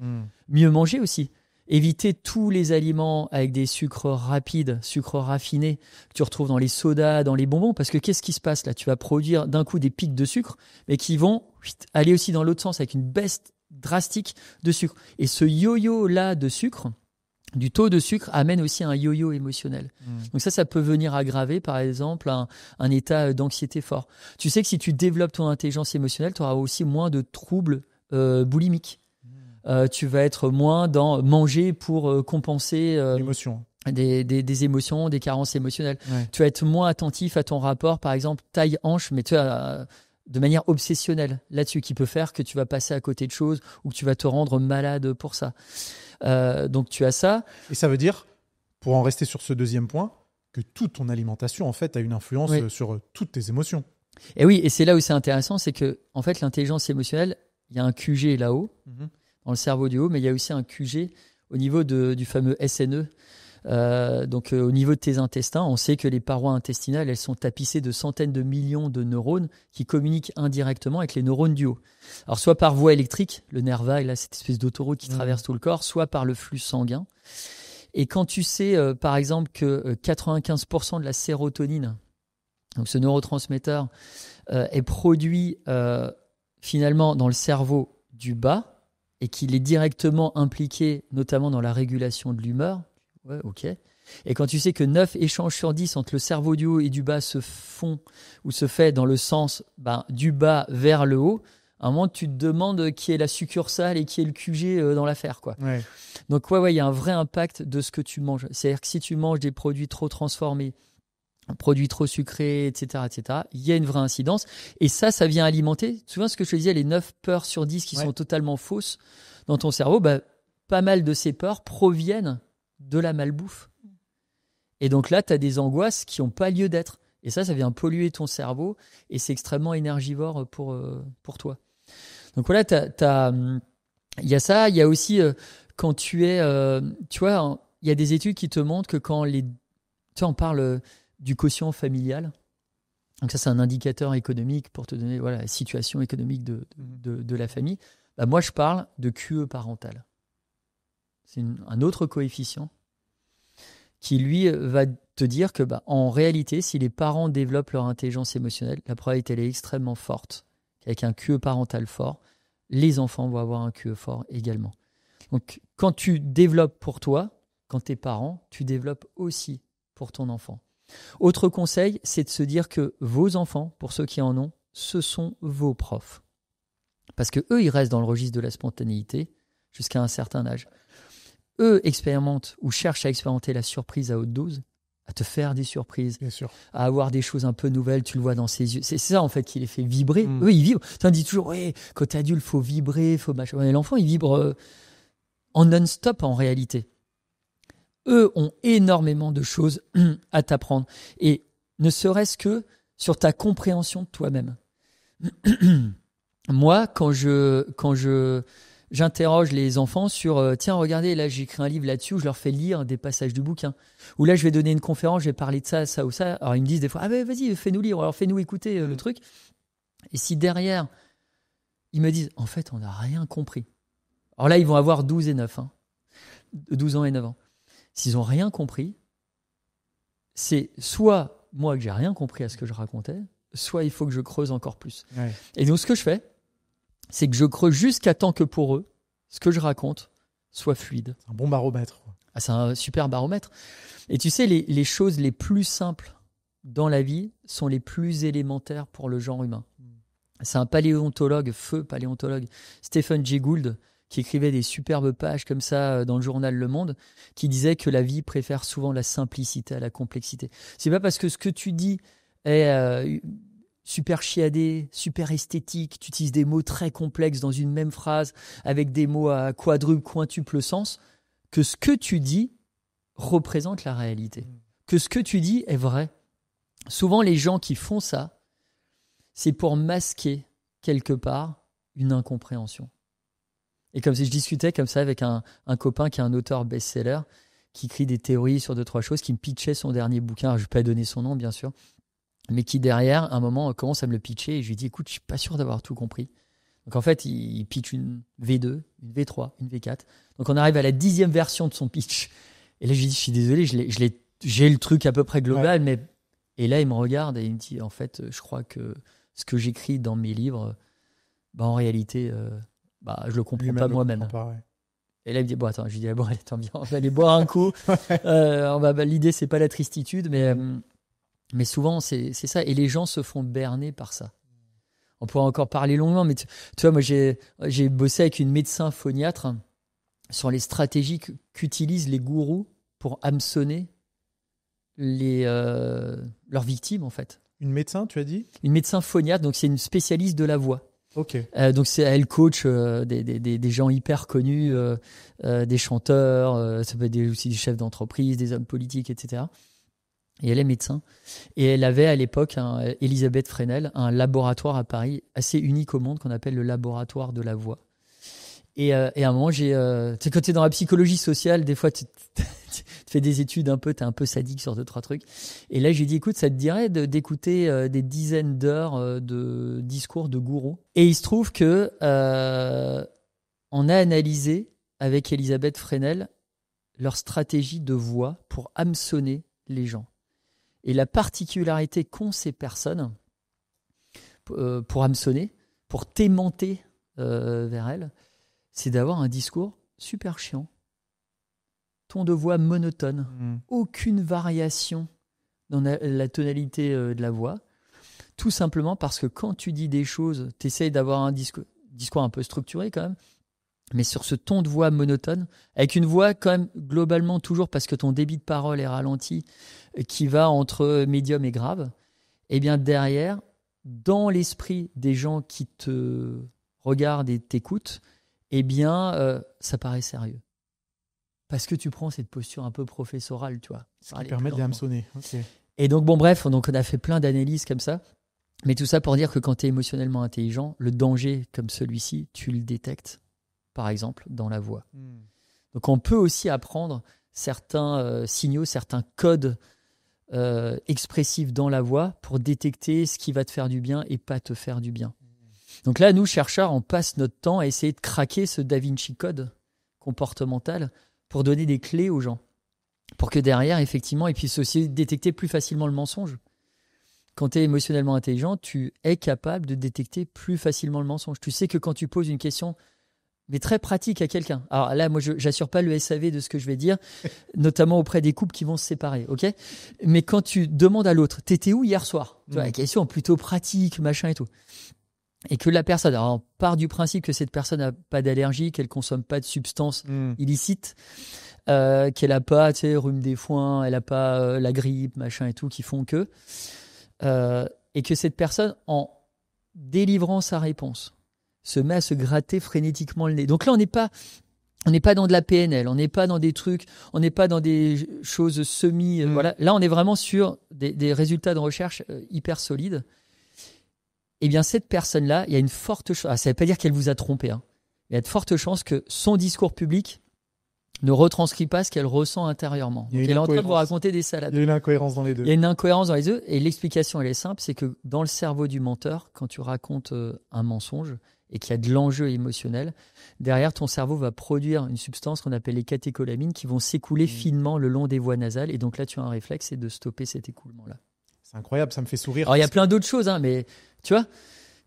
Speaker 2: Mieux manger aussi. Éviter tous les aliments avec des sucres rapides, sucres raffinés que tu retrouves dans les sodas, dans les bonbons. Parce que qu'est-ce qui se passe là ? Tu vas produire d'un coup des pics de sucre, mais qui vont aller aussi dans l'autre sens avec une baisse drastique de sucre. Et ce yo-yo-là de sucre, du taux de sucre, amène aussi un yo-yo émotionnel. Donc ça peut venir aggraver, par exemple, un état d'anxiété fort. Tu sais que si tu développes ton intelligence émotionnelle, tu auras aussi moins de troubles boulimiques. Tu vas être moins dans manger pour compenser
Speaker 1: l'émotion.
Speaker 2: Des émotions, des carences émotionnelles.
Speaker 1: Ouais.
Speaker 2: Tu vas être moins attentif à ton rapport, par exemple, taille-hanche, mais de manière obsessionnelle là-dessus, qui peut faire que tu vas passer à côté de choses ou que tu vas te rendre malade pour ça. Donc tu as ça.
Speaker 1: Et ça veut dire, pour en rester sur ce deuxième point, que toute ton alimentation, en fait, a une influence sur toutes tes émotions.
Speaker 2: Et oui, et c'est là où c'est intéressant, c'est que, en fait, l'intelligence émotionnelle, il y a un QG là-haut, dans le cerveau du haut, mais il y a aussi un QG au niveau du fameux SNE. Donc au niveau de tes intestins, on sait que les parois intestinales, elles sont tapissées de centaines de millions de neurones qui communiquent indirectement avec les neurones du haut. Alors soit par voie électrique, le nerf vague, là, cette espèce d'autoroute qui traverse tout le corps, soit par le flux sanguin. Et quand tu sais, par exemple, que 95% de la sérotonine, donc ce neurotransmetteur, est produit finalement dans le cerveau du bas, et qu'il est directement impliqué notamment dans la régulation de l'humeur. Ouais, ok. Et quand tu sais que 9 échanges sur 10 entre le cerveau du haut et du bas se font ou se fait dans le sens du bas vers le haut, à un moment tu te demandes qui est la succursale et qui est le QG dans l'affaire, quoi.
Speaker 1: Ouais.
Speaker 2: Donc il y a un vrai impact de ce que tu manges. C'est-à-dire que si tu manges des produits trop transformés, produits trop sucrés, etc., il y a une vraie incidence. Et ça vient alimenter, tu vois ce que je te disais, les 9 peurs sur 10 qui sont totalement fausses dans ton cerveau, pas mal de ces peurs proviennent de la malbouffe. Et donc là, tu as des angoisses qui n'ont pas lieu d'être. Et ça vient polluer ton cerveau et c'est extrêmement énergivore pour toi. Donc voilà, il y a ça. Il y a aussi, quand tu es... tu vois, il y a des études qui te montrent que quand tu vois, on parle du quotient familial. Donc ça, c'est un indicateur économique pour te donner la situation économique de la famille. Moi, je parle de QE parental. C'est un autre coefficient qui, lui, va te dire que, en réalité, si les parents développent leur intelligence émotionnelle, la probabilité, elle est extrêmement forte. Avec un QE parental fort, les enfants vont avoir un QE fort également. Donc, quand tu développes pour toi, quand tu es parent, tu développes aussi pour ton enfant. Autre conseil, c'est de se dire que vos enfants, pour ceux qui en ont, ce sont vos profs. Parce que eux, ils restent dans le registre de la spontanéité jusqu'à un certain âge. Eux expérimentent ou cherchent à expérimenter la surprise à haute dose, à te faire des surprises,
Speaker 1: Bien sûr.
Speaker 2: à avoir des choses un peu nouvelles, tu le vois dans ses yeux. C'est ça, en fait, qui les fait vibrer. Eux, ils vibrent. Tu dis toujours, quand t'es adulte, il faut vibrer, faut machin. Mais l'enfant, il vibre en non-stop, en réalité. Eux ont énormément de choses à t'apprendre. Et ne serait-ce que sur ta compréhension de toi-même. Moi, quand j'interroge les enfants sur tiens, regardez, là j'ai écrit un livre là-dessus où je leur fais lire des passages du bouquin. Ou là je vais donner une conférence, je vais parler de ça, ça ou ça. Alors ils me disent des fois vas-y, fais-nous lire, alors fais-nous écouter le truc. Et si derrière ils me disent en fait on n'a rien compris. Alors là ils vont avoir 12 et 9 12 ans et 9 ans. S'ils n'ont rien compris, c'est soit moi que j'ai rien compris à ce que je racontais, soit il faut que je creuse encore plus.
Speaker 1: Ouais.
Speaker 2: Et donc ce que je fais, c'est que je creuse jusqu'à temps que pour eux, ce que je raconte soit fluide.
Speaker 1: C'est un bon baromètre.
Speaker 2: C'est un super baromètre. Et tu sais, les choses les plus simples dans la vie sont les plus élémentaires pour le genre humain. C'est un paléontologue, feu paléontologue, Stephen Jay Gould, qui écrivait des superbes pages comme ça dans le journal Le Monde, qui disait que la vie préfère souvent la simplicité à la complexité. C'est pas parce que ce que tu dis est super chiadé, super esthétique, tu utilises des mots très complexes dans une même phrase, avec des mots à quadruple, quintuple sens, que ce que tu dis représente la réalité. Que ce que tu dis est vrai. souvent les gens qui font ça, c'est pour masquer quelque part une incompréhension. Et comme si je discutais comme ça avec un copain qui est un auteur best-seller, qui écrit des théories sur 2-3 choses, qui me pitchait son dernier bouquin. Alors, je ne vais pas donner son nom, bien sûr, mais qui derrière, à un moment, commence à me le pitcher et je lui dis, écoute, je ne suis pas sûr d'avoir tout compris. Donc en fait, il pitch une V2, une V3, une V4. Donc on arrive à la 10e version de son pitch. Et là, je lui dis, je suis désolé, j'ai le truc à peu près global, mais... Et là, il me regarde et il me dit, en fait, je crois que ce que j'écris dans mes livres, en réalité, je le comprends pas moi-même. Et là, il me dit, bon, attends, je lui dis, bon, attends, bien, on va aller boire un coup. L'idée, c'est pas la tristitude, mais souvent, c'est ça. Et les gens se font berner par ça. On pourrait encore parler longuement, mais tu vois, moi, j'ai bossé avec une médecin phoniatre sur les stratégies qu'utilisent les gourous pour hameçonner leurs victimes, en fait.
Speaker 1: Une médecin, tu as dit ?
Speaker 2: Une médecin phoniatre, donc c'est une spécialiste de la voix.
Speaker 1: Ok.
Speaker 2: Donc elle coach des gens hyper connus, des chanteurs, ça peut être aussi des chefs d'entreprise, des hommes politiques, etc. Et elle est médecin. Et elle avait à l'époque, Elisabeth Fresnel, un laboratoire à Paris assez unique au monde qu'on appelle le laboratoire de la voix. Et à un moment, tu sais, quand tu es dans la psychologie sociale, des fois, tu fais des études un peu, tu es un peu sadique sur 2-3 trucs. Et là, j'ai dit, écoute, ça te dirait d'écouter des dizaines d'heures de discours de gourous. Et il se trouve que on a analysé avec Elisabeth Fresnel leur stratégie de voix pour hameçonner les gens. Et la particularité qu'ont ces personnes pour hameçonner, pour t'aimanter vers elles, c'est d'avoir un discours super chiant, ton de voix monotone, aucune variation dans la tonalité de la voix, tout simplement parce que quand tu dis des choses, tu essayes d'avoir un discours un peu structuré quand même, mais sur ce ton de voix monotone, avec une voix quand même globalement toujours, parce que ton débit de parole est ralenti, qui va entre médium et grave, et bien derrière, dans l'esprit des gens qui te regardent et t'écoutent, eh bien, ça paraît sérieux. Parce que tu prends cette posture un peu professorale, tu vois.
Speaker 1: Ce qui permet de les hameçonner. Okay.
Speaker 2: Et donc, bref, on a fait plein d'analyses comme ça. Mais tout ça pour dire que quand tu es émotionnellement intelligent, le danger comme celui-ci, tu le détectes, par exemple, dans la voix. Donc, on peut aussi apprendre certains signaux, certains codes expressifs dans la voix pour détecter ce qui va te faire du bien et pas te faire du bien. Donc là, nous, chercheurs, on passe notre temps à essayer de craquer ce Da Vinci Code comportemental pour donner des clés aux gens. Pour que derrière, effectivement, ils puissent aussi détecter plus facilement le mensonge. Quand tu es émotionnellement intelligent, tu es capable de détecter plus facilement le mensonge. Tu sais que quand tu poses une question, mais très pratique à quelqu'un. Alors là, moi, je n'assure pas le SAV de ce que je vais dire, notamment auprès des couples qui vont se séparer. Okay, mais quand tu demandes à l'autre, t'étais où hier soir ? Tu vois, la question plutôt pratique, machin et tout. Et que la personne, alors on part du principe que cette personne n'a pas d'allergie, qu'elle ne consomme pas de substances illicites, qu'elle n'a pas rhume des foins, elle n'a pas la grippe, machin et tout, qui font que... et que cette personne, en délivrant sa réponse, se met à se gratter frénétiquement le nez. Donc là, on n'est pas dans de la PNL, on n'est pas dans des trucs, on n'est pas dans des choses voilà. Là, on est vraiment sur des résultats de recherche hyper solides. Eh bien, cette personne-là, il y a une forte chance, ça ne veut pas dire qu'elle vous a trompé, hein. Il y a de fortes chances que son discours public ne retranscrit pas ce qu'elle ressent intérieurement. Donc, elle est en train de vous raconter des salades.
Speaker 1: Il y a une incohérence dans les deux.
Speaker 2: Il y a une incohérence dans les deux, et l'explication, elle est simple, c'est que dans le cerveau du menteur, quand tu racontes un mensonge et qu'il y a de l'enjeu émotionnel, derrière, ton cerveau va produire une substance qu'on appelle les catécholamines qui vont s'écouler finement le long des voies nasales, et donc là, tu as un réflexe, c'est de stopper cet écoulement-là.
Speaker 1: C'est incroyable, ça me fait sourire.
Speaker 2: Alors, il y a plein d'autres choses, hein, mais tu vois,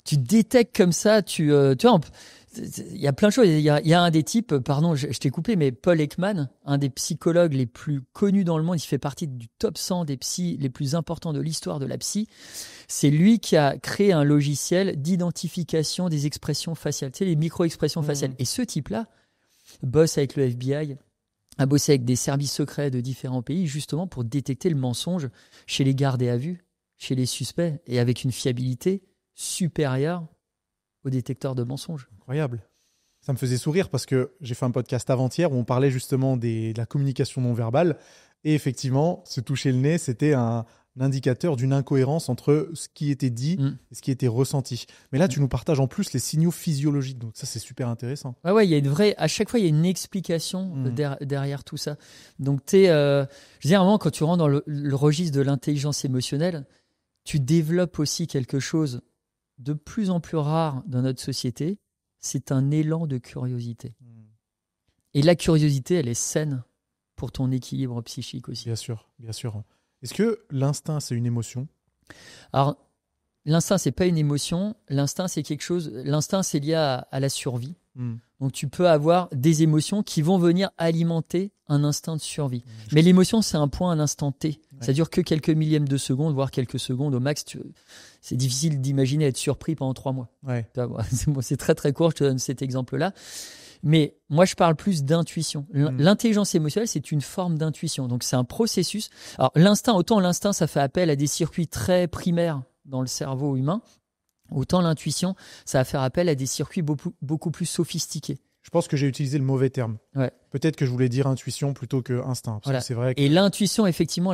Speaker 2: tu détectes comme ça, tu vois, il y a plein de choses. Il y a un des types, pardon, je t'ai coupé, mais Paul Ekman, un des psychologues les plus connus dans le monde, il fait partie du top 100 des psys les plus importants de l'histoire de la psy. C'est lui qui a créé un logiciel d'identification des expressions faciales, tu sais, les micro-expressions faciales. Et ce type-là bosse avec le FBI, a bossé avec des services secrets de différents pays, justement pour détecter le mensonge chez les gardés à vue, chez les suspects, et avec une fiabilité supérieure au détecteur de mensonges.
Speaker 1: Incroyable. Ça me faisait sourire parce que j'ai fait un podcast avant-hier où on parlait justement de la communication non verbale, et effectivement, se toucher le nez, c'était un l'indicateur d'une incohérence entre ce qui était dit et ce qui était ressenti. Mais là, tu nous partages en plus les signaux physiologiques. Donc ça, c'est super intéressant.
Speaker 2: Ouais, il y a une vraie. À chaque fois, il y a une explication derrière tout ça. Donc, je veux dire, à un moment, quand tu rentres dans le registre de l'intelligence émotionnelle, tu développes aussi quelque chose de plus en plus rare dans notre société. C'est un élan de curiosité. Et la curiosité, elle est saine pour ton équilibre psychique aussi.
Speaker 1: Bien sûr, bien sûr. Est-ce que l'instinct, c'est une émotion ?
Speaker 2: Alors, l'instinct, c'est pas une émotion. L'instinct, c'est quelque chose. L'instinct, c'est lié à la survie. Donc, tu peux avoir des émotions qui vont venir alimenter un instinct de survie. Mais l'émotion, c'est un point, un instant T. Ouais. Ça dure que quelques millièmes de seconde, voire quelques secondes au max. C'est difficile d'imaginer être surpris pendant 3 mois. Ouais. C'est très, très court. Je te donne cet exemple-là. Mais moi, je parle plus d'intuition. L'intelligence émotionnelle, c'est une forme d'intuition. Donc, c'est un processus. Alors, autant l'instinct, ça fait appel à des circuits très primaires dans le cerveau humain, autant l'intuition, ça va faire appel à des circuits beaucoup plus sophistiqués.
Speaker 1: Je pense que j'ai utilisé le mauvais terme. Ouais. Peut-être que je voulais dire intuition plutôt que instinct. Parce que c'est vrai que...
Speaker 2: Et l'intuition, effectivement,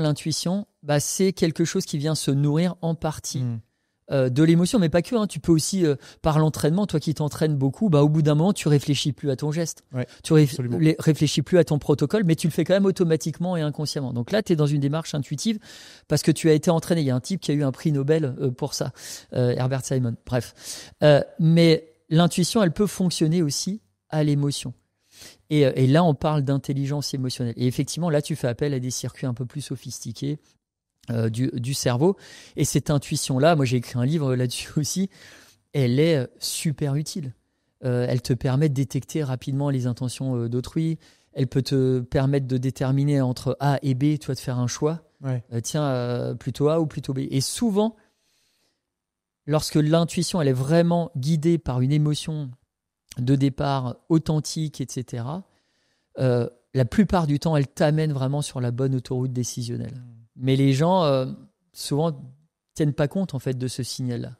Speaker 2: c'est quelque chose qui vient se nourrir en partie de l'émotion, mais pas que. Tu peux aussi, par l'entraînement, toi qui t'entraînes beaucoup, au bout d'un moment, tu réfléchis plus à ton geste. Ouais, tu réfléchis plus à ton protocole, mais tu le fais quand même automatiquement et inconsciemment. Donc là, tu es dans une démarche intuitive parce que tu as été entraîné. Il y a un type qui a eu un prix Nobel pour ça, Herbert Simon. Bref. Mais l'intuition, elle peut fonctionner aussi à l'émotion. Et là, on parle d'intelligence émotionnelle. Et effectivement, là, tu fais appel à des circuits un peu plus sophistiqués du cerveau. Et cette intuition-là, moi j'ai écrit un livre là-dessus aussi, elle est super utile. Elle te permet de détecter rapidement les intentions d'autrui. Elle peut te permettre de déterminer entre A et B, de faire un choix. Ouais. Plutôt A ou plutôt B. Et souvent, lorsque l'intuition elle est vraiment guidée par une émotion de départ authentique, etc., la plupart du temps, elle t'amène vraiment sur la bonne autoroute décisionnelle. Mais les gens, souvent, tiennent pas compte en fait de ce signal-là.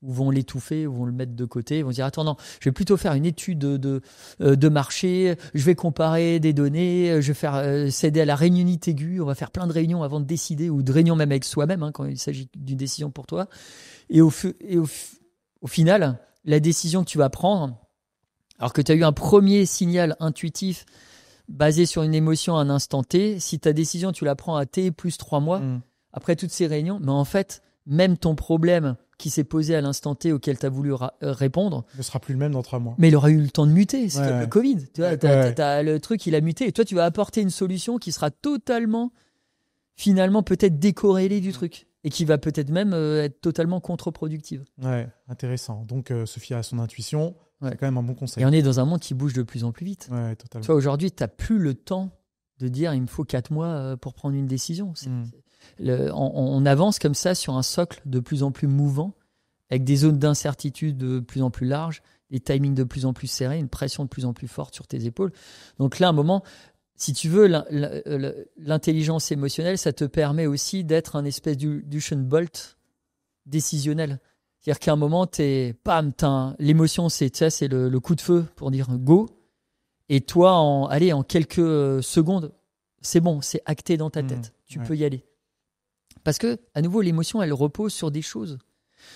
Speaker 2: Ou vont l'étouffer, ou vont le mettre de côté. Ils vont dire, attends, non, je vais plutôt faire une étude de marché, je vais comparer des données, je vais faire céder à la réunionite aiguë, on va faire plein de réunions avant de décider, ou de réunions même avec soi-même, quand il s'agit d'une décision pour toi. Et au final, la décision que tu vas prendre, alors que tu as eu un premier signal intuitif basé sur une émotion à un instant T, si ta décision, tu la prends à T plus 3 mois, après toutes ces réunions, mais en fait, même ton problème qui s'est posé à l'instant T auquel tu as voulu répondre
Speaker 1: ne sera plus le même dans 3 mois.
Speaker 2: Mais il aura eu le temps de muter. C'est comme le Covid. Tu vois, t'as le truc, il a muté. Et toi, tu vas apporter une solution qui sera totalement, finalement, peut-être décorrélée du truc. Et qui va peut-être même être totalement contre-productive.
Speaker 1: Ouais, intéressant. Donc, se fier à son intuition, c'est quand même un bon conseil.
Speaker 2: Et on est dans un monde qui bouge de plus en plus vite.
Speaker 1: Ouais, totalement.
Speaker 2: Tu vois, aujourd'hui, tu n'as plus le temps de dire il me faut 4 mois pour prendre une décision. On avance comme ça sur un socle de plus en plus mouvant, avec des zones d'incertitude de plus en plus larges, des timings de plus en plus serrés, une pression de plus en plus forte sur tes épaules. Donc là, à un moment, si tu veux, l'intelligence émotionnelle, ça te permet aussi d'être un espèce d'Usain Bolt décisionnel. C'est-à-dire qu'à un moment, l'émotion, c'est le coup de feu pour dire go. Et toi, en quelques secondes, c'est bon, c'est acté dans ta tête. Tu peux y aller. Parce que, à nouveau, l'émotion, elle repose sur des choses,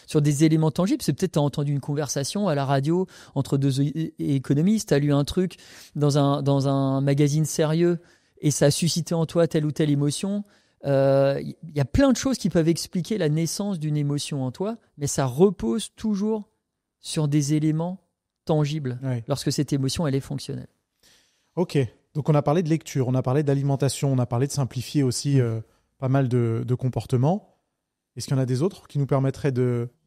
Speaker 2: sur des éléments tangibles. C'est peut-être tu as entendu une conversation à la radio entre 2 économistes, tu as lu un truc dans un magazine sérieux et ça a suscité en toi telle ou telle émotion. Il y a plein de choses qui peuvent expliquer la naissance d'une émotion en toi, mais ça repose toujours sur des éléments tangibles lorsque cette émotion elle est fonctionnelle.
Speaker 1: Ok, donc on a parlé de lecture, on a parlé d'alimentation, on a parlé de simplifier aussi pas mal de comportements. Est-ce qu'il y en a des autres qui nous permettraient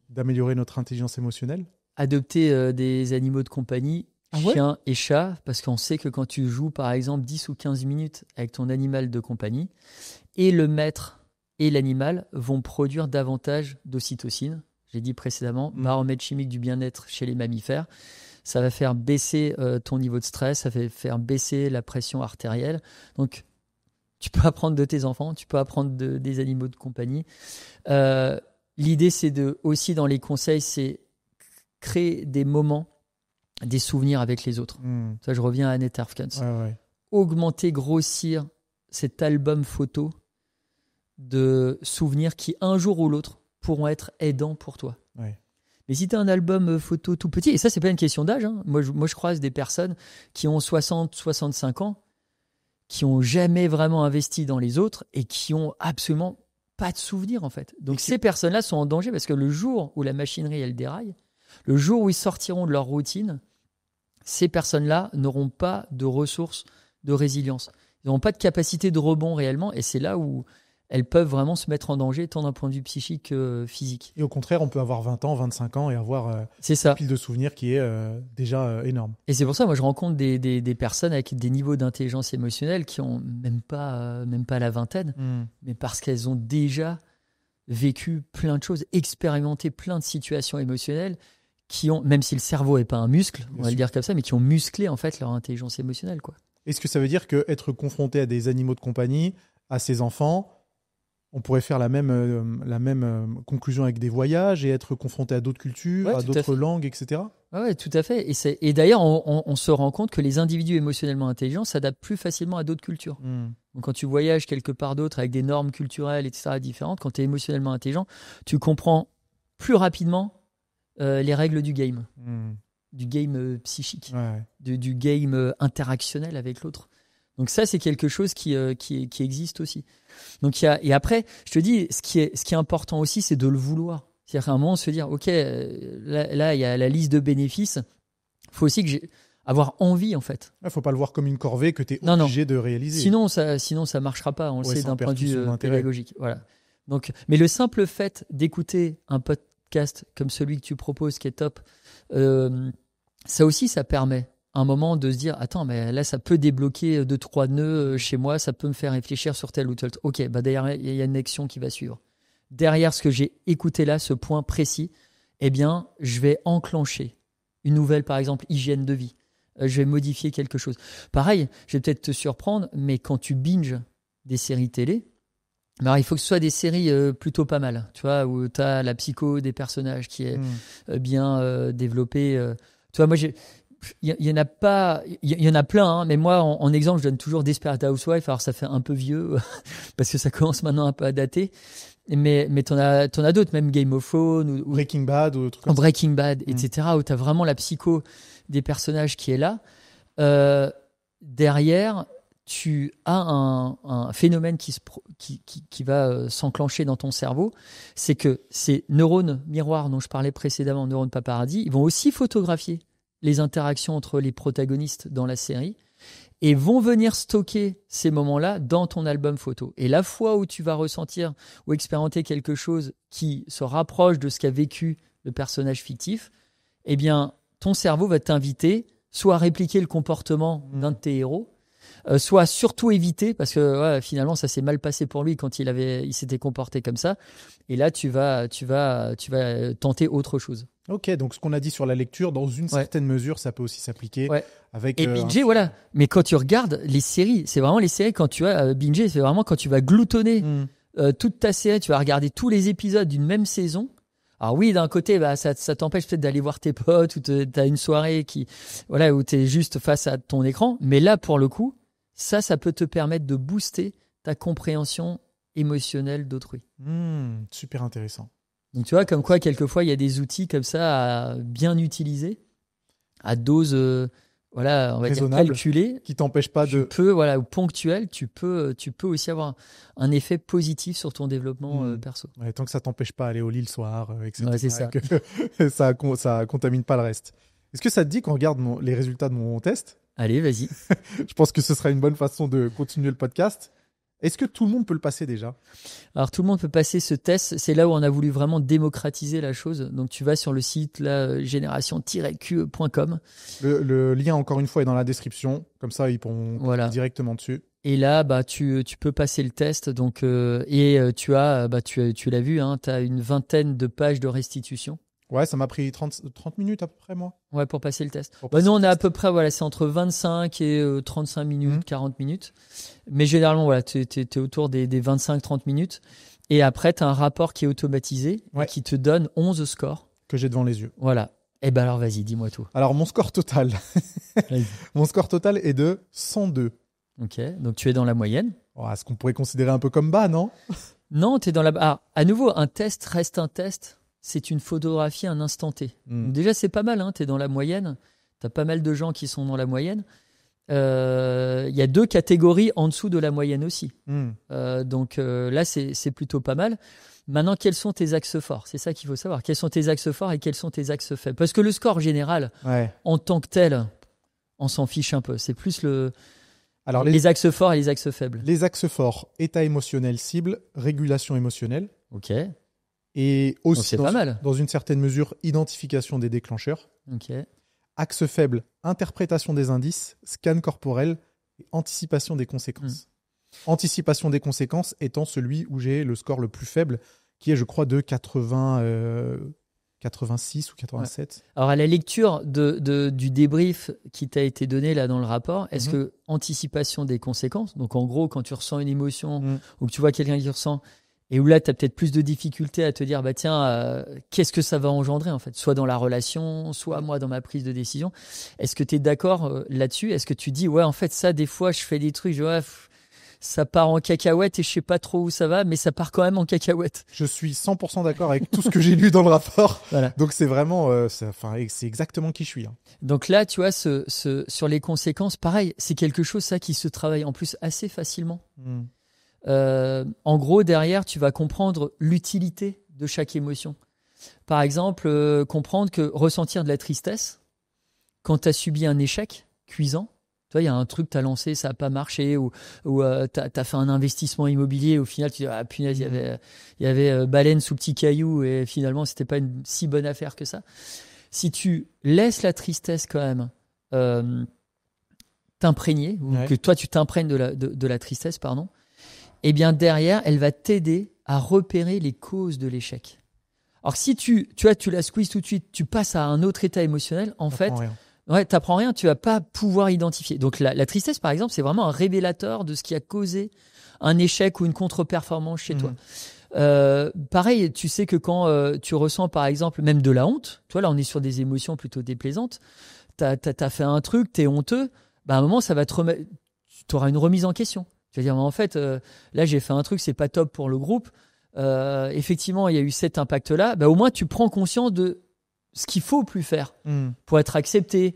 Speaker 1: d'améliorer notre intelligence émotionnelle ?
Speaker 2: Adopter des animaux de compagnie, chiens et chats, parce qu'on sait que quand tu joues par exemple 10 ou 15 minutes avec ton animal de compagnie, et le maître et l'animal vont produire davantage d'ocytocine. J'ai dit précédemment, baromètre chimique du bien-être chez les mammifères. Ça va faire baisser ton niveau de stress, ça va faire baisser la pression artérielle. Donc, tu peux apprendre de tes enfants, tu peux apprendre des animaux de compagnie. L'idée, c'est aussi dans les conseils, c'est créer des moments, des souvenirs avec les autres. Ça, je reviens à Annette Erfkens. Augmenter, grossir cet album photo de souvenirs qui, un jour ou l'autre, pourront être aidants pour toi.
Speaker 1: Ouais.
Speaker 2: Mais si tu as un album photo tout petit, et ça, c'est pas une question d'âge, hein. Moi, je croise des personnes qui ont 60, 65 ans, qui ont jamais vraiment investi dans les autres et qui ont absolument pas de souvenirs, en fait. Donc, ces personnes-là sont en danger parce que le jour où la machinerie, elle déraille, le jour où ils sortiront de leur routine, ces personnes-là n'auront pas de ressources de résilience. Ils n'auront pas de capacité de rebond réellement, et c'est là où elles peuvent vraiment se mettre en danger, tant d'un point de vue psychique que physique.
Speaker 1: Et au contraire, on peut avoir 20 ans, 25 ans et avoir
Speaker 2: C'est ça.
Speaker 1: une pile de souvenirs qui est déjà énorme.
Speaker 2: Et c'est pour ça, moi, je rencontre des personnes avec des niveaux d'intelligence émotionnelle qui ont même pas la vingtaine, mais parce qu'elles ont déjà vécu plein de choses, expérimenté plein de situations émotionnelles qui ont, même si le cerveau n'est pas un muscle, on va le dire comme ça, mais qui ont musclé en fait leur intelligence émotionnelle, quoi.
Speaker 1: Est-ce que ça veut dire qu'être confronté à des animaux de compagnie, à ses enfants, on pourrait faire la même conclusion avec des voyages et être confronté à d'autres cultures,
Speaker 2: Ouais,
Speaker 1: à d'autres langues, etc.
Speaker 2: Oui, tout à fait. Et d'ailleurs, on se rend compte que les individus émotionnellement intelligents s'adaptent plus facilement à d'autres cultures. Donc, quand tu voyages quelque part d'autre avec des normes culturelles, etc., différentes, quand tu es émotionnellement intelligent, tu comprends plus rapidement les règles du game. Du game psychique, du game interactionnel avec l'autre. Donc ça, c'est quelque chose qui existe aussi. Donc et après, je te dis, ce qui est important aussi, c'est de le vouloir. C'est-à-dire qu'à un moment, se dire, ok, là, il y a la liste de bénéfices. Il faut aussi avoir envie, en fait.
Speaker 1: Il ne faut pas le voir comme une corvée que tu es obligé de réaliser.
Speaker 2: Sinon, ça marchera pas. On le sait d'un point de vue pédagogique. Voilà. Donc, mais le simple fait d'écouter un podcast comme celui que tu proposes, qui est top, ça aussi, ça permet à un moment de se dire, attends, mais là, ça peut débloquer 2-3 nœuds chez moi, ça peut me faire réfléchir sur tel ou tel. Ok, bah derrière, il y a une action qui va suivre. Derrière ce que j'ai écouté là, ce point précis, eh bien, je vais enclencher une nouvelle, par exemple, hygiène de vie. Je vais modifier quelque chose. Pareil, je vais peut-être te surprendre, mais quand tu binges des séries télé, alors il faut que ce soit des séries plutôt pas mal, tu vois, où tu as la psycho des personnages qui est bien développée. Tu vois, moi, il y en a pas, il y en a plein, hein, mais moi, en exemple, je donne toujours Desperate Housewives. Alors, ça fait un peu vieux parce que ça commence maintenant un peu à dater. Mais t'en as d'autres, même Game of Thrones ou
Speaker 1: Breaking Bad ou trucs comme ça.
Speaker 2: Breaking Bad, etc., où t'as vraiment la psycho des personnages qui est là. Derrière, tu as un phénomène qui va s'enclencher dans ton cerveau. C'est que ces neurones miroirs dont je parlais précédemment, neurones paparazzi, ils vont aussi photographier les interactions entre les protagonistes dans la série et vont venir stocker ces moments-là dans ton album photo. Et la fois où tu vas ressentir ou expérimenter quelque chose qui se rapproche de ce qu'a vécu le personnage fictif, eh bien, ton cerveau va t'inviter soit à répliquer le comportement d'un de tes héros, soit surtout éviter, parce que finalement, ça s'est mal passé pour lui quand il s'était comporté comme ça. Et là, tu vas tenter autre chose.
Speaker 1: Ok, donc ce qu'on a dit sur la lecture, dans une certaine mesure, ça peut aussi s'appliquer avec.
Speaker 2: Et binger, voilà. Mais quand tu regardes les séries, c'est vraiment les séries quand tu as binger, c'est vraiment quand tu vas gloutonner toute ta série, tu vas regarder tous les épisodes d'une même saison. Alors oui, d'un côté, ça t'empêche peut-être d'aller voir tes potes ou t'as une soirée où t'es juste face à ton écran. Mais là, pour le coup, ça peut te permettre de booster ta compréhension émotionnelle d'autrui.
Speaker 1: Super intéressant.
Speaker 2: Donc tu vois, comme quoi, quelquefois, il y a des outils comme ça à bien utiliser, à dose, on va dire calculée,
Speaker 1: qui t'empêchent pas
Speaker 2: ou ponctuelle, tu peux aussi avoir un effet positif sur ton développement perso.
Speaker 1: Ouais, tant que ça t'empêche pas d'aller au lit le soir, etc.
Speaker 2: Ouais, c'est ça.
Speaker 1: Que ça contamine pas le reste. Est-ce que ça te dit qu'on regarde les résultats de mon test ?
Speaker 2: Allez, vas-y.
Speaker 1: Je pense que ce sera une bonne façon de continuer le podcast. Est-ce que tout le monde peut le passer déjà ?
Speaker 2: Alors, tout le monde peut passer ce test. C'est là où on a voulu vraiment démocratiser la chose. Donc, tu vas sur le site génération-q.com.
Speaker 1: Le lien, encore une fois, est dans la description. Comme ça, ils pourront cliquer directement dessus.
Speaker 2: Et là, tu peux passer le test. Donc, tu l'as vu, hein, tu as une vingtaine de pages de restitution.
Speaker 1: Ouais, ça m'a pris 30 minutes à peu près, moi.
Speaker 2: Ouais, pour passer le test. Nous, on est à peu près, c'est entre 25 et 35 minutes, 40 minutes. Mais généralement, tu es autour des 25-30 minutes. Et après, tu as un rapport qui est automatisé et qui te donne 11 scores.
Speaker 1: Que j'ai devant les yeux.
Speaker 2: Voilà. Eh ben alors, vas-y, dis-moi tout.
Speaker 1: Alors, mon score total. Mon score total est de 102.
Speaker 2: Ok, donc tu es dans la moyenne.
Speaker 1: Ce qu'on pourrait considérer un peu comme bas, non ?
Speaker 2: Non, t'es dans la. Ah, à nouveau, un test reste un test. C'est une photographie à un instant T. Donc déjà, c'est pas mal. Hein, t'es dans la moyenne. T'as pas mal de gens qui sont dans la moyenne. Il y a 2 catégories en dessous de la moyenne aussi. Donc là, c'est plutôt pas mal. Maintenant, quels sont tes axes forts? C'est ça qu'il faut savoir. Quels sont tes axes forts et quels sont tes axes faibles? Parce que le score général, en tant que tel, on s'en fiche un peu. C'est plus les axes forts et les axes faibles.
Speaker 1: Les axes forts, état émotionnel cible, régulation émotionnelle.
Speaker 2: Ok.
Speaker 1: Et aussi,
Speaker 2: pas mal.
Speaker 1: Dans une certaine mesure, identification des déclencheurs.
Speaker 2: Ok.
Speaker 1: Axe faible, interprétation des indices, scan corporel et anticipation des conséquences. Anticipation des conséquences étant celui où j'ai le score le plus faible, qui est, je crois, de 86 ou 87.
Speaker 2: Ouais. Alors, à la lecture du débrief qui t'a été donné là dans le rapport, est-ce que anticipation des conséquences, donc en gros, quand tu ressens une émotion ou que tu vois quelqu'un qui ressent, et où là, tu as peut-être plus de difficultés à te dire, bah tiens, qu'est-ce que ça va engendrer en fait, soit dans la relation, soit moi dans ma prise de décision. Est-ce que tu es d'accord là-dessus? Est-ce que tu dis, ouais, en fait, ça, des fois, je fais des trucs, ça part en cacahuète et je sais pas trop où ça va, mais ça part quand même en cacahuète.
Speaker 1: Je suis 100% d'accord avec tout ce que j'ai lu dans le rapport.
Speaker 2: Voilà.
Speaker 1: Donc c'est vraiment, c'est exactement qui je suis. Hein.
Speaker 2: Donc là, tu vois, sur les conséquences, pareil, c'est quelque chose ça qui se travaille en plus assez facilement. En gros, derrière, tu vas comprendre l'utilité de chaque émotion. Par exemple, comprendre que ressentir de la tristesse quand tu as subi un échec cuisant, tu vois, il y a un truc que tu as lancé, ça n'a pas marché, ou tu as fait un investissement immobilier, au final, tu dis, ah punaise, il y avait baleine sous petit caillou, et finalement, c'était pas une si bonne affaire que ça. Si tu laisses la tristesse quand même t'imprégner, ou que toi, tu t'imprègnes de la tristesse, pardon, eh bien, derrière, elle va t'aider à repérer les causes de l'échec. Alors, si tu la squeezes tout de suite, tu passes à un autre état émotionnel, en fait, t'apprends rien, tu vas pas pouvoir identifier. Donc, la tristesse, par exemple, c'est vraiment un révélateur de ce qui a causé un échec ou une contre-performance chez toi. Pareil, tu sais que quand tu ressens, par exemple, même de la honte, toi, là, on est sur des émotions plutôt déplaisantes, t'as fait un truc, t'es honteux, bah, à un moment, ça va tu auras une remise en question. Je veux dire, en fait, là, j'ai fait un truc, c'est pas top pour le groupe. Effectivement, il y a eu cet impact-là. Bah, au moins, tu prends conscience de ce qu'il faut plus faire pour être accepté,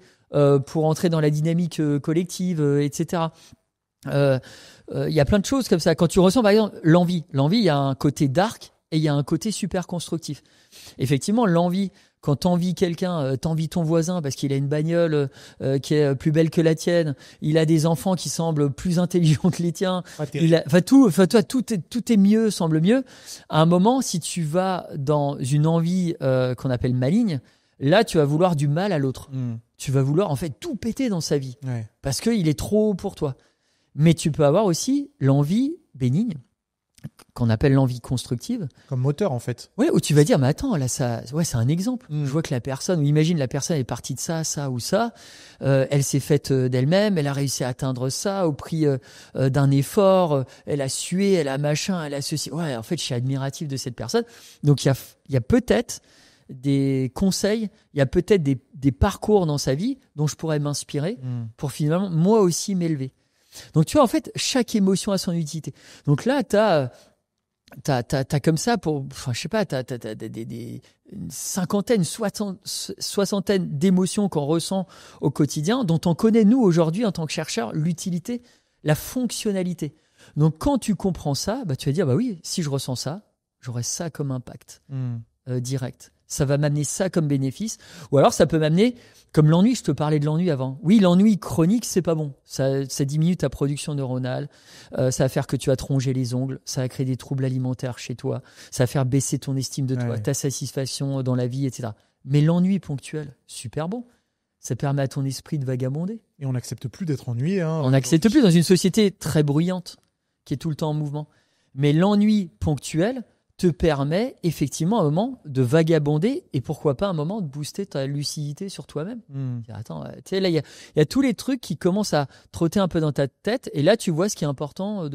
Speaker 2: pour entrer dans la dynamique collective, etc. Il y a plein de choses comme ça. Quand tu ressens, par exemple, l'envie, il y a un côté dark et il y a un côté super constructif. Effectivement, l'envie, quand t'envies quelqu'un, t'envies ton voisin parce qu'il a une bagnole qui est plus belle que la tienne, il a des enfants qui semblent plus intelligents que les tiens, tout est mieux, semble mieux. À un moment, si tu vas dans une envie qu'on appelle maligne, là, tu vas vouloir du mal à l'autre. Tu vas vouloir en fait tout péter dans sa vie parce qu'il est trop pour toi. Mais tu peux avoir aussi l'envie bénigne, qu'on appelle l'envie constructive.
Speaker 1: Comme moteur, en fait.
Speaker 2: Oui, où tu vas dire, mais attends, là, c'est un exemple. Je vois que la personne, ou imagine la personne est partie de ça ou ça, elle s'est faite d'elle-même, elle a réussi à atteindre ça au prix d'un effort, elle a sué, elle a machin, elle a ceci. Ouais, en fait, je suis admiratif de cette personne. Donc, il y a peut-être des conseils, il y a peut-être des parcours dans sa vie dont je pourrais m'inspirer pour finalement, moi aussi, m'élever. Donc, tu vois, en fait, chaque émotion a son utilité. Donc là, t'as comme ça je sais pas, t'as une cinquantaine, soixantaine d'émotions qu'on ressent au quotidien, dont on connaît, nous, aujourd'hui, en tant que chercheurs, l'utilité, la fonctionnalité. Donc, quand tu comprends ça, bah, tu vas dire, bah oui, si je ressens ça, j'aurai ça comme impact direct. Ça va m'amener ça comme bénéfice. Ou alors, ça peut m'amener, comme l'ennui, je te parlais de l'ennui avant. Oui, l'ennui chronique, c'est pas bon. Ça diminue ta production neuronale. Ça va faire que tu vas te ronger les ongles. Ça va créer des troubles alimentaires chez toi. Ça va faire baisser ton estime de toi, ta satisfaction dans la vie, etc. Mais l'ennui ponctuel, super bon. Ça permet à ton esprit de vagabonder.
Speaker 1: Et on n'accepte plus d'être ennuyé.
Speaker 2: On n'accepte plus dans une société très bruyante, qui est tout le temps en mouvement. Mais l'ennui ponctuel te permet effectivement à un moment de vagabonder et pourquoi pas à un moment de booster ta lucidité sur toi-même. Attends, tu sais, là, il y a tous les trucs qui commencent à trotter un peu dans ta tête et là, tu vois ce qui est important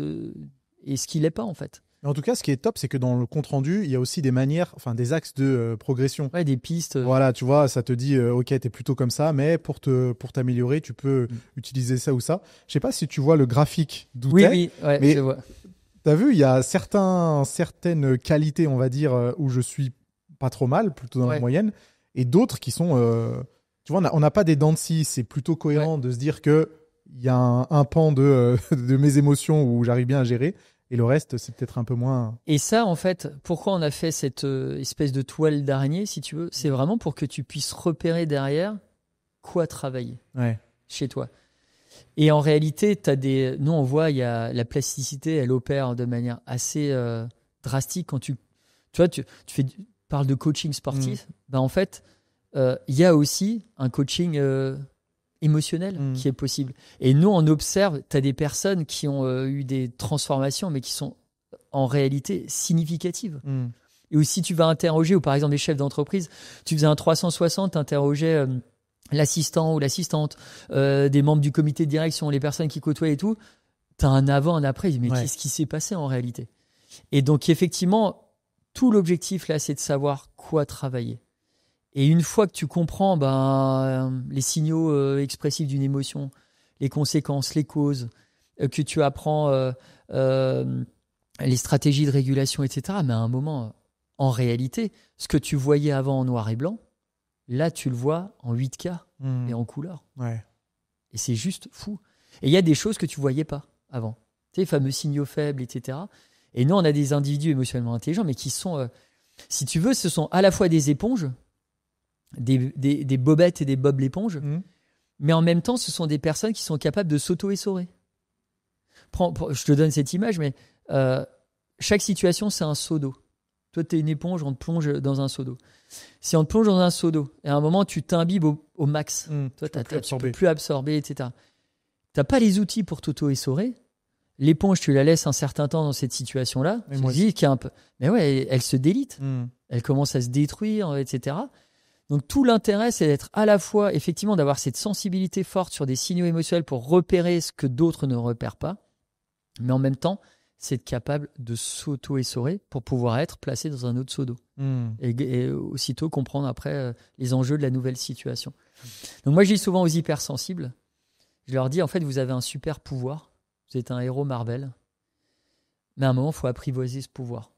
Speaker 2: et ce qui l'est pas en fait.
Speaker 1: En tout cas, ce qui est top, c'est que dans le compte-rendu, il y a aussi des manières, enfin des axes de progression.
Speaker 2: Ouais, des pistes.
Speaker 1: Voilà, tu vois, ça te dit, ok, t'es plutôt comme ça, mais pour t'améliorer, tu peux utiliser ça ou ça. Je sais pas si tu vois le graphique d'où t'es.
Speaker 2: Oui, ouais,
Speaker 1: mais
Speaker 2: je vois.
Speaker 1: T'as vu, il y a certaines qualités, on va dire, où je suis pas trop mal, plutôt dans la moyenne, et d'autres qui sont, tu vois, on n'a pas des dents de scie. C'est plutôt cohérent de se dire que il y a un pan de mes émotions où j'arrive bien à gérer, et le reste, c'est peut-être un peu moins.
Speaker 2: Et ça, en fait, pourquoi on a fait cette espèce de toile d'araignée, si tu veux, c'est vraiment pour que tu puisses repérer derrière quoi travailler chez toi. Et en réalité, nous, on voit, il y a la plasticité, elle opère de manière assez drastique. Quand tu parles de coaching sportif, en fait, il y a aussi un coaching émotionnel qui est possible. Et nous, on observe, tu as des personnes qui ont eu des transformations, mais qui sont en réalité significatives. Et aussi, tu vas interroger, ou par exemple, les chefs d'entreprise, tu faisais un 360, interrogeais l'assistant ou l'assistante, des membres du comité de direction, les personnes qui côtoient et tout, tu as un avant, un après, mais qu'est-ce qui s'est passé en réalité? Et donc, effectivement, tout l'objectif là, c'est de savoir quoi travailler. Et une fois que tu comprends les signaux expressifs d'une émotion, les conséquences, les causes, que tu apprends les stratégies de régulation, etc., mais à un moment, en réalité, ce que tu voyais avant en noir et blanc, là, tu le vois en 8K et en couleur. Et c'est juste fou. Et il y a des choses que tu ne voyais pas avant. Tu sais, les fameux signaux faibles, etc. Et nous, on a des individus émotionnellement intelligents, mais qui sont, si tu veux, ce sont à la fois des éponges, des bobettes et des bobs l'éponge, mais en même temps, ce sont des personnes qui sont capables de s'auto-essorer. Je te donne cette image, mais chaque situation, c'est un seau d'eau. Toi, tu es une éponge, on te plonge dans un seau d'eau. Si on te plonge dans un seau d'eau, et à un moment, tu t'imbibes au max, toi, tu ne peux plus absorber, etc. Tu n'as pas les outils pour t'auto-essorer. L'éponge, tu la laisses un certain temps dans cette situation-là. Tu te dis qu'il y a un peu... Mais ouais, elle se délite. Elle commence à se détruire, etc. Donc, tout l'intérêt, c'est d'être à la fois, effectivement, d'avoir cette sensibilité forte sur des signaux émotionnels pour repérer ce que d'autres ne repèrent pas. Mais en même temps, c'est être capable de s'auto-essorer pour pouvoir être placé dans un autre seau d'eau. Et aussitôt comprendre après les enjeux de la nouvelle situation. Donc moi, je dis souvent aux hypersensibles, je leur dis, en fait, vous avez un super pouvoir, vous êtes un héros Marvel, mais à un moment, il faut apprivoiser ce pouvoir.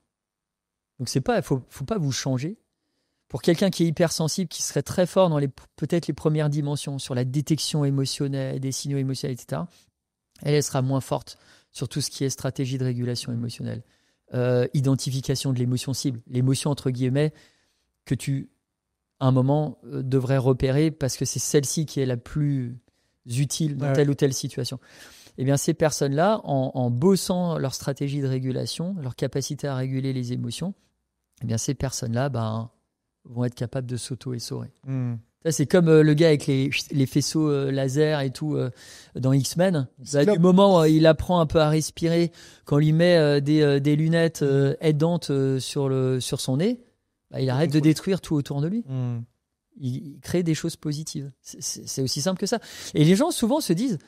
Speaker 2: Donc faut pas vous changer. Pour quelqu'un qui est hypersensible, qui serait très fort dans peut-être les premières dimensions, sur la détection émotionnelle, des signaux émotionnels, etc., elle sera moins forte sur tout ce qui est stratégie de régulation émotionnelle, identification de l'émotion cible, l'émotion entre guillemets que tu, à un moment, devrais repérer parce que c'est celle-ci qui est la plus utile dans telle ou telle situation. Eh bien, ces personnes-là, en bossant leur stratégie de régulation, leur capacité à réguler les émotions, eh bien, ces personnes-là vont être capables de s'auto-essorer. Ça, c'est comme le gars avec les faisceaux laser et tout dans X-Men. Du moment où il apprend un peu à respirer, quand on lui met des lunettes aidantes sur son nez, il arrête de détruire tout autour de lui. Il crée des choses positives. C'est aussi simple que ça. Et les gens souvent se disent,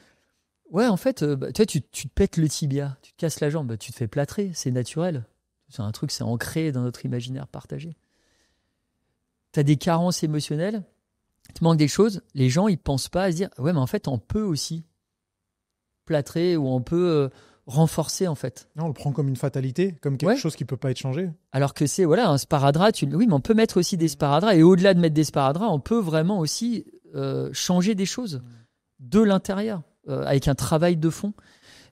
Speaker 2: ouais, en fait, toi, tu te pètes le tibia, tu te casses la jambe, tu te fais plâtrer, c'est naturel. C'est un truc, c'est ancré dans notre imaginaire partagé. Tu as des carences émotionnelles, il te manque des choses, les gens, ils pensent pas à se dire, ouais, mais en fait, on peut aussi plâtrer ou on peut renforcer, en fait.
Speaker 1: Non, on le prend comme une fatalité, comme quelque chose qui peut pas être changé.
Speaker 2: Alors que c'est, un sparadrap, oui, mais on peut mettre aussi des sparadraps, et au-delà de mettre des sparadraps, on peut vraiment aussi changer des choses de l'intérieur, avec un travail de fond.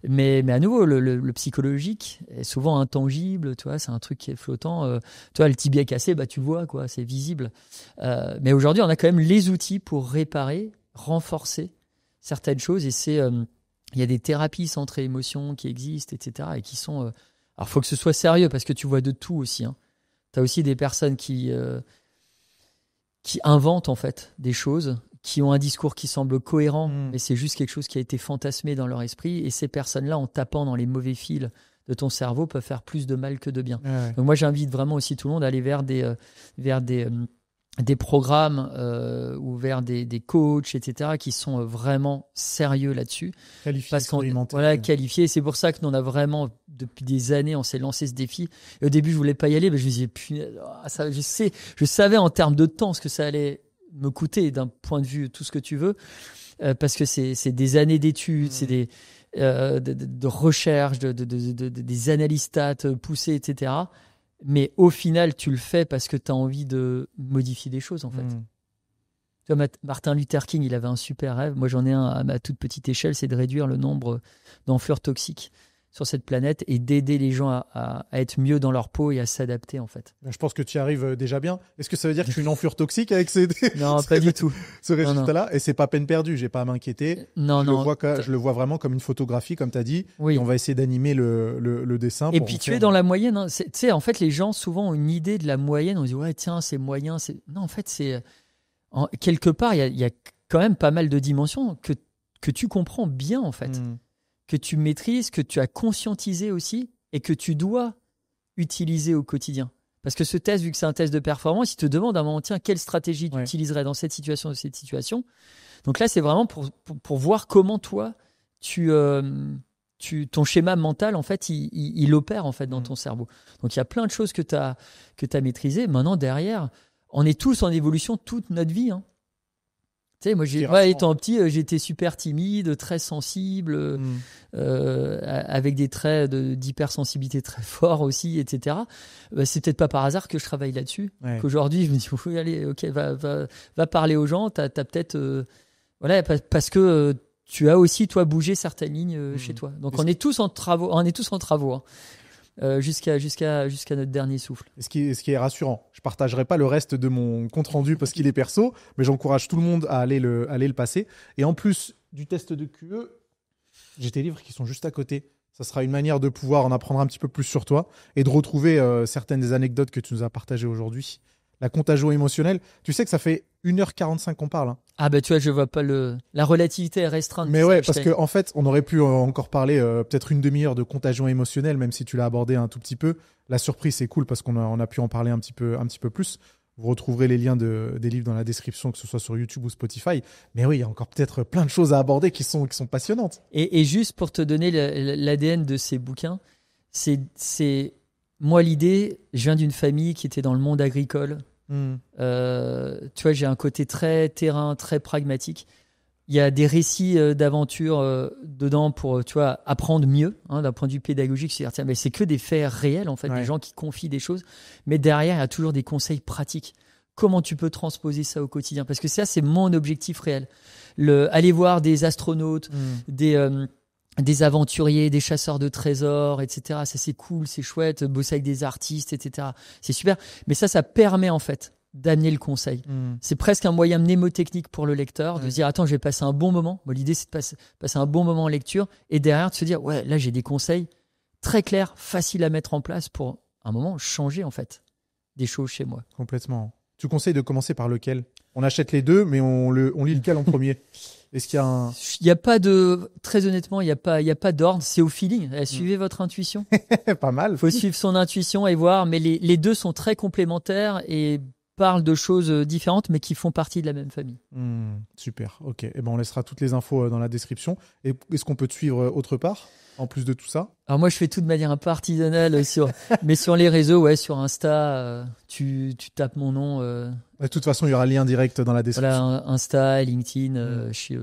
Speaker 2: Mais à nouveau, le psychologique est souvent intangible, tu vois, c'est un truc qui est flottant. Tu vois, le tibia cassé, tu le vois, quoi, c'est visible. Mais aujourd'hui, on a quand même les outils pour réparer, renforcer certaines choses. Et il y a des thérapies centrées émotions qui existent, etc. Et qui sont... alors, il faut que ce soit sérieux parce que tu vois de tout aussi. Tu as aussi des personnes qui inventent, en fait, des choses, qui ont un discours qui semble cohérent, mais c'est juste quelque chose qui a été fantasmé dans leur esprit. Et ces personnes-là, en tapant dans les mauvais fils de ton cerveau, peuvent faire plus de mal que de bien. Donc moi, j'invite vraiment aussi tout le monde à aller vers des programmes ou vers des coachs, etc., qui sont vraiment sérieux là-dessus.
Speaker 1: Qualifiés,
Speaker 2: qualifiés. C'est pour ça que nous, on a vraiment, depuis des années, on s'est lancé ce défi. Et au début, je voulais pas y aller, mais je me disais, je savais en termes de temps ce que ça allait me coûter d'un point de vue tout ce que tu veux parce que c'est des années d'études, de recherche, des analyses stats poussées, etc. Mais au final, tu le fais parce que tu as envie de modifier des choses, en fait. Tu vois, Martin Luther King, il avait un super rêve. Moi, j'en ai un à ma toute petite échelle, c'est de réduire le nombre d'enflures toxiques sur cette planète et d'aider les gens à être mieux dans leur peau et à s'adapter, en fait.
Speaker 1: Je pense que tu y arrives déjà bien. Est-ce que ça veut dire que je suis une enflure toxique avec
Speaker 2: Non, pas du tout.
Speaker 1: Ce résultat-là? Et c'est pas peine perdue, j'ai pas à m'inquiéter. Je le vois vraiment comme une photographie, comme tu as dit.
Speaker 2: Oui.
Speaker 1: Et on va essayer d'animer le dessin.
Speaker 2: Et puis tu es dans la moyenne. Hein. Tu sais, en fait, les gens souvent ont une idée de la moyenne. On dit, ouais, tiens, c'est moyen. Non, en fait, quelque part, il y a quand même pas mal de dimensions que tu comprends bien, en fait. Que tu maîtrises, que tu as conscientisé aussi et que tu dois utiliser au quotidien. Parce que ce test, vu que c'est un test de performance, il te demande à un moment, tiens, quelle stratégie tu utiliserais dans cette situation, dans cette situation. Donc là, c'est vraiment pour voir comment toi, ton schéma mental, en fait, il opère en fait, dans ton cerveau. Donc il y a plein de choses que tu as maîtrisées. Maintenant, derrière, on est tous en évolution toute notre vie. Hein. Tu sais, moi, étant petit, j'étais super timide, très sensible, avec des traits d'hypersensibilité très forts aussi, etc. C'est peut-être pas par hasard que je travaille là-dessus. Ouais. Qu'aujourd'hui, je me dis, oui, allez, ok, va parler aux gens. T'as peut-être, parce que tu as aussi toi bougé certaines lignes chez toi. Donc on est tous en travaux. Hein. Jusqu'à notre dernier souffle.
Speaker 1: Ce qui est rassurant. Je partagerai pas le reste de mon compte rendu parce qu'il est perso, mais j'encourage tout le monde à aller le passer. Et en plus du test de QE, j'ai tes livres qui sont juste à côté. Ça sera une manière de pouvoir en apprendre un petit peu plus sur toi et de retrouver certaines des anecdotes que tu nous as partagées aujourd'hui. La contagion émotionnelle, tu sais que ça fait 1h45 qu'on parle. Hein.
Speaker 2: Ah bah tu vois, je vois pas la relativité est restreinte.
Speaker 1: Mais ouais, parce qu'en fait, on aurait pu encore parler peut-être une demi-heure de contagion émotionnelle, même si tu l'as abordé un tout petit peu. La surprise, c'est cool parce qu'on a pu en parler un petit peu plus. Vous retrouverez les liens des livres dans la description, que ce soit sur YouTube ou Spotify. Mais oui, il y a encore peut-être plein de choses à aborder qui sont passionnantes.
Speaker 2: Et juste pour te donner l'ADN de ces bouquins, c'est moi l'idée, je viens d'une famille qui était dans le monde agricole. Tu vois, j'ai un côté très terrain, très pragmatique. Il y a des récits d'aventure dedans pour, tu vois, apprendre mieux, hein, d'un point de vue pédagogique. C'est-à-dire, tiens, mais c'est que des faits réels, en fait, des gens qui confient des choses. Mais derrière, il y a toujours des conseils pratiques. Comment tu peux transposer ça au quotidien? Parce que ça, c'est mon objectif réel. Aller voir des astronautes, des aventuriers, des chasseurs de trésors, etc. Ça, c'est cool, c'est chouette. Bosser avec des artistes, etc. C'est super. Mais ça permet, en fait, d'amener le conseil. C'est presque un moyen mnémotechnique pour le lecteur de se dire, attends, je vais passer un bon moment. Bon, l'idée, c'est de passer un bon moment en lecture et derrière, de se dire, ouais, là, j'ai des conseils très clairs, faciles à mettre en place pour, un moment, changer, en fait, des choses chez moi.
Speaker 1: Complètement. Tu conseilles de commencer par lequel? On achète les deux, mais on lit lequel en premier? Est-ce qu'il y a
Speaker 2: Il n'y a pas très honnêtement, il n'y a pas d'ordre. C'est au feeling. Suivez votre intuition.
Speaker 1: Pas mal.
Speaker 2: Il faut suivre son intuition et voir. Mais les deux sont très complémentaires et parlent de choses différentes, mais qui font partie de la même famille.
Speaker 1: Super. Ok. Eh ben, on laissera toutes les infos dans la description. Et est-ce qu'on peut te suivre autre part, en plus de tout ça?
Speaker 2: Alors moi, je fais tout de manière un peu artisanale mais sur les réseaux, sur Insta, tu tapes mon nom.
Speaker 1: De toute façon, il y aura le lien direct dans la description.
Speaker 2: Voilà, Insta, LinkedIn, je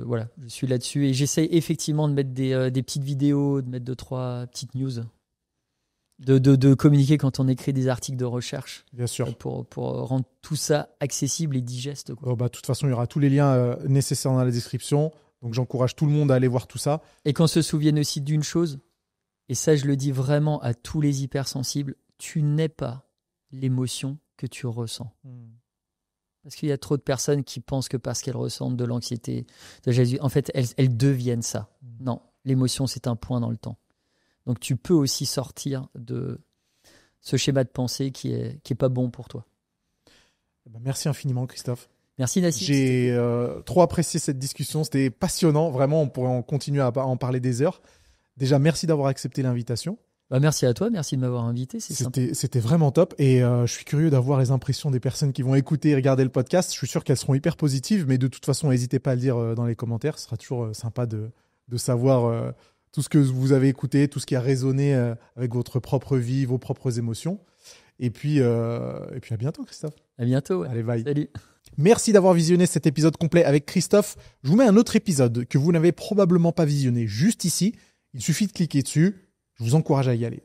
Speaker 2: suis là-dessus et j'essaie effectivement de mettre des petites vidéos, de mettre 2-3 petites news, de communiquer quand on écrit des articles de recherche.
Speaker 1: Bien sûr.
Speaker 2: Pour rendre tout ça accessible et digeste. Quoi.
Speaker 1: De toute façon, il y aura tous les liens nécessaires dans la description. Donc, j'encourage tout le monde à aller voir tout ça.
Speaker 2: Et qu'on se souvienne aussi d'une chose, et ça, je le dis vraiment à tous les hypersensibles, tu n'es pas l'émotion que tu ressens. Parce qu'il y a trop de personnes qui pensent que parce qu'elles ressentent de l'anxiété, de Jésus, en fait, elles deviennent ça. Non, l'émotion, c'est un point dans le temps. Donc, tu peux aussi sortir de ce schéma de pensée qui est pas bon pour toi.
Speaker 1: Merci infiniment, Christophe.
Speaker 2: Merci, Nassif.
Speaker 1: J'ai trop apprécié cette discussion. C'était passionnant. Vraiment, on pourrait en continuer à en parler des heures. Déjà, merci d'avoir accepté l'invitation.
Speaker 2: Merci à toi. Merci de m'avoir invité.
Speaker 1: C'était vraiment top. Et je suis curieux d'avoir les impressions des personnes qui vont écouter et regarder le podcast. Je suis sûr qu'elles seront hyper positives. Mais de toute façon, n'hésitez pas à le dire dans les commentaires. Ce sera toujours sympa de savoir tout ce que vous avez écouté, tout ce qui a résonné avec votre propre vie, vos propres émotions. Et puis à bientôt, Christophe.
Speaker 2: À bientôt. Ouais.
Speaker 1: Allez, bye.
Speaker 2: Salut.
Speaker 1: Merci d'avoir visionné cet épisode complet avec Christophe. Je vous mets un autre épisode que vous n'avez probablement pas visionné juste ici. Il suffit de cliquer dessus. Je vous encourage à y aller.